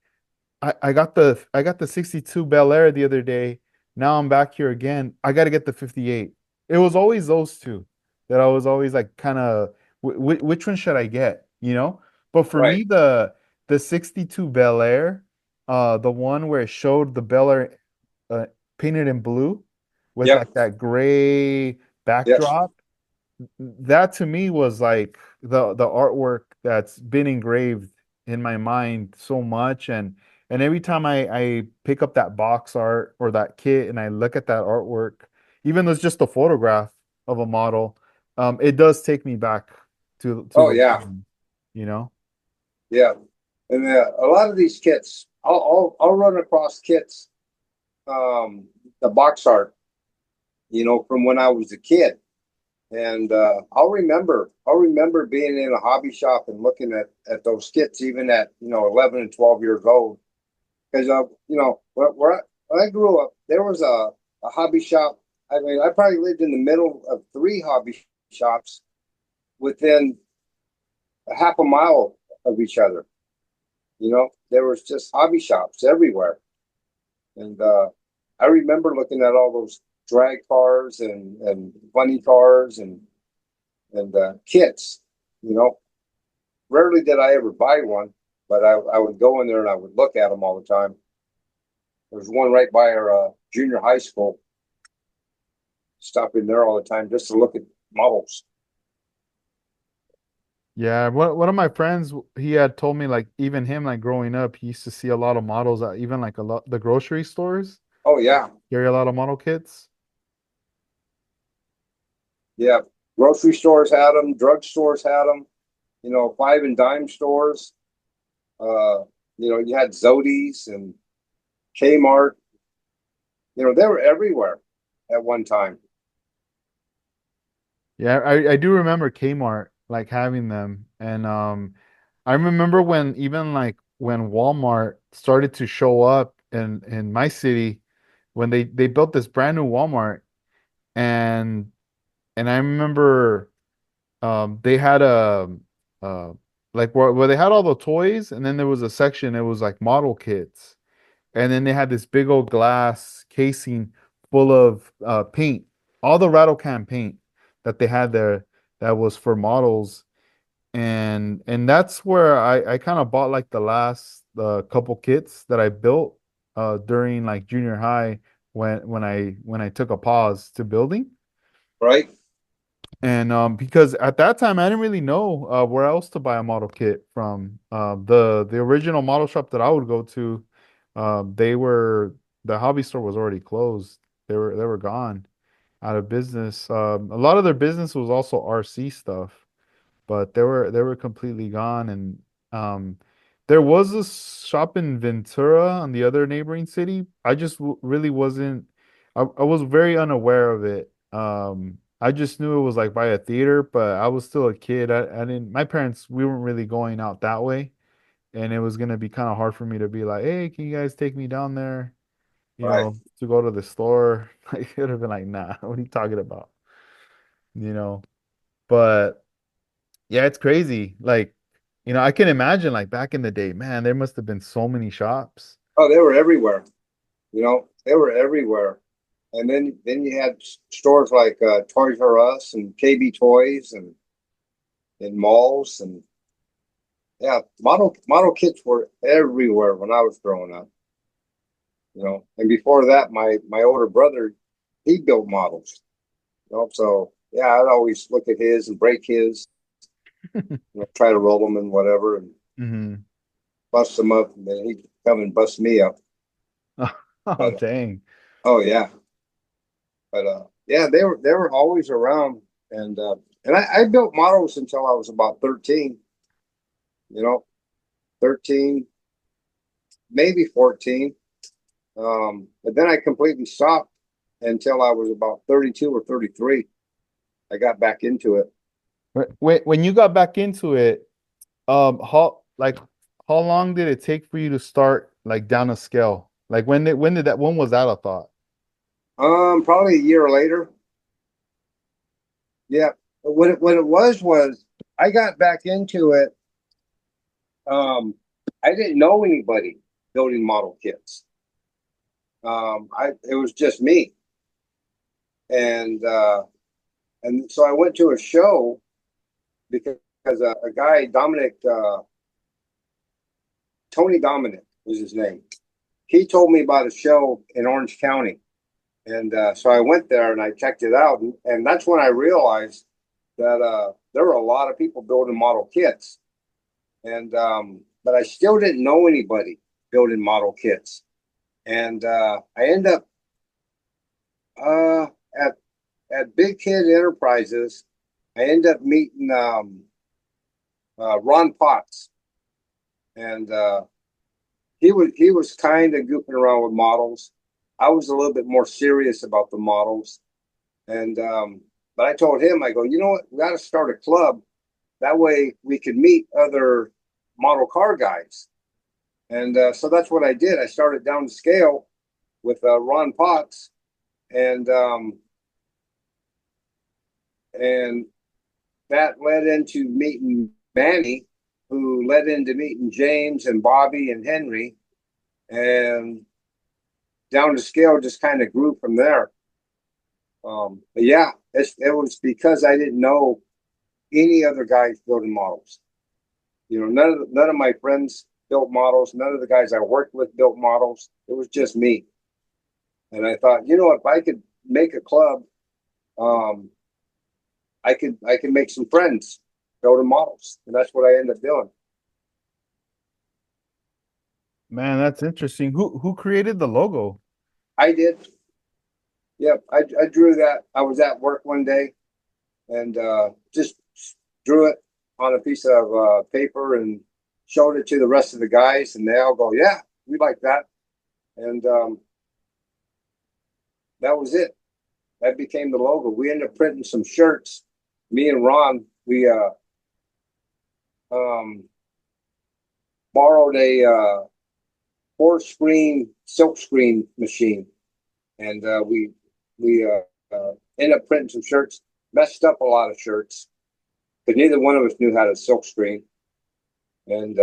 [SPEAKER 1] I got the 62 Bel Air the other day. Now I'm back here again. I got to get the 58. It was always those two that I was always like kind of which one should I get, But for
[SPEAKER 2] Right.
[SPEAKER 1] me the 62 Bel Air, the one where it showed the Bel Air uh, painted in blue with
[SPEAKER 2] Yep.
[SPEAKER 1] like that gray
[SPEAKER 2] Yes.
[SPEAKER 1] backdrop, that to me was like the artwork that's been engraved in my mind so much. And And every time I pick up that box art or that kit and I look at that artwork, even though it's just a photograph of a model, it does take me back to
[SPEAKER 2] Oh
[SPEAKER 1] those
[SPEAKER 2] yeah,
[SPEAKER 1] times, you know?
[SPEAKER 2] yeah. And a lot of these kits, I'll run across kits, the box art, from when I was a kid. And I'll remember being in a hobby shop and looking at those kits, even at 11 and 12 years old. Because when I grew up, there was a hobby shop. I mean, I probably lived in the middle of three hobby shops within a half a mile of each other. There was just hobby shops everywhere. And I remember looking at all those drag cars and funny cars and kits. You know, Rarely did I ever buy one, but I would go in there and I would look at them all the time. There's one right by our junior high school. Stop in there all the time just to look at models.
[SPEAKER 1] Yeah, one of my friends, he had told me like even him like growing up, he used to see a lot of models at even like a lot the grocery stores
[SPEAKER 2] Oh yeah,
[SPEAKER 1] carry a lot of model kits.
[SPEAKER 2] yeah. Grocery stores had them. Drug stores had them. Five and dime stores. Uh, you had Zodi's and Kmart. They were everywhere at one time.
[SPEAKER 1] Yeah, I do remember Kmart like having them. And I remember when even like when Walmart started to show up in my city when they built this brand new Walmart and I remember they had a uh like where they had all the toys and then there was a section it was like model kits. And then they had this big old glass casing full of paint, all the rattle can paint that they had there that was for models. And that's where I kind of bought like the last couple kits that I built during like junior high when I took a pause to building.
[SPEAKER 2] Right?
[SPEAKER 1] And because at that time I didn't really know where else to buy a model kit from. The original model shop that I would go to, they were the hobby store was already closed. They were gone out of business. A lot of their business was also RC stuff, but they were completely gone. And um, there was a shop in Ventura on the other neighboring city. I just really wasn't. I was very unaware of it. I just knew it was like by a theater, but I was still a kid. I didn't. My parents we weren't really going out that way, and it was gonna be kind of hard for me to be like, "Hey, can you guys take me down there?"
[SPEAKER 2] Right.
[SPEAKER 1] To go to the store. Like, it would have been like, "Nah, what are you talking about?" You know. But yeah, it's crazy. Like, I can imagine like back in the day, man, there must have been so many shops.
[SPEAKER 2] Oh, they were everywhere. They were everywhere. And then you had stores like Toys R Us and KB Toys and malls and yeah, model kits were everywhere when I was growing up. And before that, my older brother, he built models. So yeah, I'd always look at his and break his, try to roll them and whatever and
[SPEAKER 1] Hmm.
[SPEAKER 2] bust them up, and then he'd come and bust me up.
[SPEAKER 1] Oh,
[SPEAKER 2] But
[SPEAKER 1] dang.
[SPEAKER 2] oh yeah, but yeah, they were always around, and I built models until I was about 13. You know, 13, maybe 14. But then I completely stopped until I was about 32 or 33. I got back into it.
[SPEAKER 1] When you got back into it, how long did it take for you to start like down a scale? Like when was that a thought?
[SPEAKER 2] Probably a year later. Yeah. What it was I got back into it. I didn't know anybody building model kits. It was just me, and so I went to a show because a guy Dominic Tony Dominic was his name. He told me about a show in Orange County, and so I went there and I checked it out, and that's when I realized that there were a lot of people building model kits, and but I still didn't know anybody building model kits. And I end up uh, at Big Kid Enterprises. I end up meeting Ron Potts, and he was kind of goofing around with models. I was a little bit more serious about the models, and but I told him, I go, you know what, we got to start a club. That way we could meet other model car guys, and so that's what I did. I started down the scale with Ron Potts, and and that led into meeting Manny, who led into meeting James and Bobby and Henry, and down the scale just kind of grew from there. But yeah, it was because I didn't know any other guys building models. You know, none of my friends built models. None of the guys I worked with built models. It was just me. And I thought, you know, if I could make a club, um, I could make some friends building models, and that's what I ended up doing.
[SPEAKER 1] Man, that's interesting. Who created the logo?
[SPEAKER 2] I did. Yep, I drew that. I was at work one day and just drew it on a piece of paper and showed it to the rest of the guys, and they all go, "Yeah, we like that." And that was it. That became the logo. We ended up printing some shirts. Me and Ron, we um, borrowed a 4-screen silk screen machine, and we ended up printing some shirts. Messed up a lot of shirts, but neither one of us knew how to silk screen. And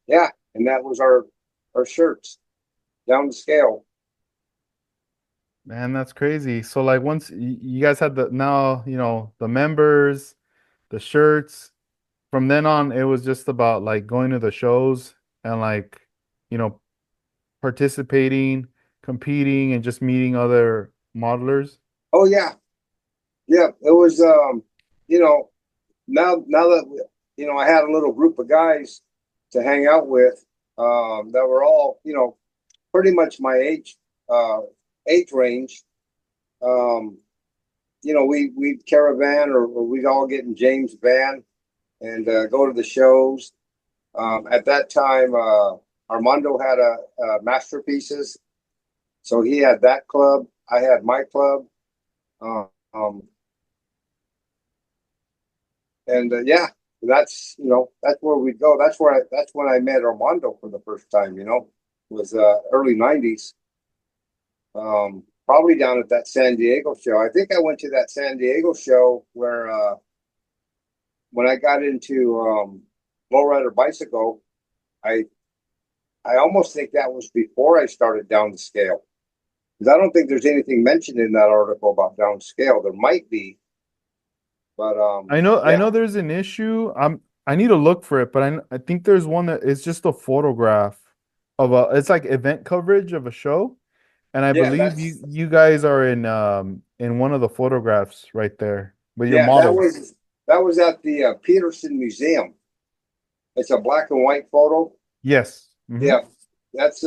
[SPEAKER 2] yeah, and that was our shirts down the scale.
[SPEAKER 1] Man, that's crazy. So like once you guys had the now, the members, the shirts, from then on it was just about like going to the shows and like, you know, participating, competing and just meeting other modelers.
[SPEAKER 2] Oh yeah, yeah. It was you know, now that I had a little group of guys to hang out with that were all pretty much my uh, age range. Um, we'd caravan or we'd all get in James' van and go to the shows. At that time, Armando had a masterpieces, so he had that club. I had my club, uh, um, and yeah, that's where we'd go. That's when I met Armando for the first time. It was early '90s. Probably down at that San Diego show. I think I went to that San Diego show where when I got into lowrider bicycle, I I almost think that was before I started down the scale. Because I don't think there's anything mentioned in that article about down scale. There might be, but
[SPEAKER 1] I
[SPEAKER 2] yeah,
[SPEAKER 1] know there's an issue. I need to look for it, but I think there's one that is just a photograph of it's like event coverage of a show. And I
[SPEAKER 2] yeah,
[SPEAKER 1] believe you guys are in one of the photographs right there with your
[SPEAKER 2] that
[SPEAKER 1] models.
[SPEAKER 2] was at the Peterson Museum. It's a black and white photo.
[SPEAKER 1] Yes.
[SPEAKER 2] Yeah, that's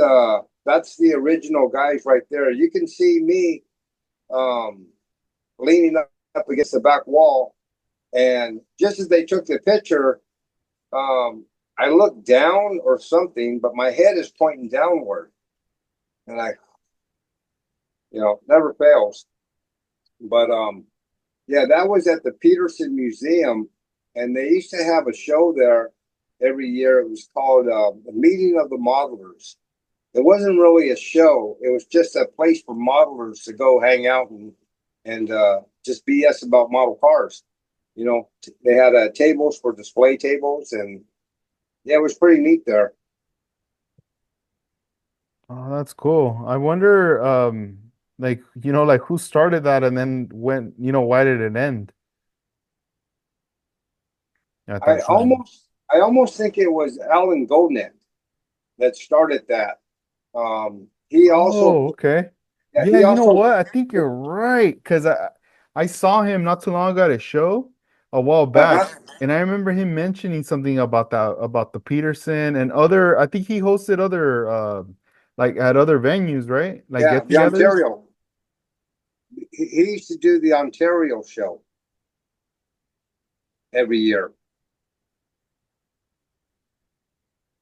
[SPEAKER 2] the original guys right there. You can see me um leaning up against the back wall, and just as they took the picture, I looked down or something, but my head is pointing downward, and I, never fails. But yeah, that was at the Peterson Museum, and they used to have a show there every year. It was called the Meeting of the Modelers. It wasn't really a show; it was just a place for modelers to go hang out and just BS about model cars. They had tables for display tables, and yeah, it was pretty neat there.
[SPEAKER 1] Oh, that's cool. I wonder, like, like who started that and then why did it end at
[SPEAKER 2] I
[SPEAKER 1] that time?
[SPEAKER 2] almost, I almost think it was Alan Goldnet that started that. He also,
[SPEAKER 1] Oh, okay.
[SPEAKER 2] yeah,
[SPEAKER 1] Yeah,
[SPEAKER 2] he
[SPEAKER 1] you know
[SPEAKER 2] also,
[SPEAKER 1] what? I think you're right because I saw him not too long ago at a show, a while back,
[SPEAKER 2] Uh-huh.
[SPEAKER 1] and I remember him mentioning something about that, about the Peterson and other. I think he hosted other, like at other venues, right? Like
[SPEAKER 2] Yeah, the
[SPEAKER 1] get-togethers.
[SPEAKER 2] Ontario. He used to do the Ontario show every year.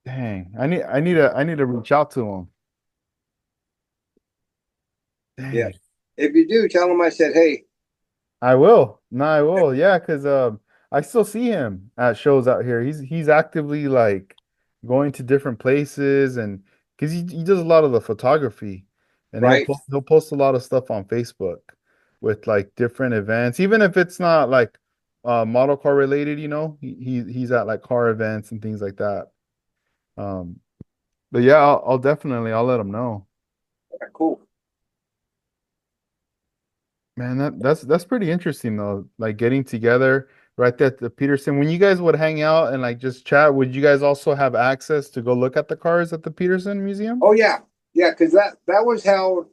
[SPEAKER 1] Dang, I need to reach out to him.
[SPEAKER 2] Yeah.
[SPEAKER 1] Dang.
[SPEAKER 2] If you do, tell him I said, hey,
[SPEAKER 1] I will. No, I will. Yeah, because I still see him at shows out here. He's actively like going to different places, and because he does a lot of the photography, and
[SPEAKER 2] right,
[SPEAKER 1] he'll post a lot of stuff on Facebook with like different events, even if it's not like model car related, he's at like car events and things like that. Um, but yeah, I'll let him know.
[SPEAKER 2] cool.
[SPEAKER 1] Man, that's pretty interesting though. Like getting together right there at the Peterson. When you guys would hang out and like just chat, would you guys also have access to go look at the cars at the Peterson Museum?
[SPEAKER 2] Oh yeah, yeah, because that was held.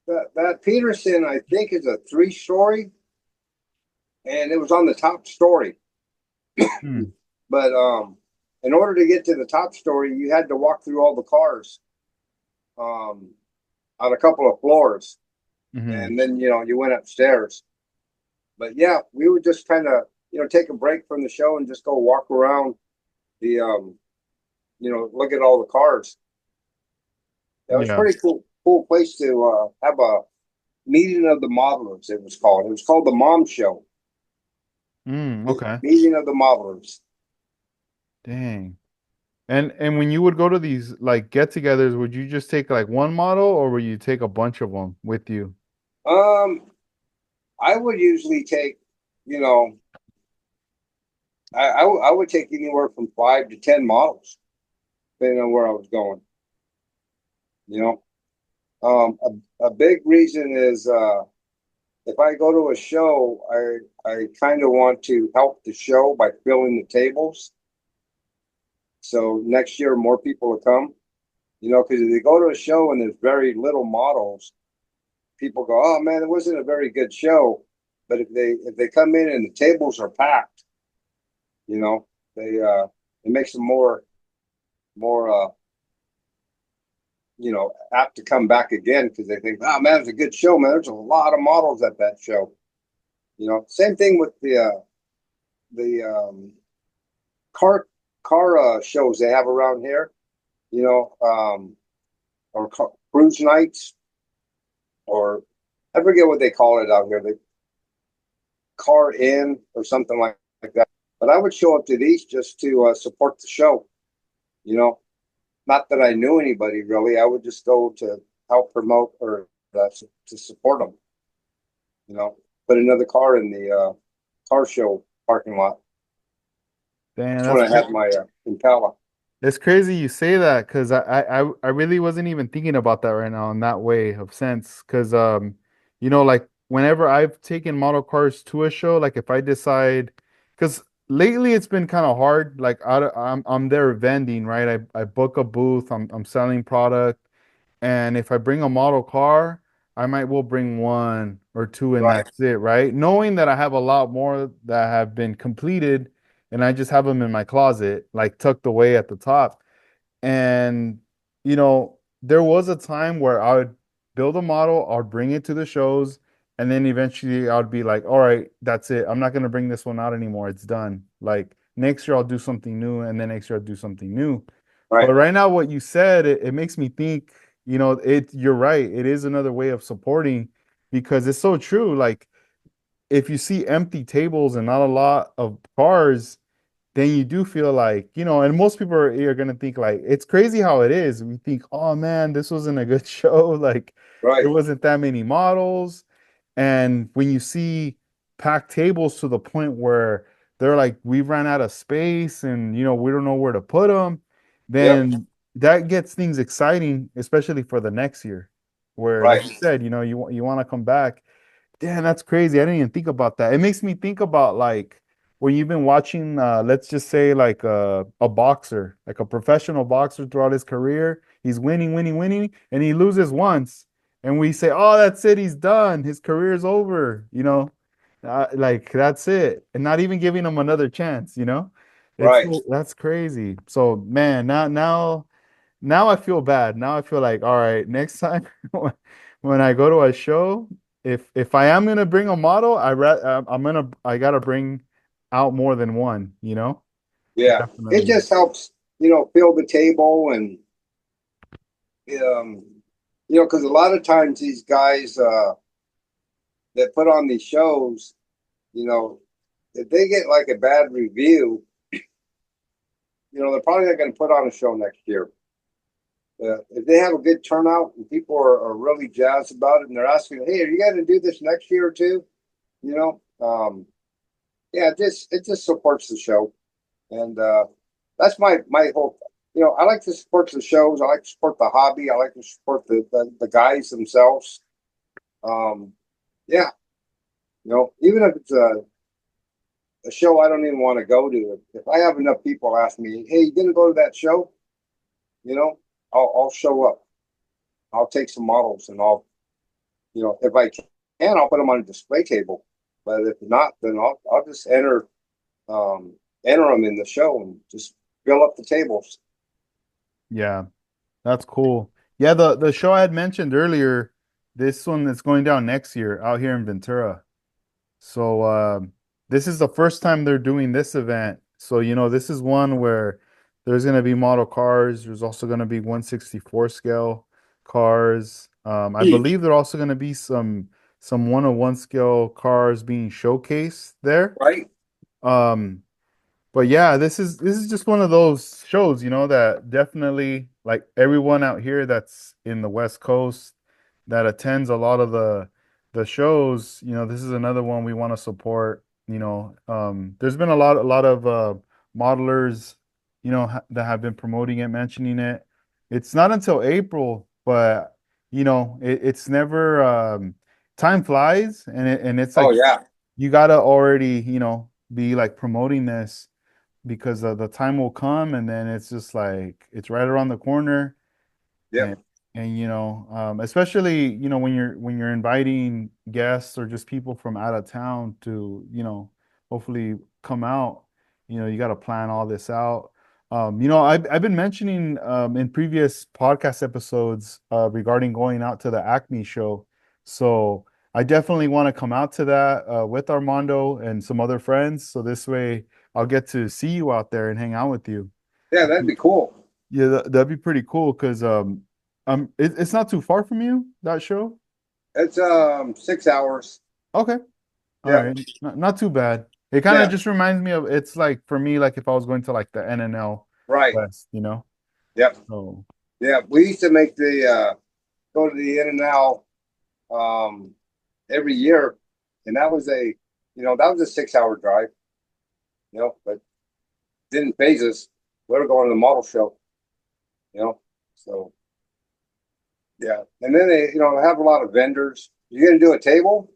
[SPEAKER 2] That Peterson, I think, is a 3-story, and it was on the top story.
[SPEAKER 1] Hmm.
[SPEAKER 2] But in order to get to the top story, you had to walk through all the cars um, on a couple of floors,
[SPEAKER 1] Hmm.
[SPEAKER 2] and then you went upstairs. But yeah, we would just kind of take a break from the show and just go walk around the look at all the cars. That was
[SPEAKER 1] Yeah.
[SPEAKER 2] pretty cool place to have a meeting of the modelers. It was called. It was called the Mom Show.
[SPEAKER 1] Okay.
[SPEAKER 2] Meeting of the modelers.
[SPEAKER 1] Dang. And when you would go to these like get-togethers, would you just take like one model or would you take a bunch of them with you?
[SPEAKER 2] Um, I would usually take, you know, I would take anywhere from 5 to 10 models, depending on where I was going. You know, a big reason is if I go to a show, I kind of want to help the show by filling the tables. So next year more people will come. Because if they go to a show and there's very little models, people go, "Oh man, it wasn't a very good show." But if they come in and the tables are packed, you know, they it makes them more apt to come back again because they think, "Oh man, it was a good show, man. There's a lot of models at that show." Same thing with the car shows they have around here. You know, or cruise nights, or I forget what they call it out here. The car in or something like that. But I would show up to these just to support the show. You know, not that I knew anybody really. I would just go to help promote or to support them. You know, put another car in the car show parking lot.
[SPEAKER 1] Damn,
[SPEAKER 2] That's when I had my Impala.
[SPEAKER 1] it's crazy you say that because I really wasn't even thinking about that right now in that way of sense. Because like whenever I've taken model cars to a show, like if I decide, because lately it's been kind of hard. Like I'm there vending, right? I book a booth, I'm selling product, and if I bring a model car, I might will bring one or two and
[SPEAKER 2] Right.
[SPEAKER 1] that's it, right? Knowing that I have a lot more that have been completed and I just have them in my closet, like tucked away at the top. And, there was a time where I would build a model, I'd bring it to the shows, and then eventually I'd be like, all right, that's it. I'm not going to bring this one out anymore. It's done. Like next year I'll do something new, and then next year I'll do something new. But
[SPEAKER 2] Right.
[SPEAKER 1] right now, what you said, it makes me think, you're right. It is another way of supporting because it's so true. Like if you see empty tables and not a lot of cars, then you do feel like, and most people are going to think like, it's crazy how it is. We think, oh man, this wasn't a good show. Like
[SPEAKER 2] Right.
[SPEAKER 1] there wasn't that many models. And when you see packed tables to the point where they're like, we've ran out of space and, we don't know where to put them,
[SPEAKER 2] Yep.
[SPEAKER 1] then that gets things exciting, especially for the next year, where, like you
[SPEAKER 2] Right.
[SPEAKER 1] said, you want to come back. Damn, that's crazy. I didn't even think about that. It makes me think about like when you've been watching, let's just say like a boxer, like a professional boxer throughout his career. He's winning, winning, winning, and he loses once. And we say, oh, that's it. He's done. His career is over. Like that's it, and not even giving them another chance, you know?
[SPEAKER 2] Right.
[SPEAKER 1] That's crazy. So man, now I feel bad. Now I feel like, all right, next time when I go to a show, if I am gonna bring a model, I gotta bring out more than one, you know?
[SPEAKER 2] Yeah. It
[SPEAKER 1] Definitely.
[SPEAKER 2] just helps, fill the table and um because a lot of times these guys that put on these shows, you know, if they get like a bad review, they're probably not going to put on a show next year. If they have a good turnout and people are really jazzed about it and they're asking, hey, are you going to do this next year or two? You know, yeah, it just supports the show, and that's my whole. I like to support the shows. I like to support the hobby. I like to support the guys themselves. Um, yeah, even if it's a show I don't even want to go to, if I have enough people ask me, hey, you gonna go to that show? You know, I'll show up. I'll take some models and if I can, I'll put them on a display table. But if not, then I'll just um, enter them in the show and just fill up the tables.
[SPEAKER 1] Yeah, that's cool. Yeah, the show I had mentioned earlier, this one that's going down next year out here in Ventura. So this is the first time they're doing this event. So, this is one where there's going to be model cars. There's also going to be 164 scale cars. I believe there are also going to be some 101 scale cars being showcased there.
[SPEAKER 2] Right?
[SPEAKER 1] Um, but yeah, this is just one of those shows, that definitely like everyone out here that's in the West Coast that attends a lot of the shows, this is another one we want to support. There's been a lot of modelers, that have been promoting it, mentioning it. It's not until April, but it's never time flies and it's
[SPEAKER 2] Oh
[SPEAKER 1] like
[SPEAKER 2] yeah,
[SPEAKER 1] you gotta already, be like promoting this because the time will come and then it's just like it's right around the corner and
[SPEAKER 2] yep,
[SPEAKER 1] especially when you're inviting guests or just people from out of town to hopefully come out, you got to plan all this out. I've been mentioning in previous podcast episodes regarding going out to the Acme show, so I definitely want to come out to that with Armando and some other friends, so this way I'll get to see you out there and hang out with you.
[SPEAKER 2] yeah, that'd be cool.
[SPEAKER 1] Yeah, that'd be pretty cool because it's not too far from you, that show.
[SPEAKER 2] It's 6 hours.
[SPEAKER 1] Okay, all
[SPEAKER 2] Yeah,
[SPEAKER 1] right, not too bad. It kind of
[SPEAKER 2] yeah,
[SPEAKER 1] just reminds me of it's like for me, like if I was going to like the NNL
[SPEAKER 2] right.
[SPEAKER 1] West.
[SPEAKER 2] Yep,
[SPEAKER 1] So
[SPEAKER 2] yeah. We used to make the go to the In-N-Out every year, and that was a 6 hour drive. But didn't phase us. We were going to the model show. You know, so yeah. And then they have a lot of vendors. You gonna do a table?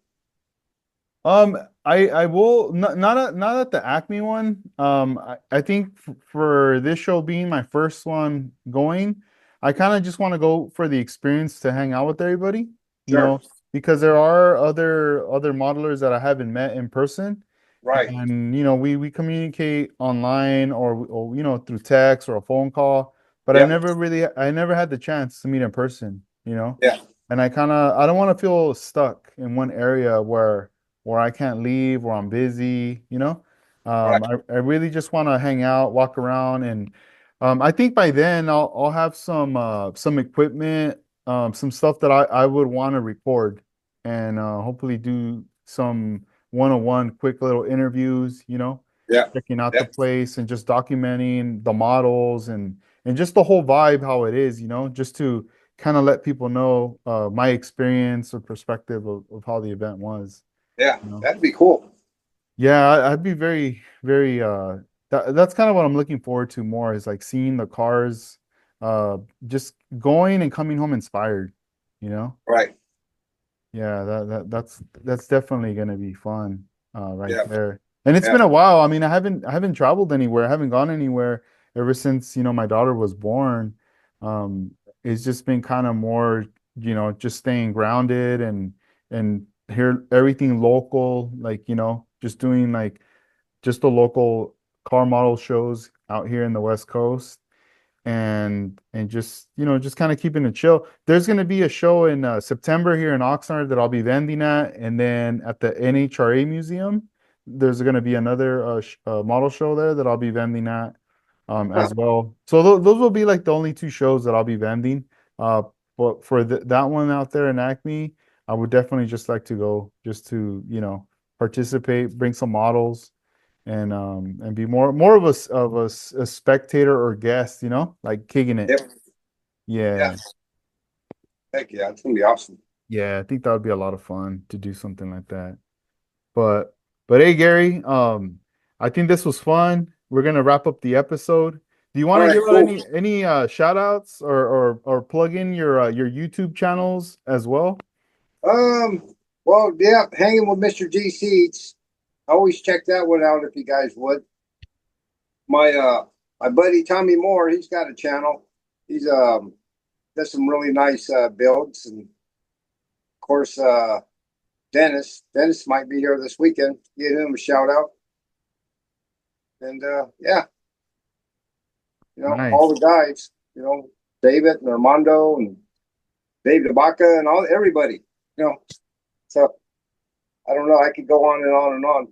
[SPEAKER 1] I will not at the Acme one. I think for this show being my first one going, I kind of just want to go for the experience to hang out with everybody, you
[SPEAKER 2] Sure.
[SPEAKER 1] know, because there are other modelers that I haven't met in person,
[SPEAKER 2] Right.
[SPEAKER 1] and we communicate online or through text or a phone call, but
[SPEAKER 2] Yep.
[SPEAKER 1] I never had the chance to meet in person.
[SPEAKER 2] Yeah.
[SPEAKER 1] And I don't want to feel stuck in one area where I can't leave, where I'm busy.
[SPEAKER 2] Right.
[SPEAKER 1] I really just want to hang out, walk around, and I think by then I'll have some equipment, some stuff that I would want to record and hopefully do some one-on-one quick little interviews,
[SPEAKER 2] Yeah.
[SPEAKER 1] checking out the
[SPEAKER 2] Yep.
[SPEAKER 1] place and just documenting the models and just the whole vibe, how it is, just to kind of let people know my experience or perspective of how the event was.
[SPEAKER 2] Yeah.
[SPEAKER 1] You know?
[SPEAKER 2] That'd be cool.
[SPEAKER 1] Yeah, I'd be very, very that's kind of what I'm looking forward to more is like seeing the cars just going and coming home inspired, you know?
[SPEAKER 2] Right.
[SPEAKER 1] Yeah, that's definitely gonna be fun right
[SPEAKER 2] Yeah.
[SPEAKER 1] there. And it's
[SPEAKER 2] Yeah.
[SPEAKER 1] been a while. I mean, I haven't traveled anywhere. I haven't gone anywhere ever since, my daughter was born. It's just been kind of more, just staying grounded and here everything local, like, just doing like just the local car model shows out here in the West Coast, and just just kind of keeping it chill. There's going to be a show in September here in Oxnard that I'll be vending at, and then at the NHRA Museum there's going to be another model show there that I'll be vending at
[SPEAKER 2] Huh.
[SPEAKER 1] as well. So those will be like the only two shows that I'll be vending. Uh, but for that one out there in Acme, I would definitely just like to go just to participate, bring some models, and be more of a spectator or guest, like kicking it.
[SPEAKER 2] Yep. Yeah.
[SPEAKER 1] Yeah.
[SPEAKER 2] Heck yeah. It's gonna be awesome.
[SPEAKER 1] Yeah, I think that would be a lot of fun to do something like that. But but hey Gary, I think this was fun. We're gonna wrap up the episode. Do you
[SPEAKER 2] All
[SPEAKER 1] want to
[SPEAKER 2] right.
[SPEAKER 1] give out
[SPEAKER 2] Cool.
[SPEAKER 1] any shout outs or plug in your YouTube channels as well?
[SPEAKER 2] Um. Well, yeah. Hanging with Mr. G Seats. Always check that one out if you guys would. My buddy Tommy Moore. He's got a channel. He's does some really nice builds, and of course Dennis. Dennis might be here this weekend. Give him a shout out. And yeah, all
[SPEAKER 1] Nice.
[SPEAKER 2] the guys. David and Armando and Dave DeBaca and all everybody. You know, so I don't know. I could go on and on and on.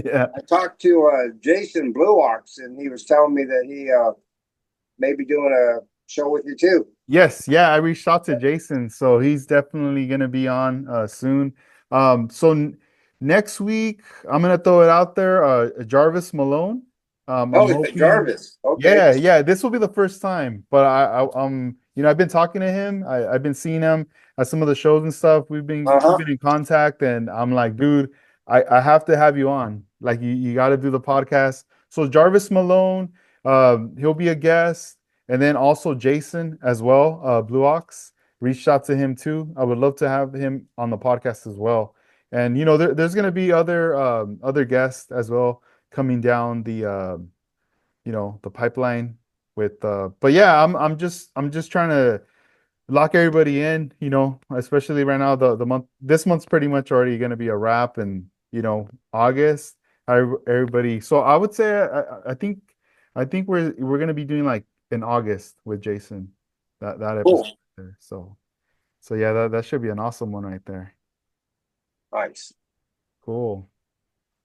[SPEAKER 1] Yeah.
[SPEAKER 2] I talked to Jason Blue Ox, and he was telling me that he may be doing a show with you too.
[SPEAKER 1] Yes, yeah, I reached out to Jason, so he's definitely gonna be on soon. So next week I'm gonna throw it out there. Jarvis Malone. I'm
[SPEAKER 2] Oh, yeah,
[SPEAKER 1] hoping.
[SPEAKER 2] Jarvis. Okay.
[SPEAKER 1] Yeah, yeah, this will be the first time, but I've been talking to him. I've been seeing him at some of the shows and stuff. We've been
[SPEAKER 2] Uh huh.
[SPEAKER 1] keeping in contact, and I'm like, dude, I have to have you on. Like, you got to do the podcast. So Jarvis Malone, he'll be a guest. And then also Jason as well, Blue Ox, reached out to him too. I would love to have him on the podcast as well. And there's going to be other guests as well coming down the pipeline with but yeah, I'm just trying to lock everybody in, especially right now, the month this month's pretty much already going to be a wrap, and August, everybody. So I would say I think we're going to be doing like in August with Jason, that
[SPEAKER 2] Cool.
[SPEAKER 1] episode there. So yeah, that should be an awesome one right there.
[SPEAKER 2] Nice.
[SPEAKER 1] Cool.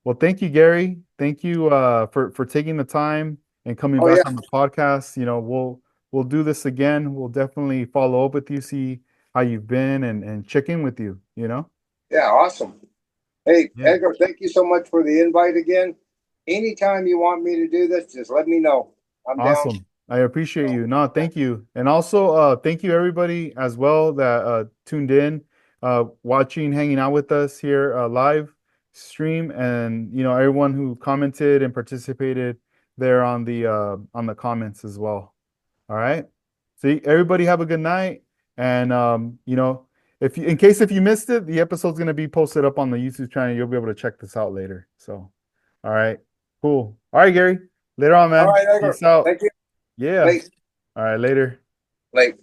[SPEAKER 1] Well, thank you, Gary. Thank you for taking the time and coming
[SPEAKER 2] Oh
[SPEAKER 1] back
[SPEAKER 2] yeah.
[SPEAKER 1] on the podcast. We'll do this again. We'll definitely follow up with you, see how you've been, and check in with you.
[SPEAKER 2] Yeah. Awesome. Hey,
[SPEAKER 1] Yeah.
[SPEAKER 2] Edgar, thank you so much for the invite again. Anytime you want me to do this, just let me know. I'm down.
[SPEAKER 1] Awesome. I appreciate you. No, thank you. And also thank you everybody as well that tuned in, watching, hanging out with us here live stream, and everyone who commented and participated there on the comments as well. All right. See, everybody have a good night. And if if you missed it, the episode's gonna be posted up on the YouTube channel. You'll be able to check this out later. So, all right, cool. All right, Gary. Later on,
[SPEAKER 2] All
[SPEAKER 1] man.
[SPEAKER 2] right, Edgar.
[SPEAKER 1] Peace out.
[SPEAKER 2] Thank you.
[SPEAKER 1] Yeah.
[SPEAKER 2] Late.
[SPEAKER 1] All right, later.
[SPEAKER 2] Late.